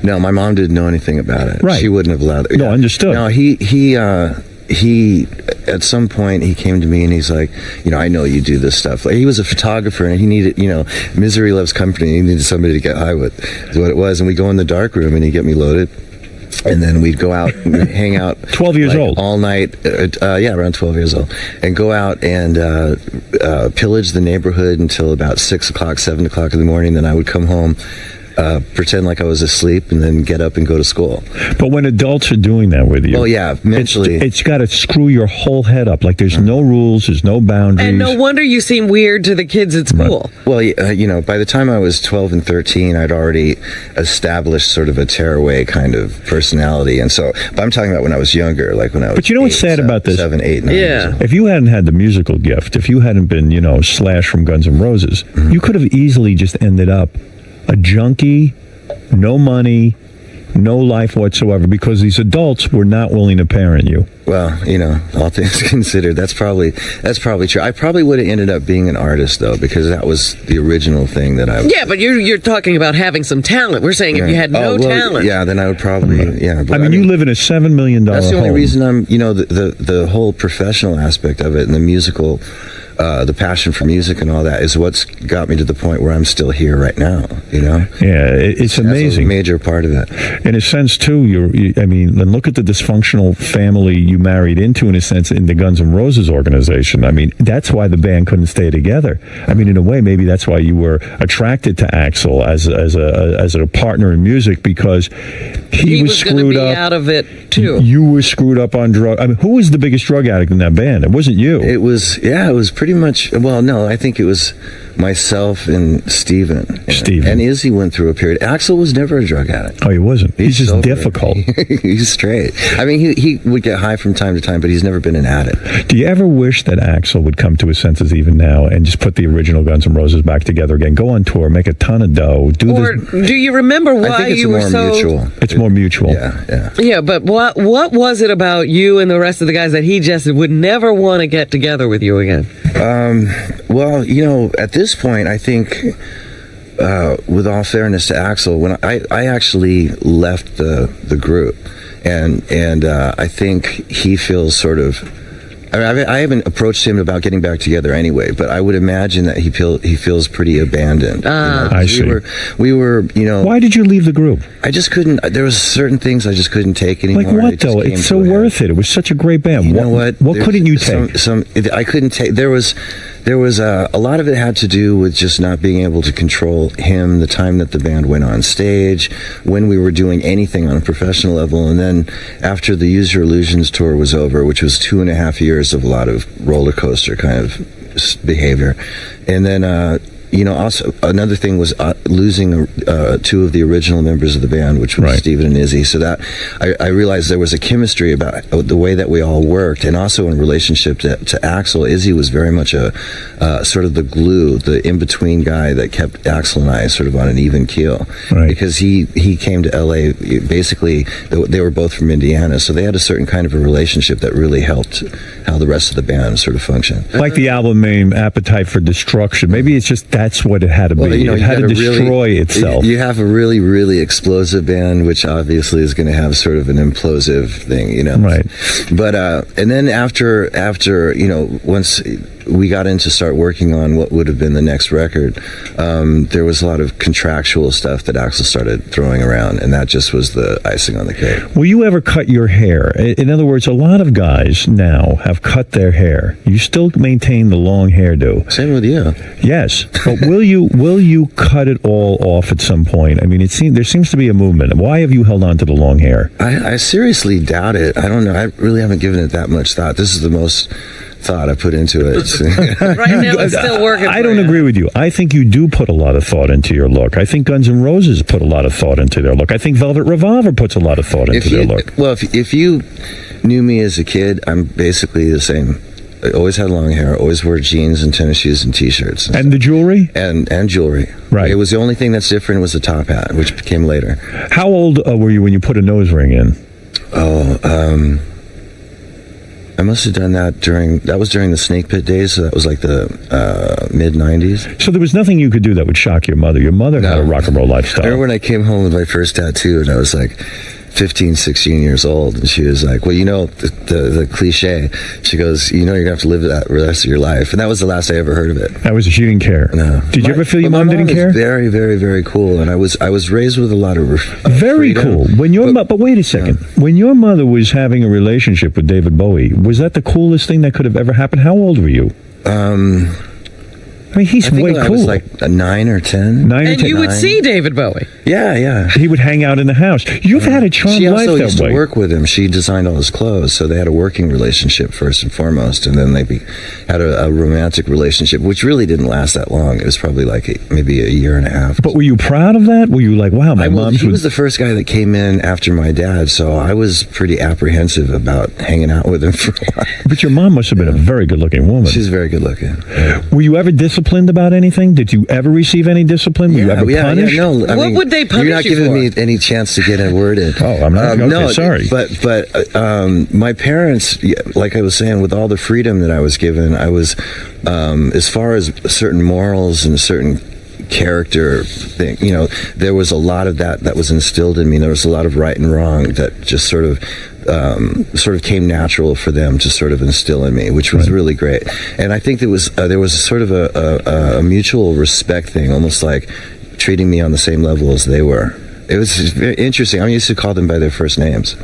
No, my mom didn't know anything about it. Right. She wouldn't have allowed it. No, understood. No, he at some point he came to me and he's like, I know you do this stuff. Like, he was a photographer and he needed, misery loves company. He needed somebody to get high with, is what it was. And we go in the dark room and he'd get me loaded. And then we'd go out and hang out. 12 years old. All night. Around 12 years old. And go out and pillage the neighborhood until about 6 o'clock, 7 o'clock in the morning. Then I would come home, pretend like I was asleep, and then get up and go to school. But when adults are doing that with you, oh yeah, mentally, it's got to screw your whole head up. Like there's no rules, there's no boundaries. And no wonder you seem weird to the kids at school. Right. Well, by the time I was 12 and 13, I'd already established sort of a tearaway kind of personality. And so, but I'm talking about when I was younger, like when I was. But you know what's sad about this? 7, 8, 9. Yeah. If you hadn't had the musical gift, if you hadn't been, Slash from Guns N' Roses, you could have easily just ended up a junkie, no money, no life whatsoever, because these adults were not willing to parent you. Well, all things considered, that's probably true. I probably would have ended up being an artist though, because that was the original thing that I. Yeah, but you're talking about having some talent. We're saying if you had no talent. Yeah, then I would probably. Yeah, but I mean, you live in a $7 million home. That's the only reason I'm. The whole professional aspect of it and the musical. The passion for music and all that is what's got me to the point where I'm still here right now. Yeah, it's amazing. That's a major part of it. In a sense, too. Then look at the dysfunctional family you married into. In a sense, in the Guns N' Roses organization. I mean, that's why the band couldn't stay together. I mean, in a way, maybe that's why you were attracted to Axl as a partner in music, because he was screwed up. Out of it too. You were screwed up on drugs. I mean, who was the biggest drug addict in that band? It wasn't you. It was pretty much. Well, no, I think it was myself and Steven. And Izzy went through a period. Axl was never a drug addict. Oh, he wasn't. He's just difficult. He's straight. I mean, he would get high from time to time, but he's never been an addict. Do you ever wish that Axl would come to his senses even now and just put the original Guns N' Roses back together again, go on tour, make a ton of dough, do you remember why I think it's you more were so mutual. It's more mutual. Yeah, but what was it about you and the rest of the guys that he just would never want to get together with you again? Well, at this point, I think, with all fairness to Axl, when I actually left the group, and I think he feels sort of. I haven't approached him about getting back together anyway, but I would imagine that he feels pretty abandoned. I see. We were. Why did you leave the group? I just couldn't. There was certain things I just couldn't take anymore. Like what though? It's so worth it. It was such a great band. You know what? What couldn't you take? I couldn't take. There there was a lot of it had to do with just not being able to control him, the time that the band went on stage, when we were doing anything on a professional level. And then after the Use Your Illusions tour was over, which was 2.5 years of a lot of roller coaster kind of behavior. And then, also another thing was losing two of the original members of the band, which was Steven and Izzy. So that I realized there was a chemistry about the way that we all worked, and also in relationship to Axl. Izzy was very much a sort of the glue, the in-between guy that kept Axl and I sort of on an even keel. Because he came to LA, basically, they were both from Indiana, so they had a certain kind of a relationship that really helped how the rest of the band sort of functioned. Like the album name, Appetite for Destruction. Maybe it's just that's what it had to be. It had to destroy itself. You have a really, really explosive band, which obviously is going to have sort of an implosive thing, Right. But and then after once we got in to start working on what would have been the next record, there was a lot of contractual stuff that Axl started throwing around, and that just was the icing on the cake. Will you ever cut your hair? In other words, a lot of guys now have cut their hair. You still maintain the long hairdo. Same with you. Yes, but will you cut it all off at some point? I mean, there seems to be a movement. Why have you held on to the long hair? I seriously doubt it. I don't know. I really haven't given it that much thought. This is the most thought I put into it. Right now it's still working. I don't agree with you. I think you do put a lot of thought into your look. I think Guns N' Roses put a lot of thought into their look. I think Velvet Revolver puts a lot of thought into their look. Well, if you knew me as a kid, I'm basically the same. I always had long hair, always wore jeans and tennis shoes and t-shirts. And the jewelry? And jewelry. Right. It was the only thing that's different was the top hat, which came later. How old were you when you put a nose ring in? I must have done that during the Snake Pit days, so that was like the mid-90s. So there was nothing you could do that would shock your mother. Your mother had a rock and roll lifestyle. I remember when I came home with my first tattoo, and I was like 15, 16 years old, and she was like, well, the cliche, she goes, you're going to have to live that the rest of your life. And that was the last I ever heard of it. She didn't care. No. Did you ever feel your mom didn't care? Very, very, very cool, and I was raised with a lot of very freedom. Cool. But wait a second. Yeah. When your mother was having a relationship with David Bowie, was that the coolest thing that could have ever happened? How old were you? I mean, he's way cool. I was like 9 or 10. And you would see David Bowie. Yeah. He would hang out in the house. You've had a charmed life that way. She also used to work with him. She designed all his clothes, so they had a working relationship first and foremost, and then they had a romantic relationship, which really didn't last that long. It was probably like maybe a year and a half. But were you proud of that? Were you like, wow, my mom's... He was the first guy that came in after my dad, so I was pretty apprehensive about hanging out with him for a while. But your mom must have been a very good-looking woman. She's very good-looking. Yeah. Were you ever disciplined about anything? Did you ever receive any discipline? Were you ever punished? Yeah, no. What would they punish you for? You're not giving me any chance to get a word in. Oh, I'm not. Okay, no, sorry. But my parents, like I was saying, with all the freedom that I was given, I was, as far as certain morals and certain character thing, there was a lot of that was instilled in me. There was a lot of right and wrong that just sort of came natural for them to sort of instill in me, which was really great. And I think there was sort of a mutual respect thing, almost like treating me on the same level as they were. It was very interesting. I used to call them by their first names.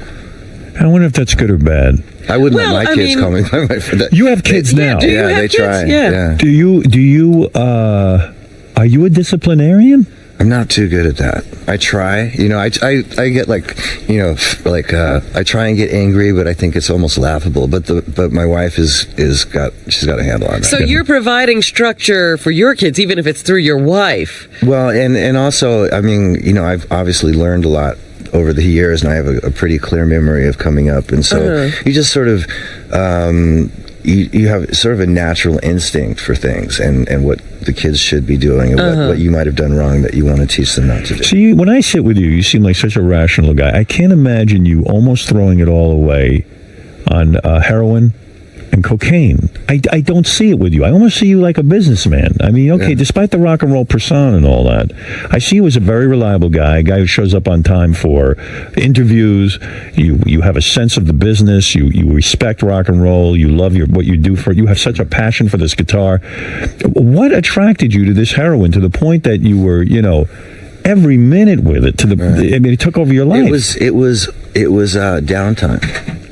I wonder if that's good or bad. I wouldn't let my kids call me by my first. You have kids now. Yeah, they try. Yeah. Do you? Are you a disciplinarian? I'm not too good at that. I try. I get I try and get angry, but I think it's almost laughable. But my wife she's got a handle on that. So you're providing structure for your kids, even if it's through your wife. Well, and also, I've obviously learned a lot over the years, and I have a pretty clear memory of coming up, and so you just sort of. You have sort of a natural instinct for things and what the kids should be doing and what you might have done wrong that you want to teach them not to do. See, when I sit with you, you seem like such a rational guy. I can't imagine you almost throwing it all away on heroin and cocaine. I don't see it with you. I almost see you like a businessman. I mean, despite the rock and roll persona and all that, I see you as a very reliable guy, a guy who shows up on time for interviews. You have a sense of the business. You respect rock and roll. You love what you do for it. You have such a passion for this guitar. What attracted you to this heroin to the point that you were, every minute with it it took over your life? It was downtime.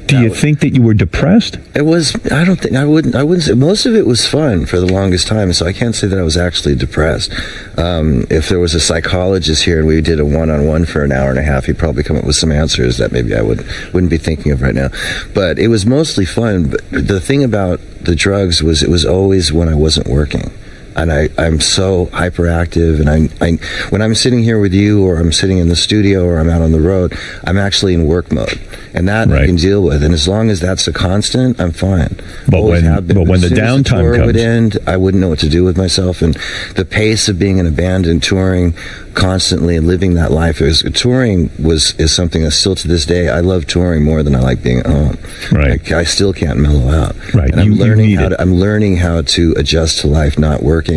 Do you think that you were depressed? It was. I don't think. I wouldn't say. Most of it was fun for the longest time, so I can't say that I was actually depressed. If there was a psychologist here and we did a one-on-one for an hour and a half, he'd probably come up with some answers that maybe I wouldn't be thinking of right now. But it was mostly fun. But the thing about the drugs was it was always when I wasn't working. And I'm so hyperactive, and when I'm sitting here with you, or I'm sitting in the studio, or I'm out on the road, I'm actually in work mode, and that I can deal with. And as long as that's a constant, I'm fine. But when the downtime would end, I wouldn't know what to do with myself, and the pace of being in a band and touring constantly and living that life touring is something that still to this day I love touring more than I like being at home. Right. I still can't mellow out. Right. And I'm learning how to adjust to life not working,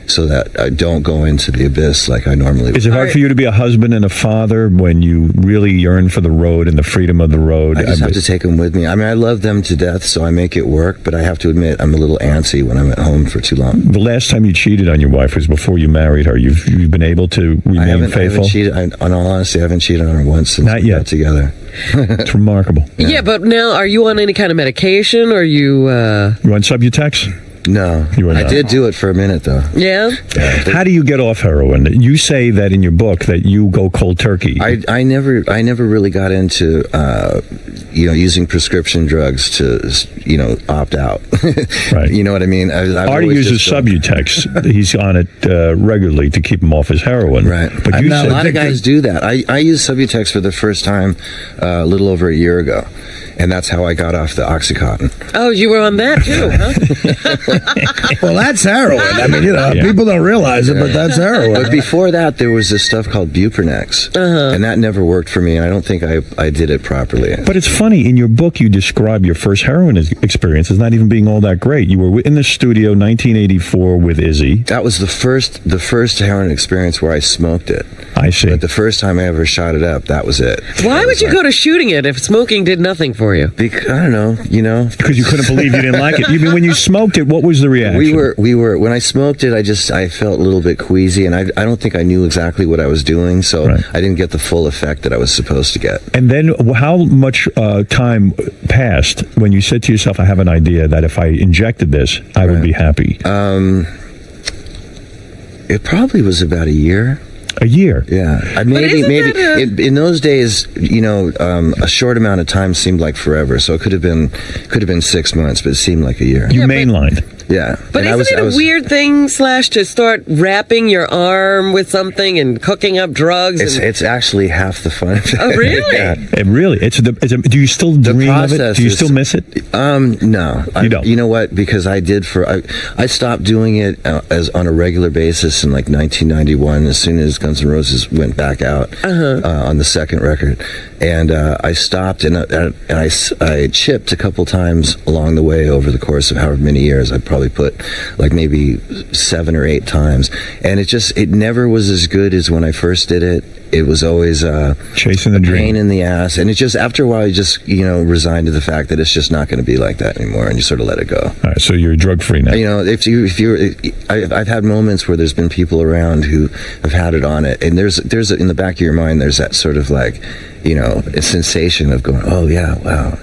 so that I don't go into the abyss like I normally would. Is it hard for you to be a husband and a father when you really yearn for the road and the freedom of the road? I just have to take them with me. I mean, I love them to death, so I make it work, but I have to admit I'm a little antsy when I'm at home for too long. The last time you cheated on your wife was before you married her. You've been able to remain faithful? I haven't cheated. In all honesty, I haven't cheated on her once since we got together. It's remarkable. Yeah, but now, are you on any kind of medication? Or you on Subutex? No, I did do it for a minute though. Yeah. How do you get off heroin? You say that in your book that you go cold turkey. I never really got into using prescription drugs to opt out. Right. You know what I mean? Artie uses Subutex. He's on it regularly to keep him off his heroin. Right. But a lot of guys do that. I used Subutex for the first time a little over a year ago. And that's how I got off the Oxycontin. Oh, you were on that too, huh? Well, that's heroin. I mean, people don't realize it, but that's heroin. But before that, there was this stuff called Buprenex, and that never worked for me, and I don't think I did it properly. But it's funny, in your book, you describe your first heroin experience as not even being all that great. You were in the studio 1984 with Izzy. That was the first heroin experience where I smoked it. I see. But the first time I ever shot it up, that was it. Why would you go to shooting it if smoking did nothing for you? Because, I don't know, because you couldn't believe you didn't like it. You mean when you smoked it, what was the reaction? We were when I smoked it, I felt a little bit queasy, and I don't think I knew exactly what I was doing, so I didn't get the full effect that I was supposed to get. And then how much time passed when you said to yourself, I have an idea that if I injected this, I would be happy? It probably was about a year. A year? Yeah. Maybe in those days, a short amount of time seemed like forever. So it could have been 6 months, but it seemed like a year. You mainlined. Yeah. But isn't it a weird thing, to start wrapping your arm with something and cooking up drugs? It's actually half the fun. Oh, really? Yeah. It really. Do you still dream of it? Do you still miss it? No. You don't. You know what? Because I stopped doing it as on a regular basis in like 1991, as soon as Guns N' Roses went back out on the second record. And I stopped, and I chipped a couple times along the way over the course of however many years. I'd probably put like maybe 7 or 8 times, and it never was as good as when I first did it. It was always chasing the dream, pain in the ass, and it just after a while you just resigned to the fact that it's just not going to be like that anymore, and you sort of let it go. All right, so you're drug free now. I've had moments where there's been people around who have had it on it, and there's in the back of your mind there's that sort of like, a sensation of going, oh yeah, wow,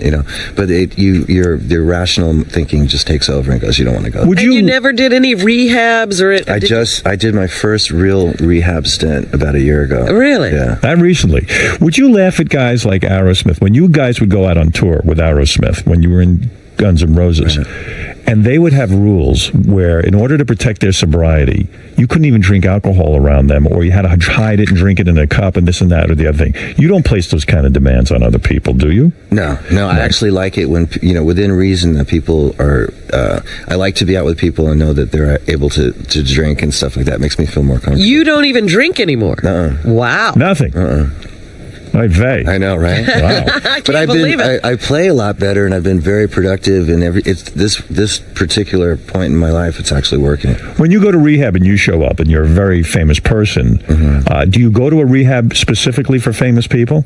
but your rational thinking just takes over and goes, you don't want to go. You never did any rehabs I did my first real rehab stint about a year ago. Really? Yeah. That recently. Would you laugh at guys like Aerosmith when you guys would go out on tour with Aerosmith when you were in Guns N' Roses? Right. And they would have rules where, in order to protect their sobriety, you couldn't even drink alcohol around them, or you had to hide it and drink it in a cup and this and that or the other thing. You don't place those kind of demands on other people, do you? No. I actually like it when, within reason, that people are, I like to be out with people and know that they're able to drink and stuff like that. It makes me feel more comfortable. You don't even drink anymore? Wow. Nothing? I know, right? Wow. I can't believe it. I play a lot better, and I've been very productive. And this particular point in my life, it's actually working. When you go to rehab and you show up, and you're a very famous person, do you go to a rehab specifically for famous people?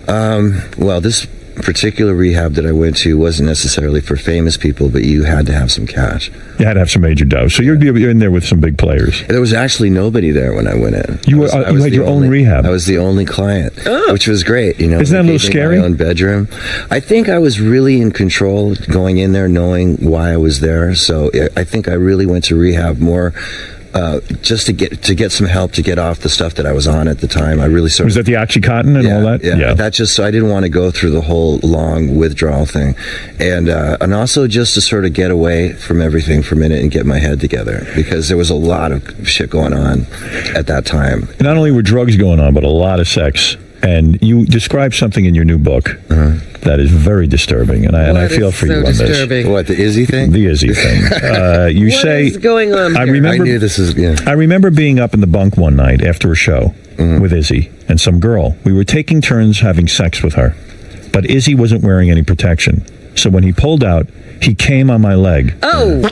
Well, this particular rehab that I went to wasn't necessarily for famous people, but you had to have some cash. You had to have some major dough. So you're in there with some big players. There was actually nobody there when I went in. You had your own rehab. I was the only client, which was great. You know, isn't that a little scary? My own bedroom. I think I was really in control going in there, knowing why I was there. So I think I really went to rehab more. Just to get some help to get off the stuff that I was on at the time. I really was that the OxyContin and all that? Yeah. That just so I didn't want to go through the whole long withdrawal thing, and also just to sort of get away from everything for a minute and get my head together, because there was a lot of shit going on at that time. Not only were drugs going on, but a lot of sex. And you describe something in your new book that is very disturbing, and I feel for you on this. What, the Izzy thing? The Izzy thing. You say, what is going on here? I knew this is. Yeah. I remember being up in the bunk one night after a show with Izzy and some girl. We were taking turns having sex with her, but Izzy wasn't wearing any protection. So when he pulled out, he came on my leg. Oh!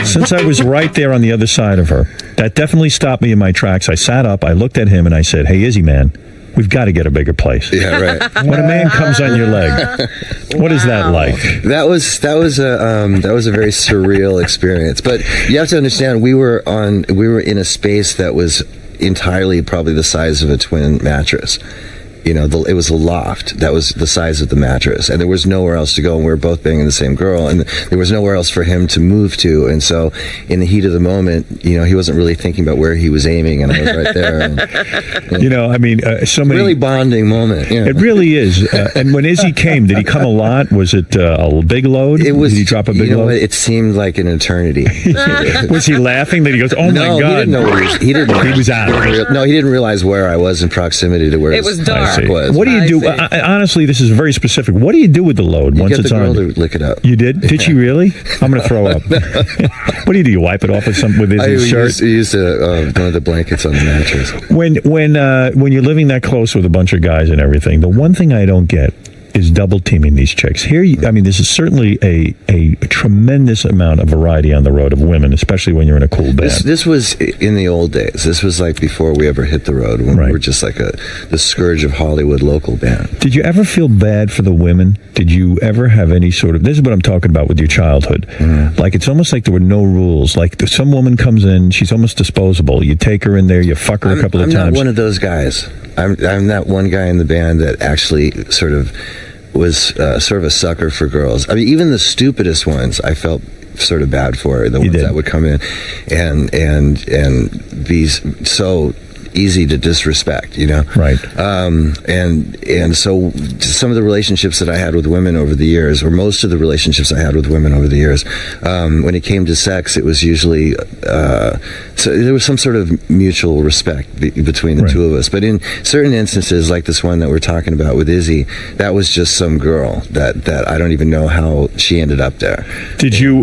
Since I was right there on the other side of her, that definitely stopped me in my tracks. I sat up, I looked at him, and I said, "Hey, Izzy, man, we've got to get a bigger place." Yeah, right. When a man comes on your leg, what is that like? That was a very surreal experience. But you have to understand, we were in a space that was entirely probably the size of a twin mattress. You know, it was a loft that was the size of the mattress, and there was nowhere else to go, and we were both banging the same girl, and there was nowhere else for him to move to, and so in the heat of the moment, you know, he wasn't really thinking about where he was aiming, and I was right there. And, you know, I mean, so many... Really bonding moment. You know? It really is. And when Izzy came, did he come a lot? Was it a big load? Did he drop a big load? It seemed like an eternity. Was he laughing that he goes, "Oh no, my God"? He didn't know where he was out. No, he didn't realize where I was in proximity to where it was dark. What do you do? Honestly, this is very specific. What do you do with the load once it's on? To lick it up. You did? Did she really? I'm going to throw up. What do? You wipe it off with his shirt? I used one of the blankets on the mattress. When you're living that close with a bunch of guys and everything, the one thing I don't get is double teaming these chicks. Here, I mean, this is certainly a tremendous amount of variety on the road of women, especially when you're in a cool band. This was in the old days. This was like before we ever hit the road, when we were just like the scourge of Hollywood local band. Did you ever feel bad for the women? Did you ever have any sort of, this is what I'm talking about with your childhood. Like, it's almost like there were no rules. Like, some woman comes in, she's almost disposable. You take her in there, you fuck her a couple of times. I'm not one of those guys. I'm that one guy in the band that actually sort of was sort of a sucker for girls. I mean, even the stupidest ones, I felt sort of bad for, the ones that would come in and be so easy to disrespect, you know? Right. And so some of the relationships that I had with women over the years, or most of the relationships I had with women over the years, when it came to sex, it was usually, so there was some sort of mutual respect between the two of us. But in certain instances, like this one that we're talking about with Izzy, that was just some girl that I don't even know how she ended up there. Did you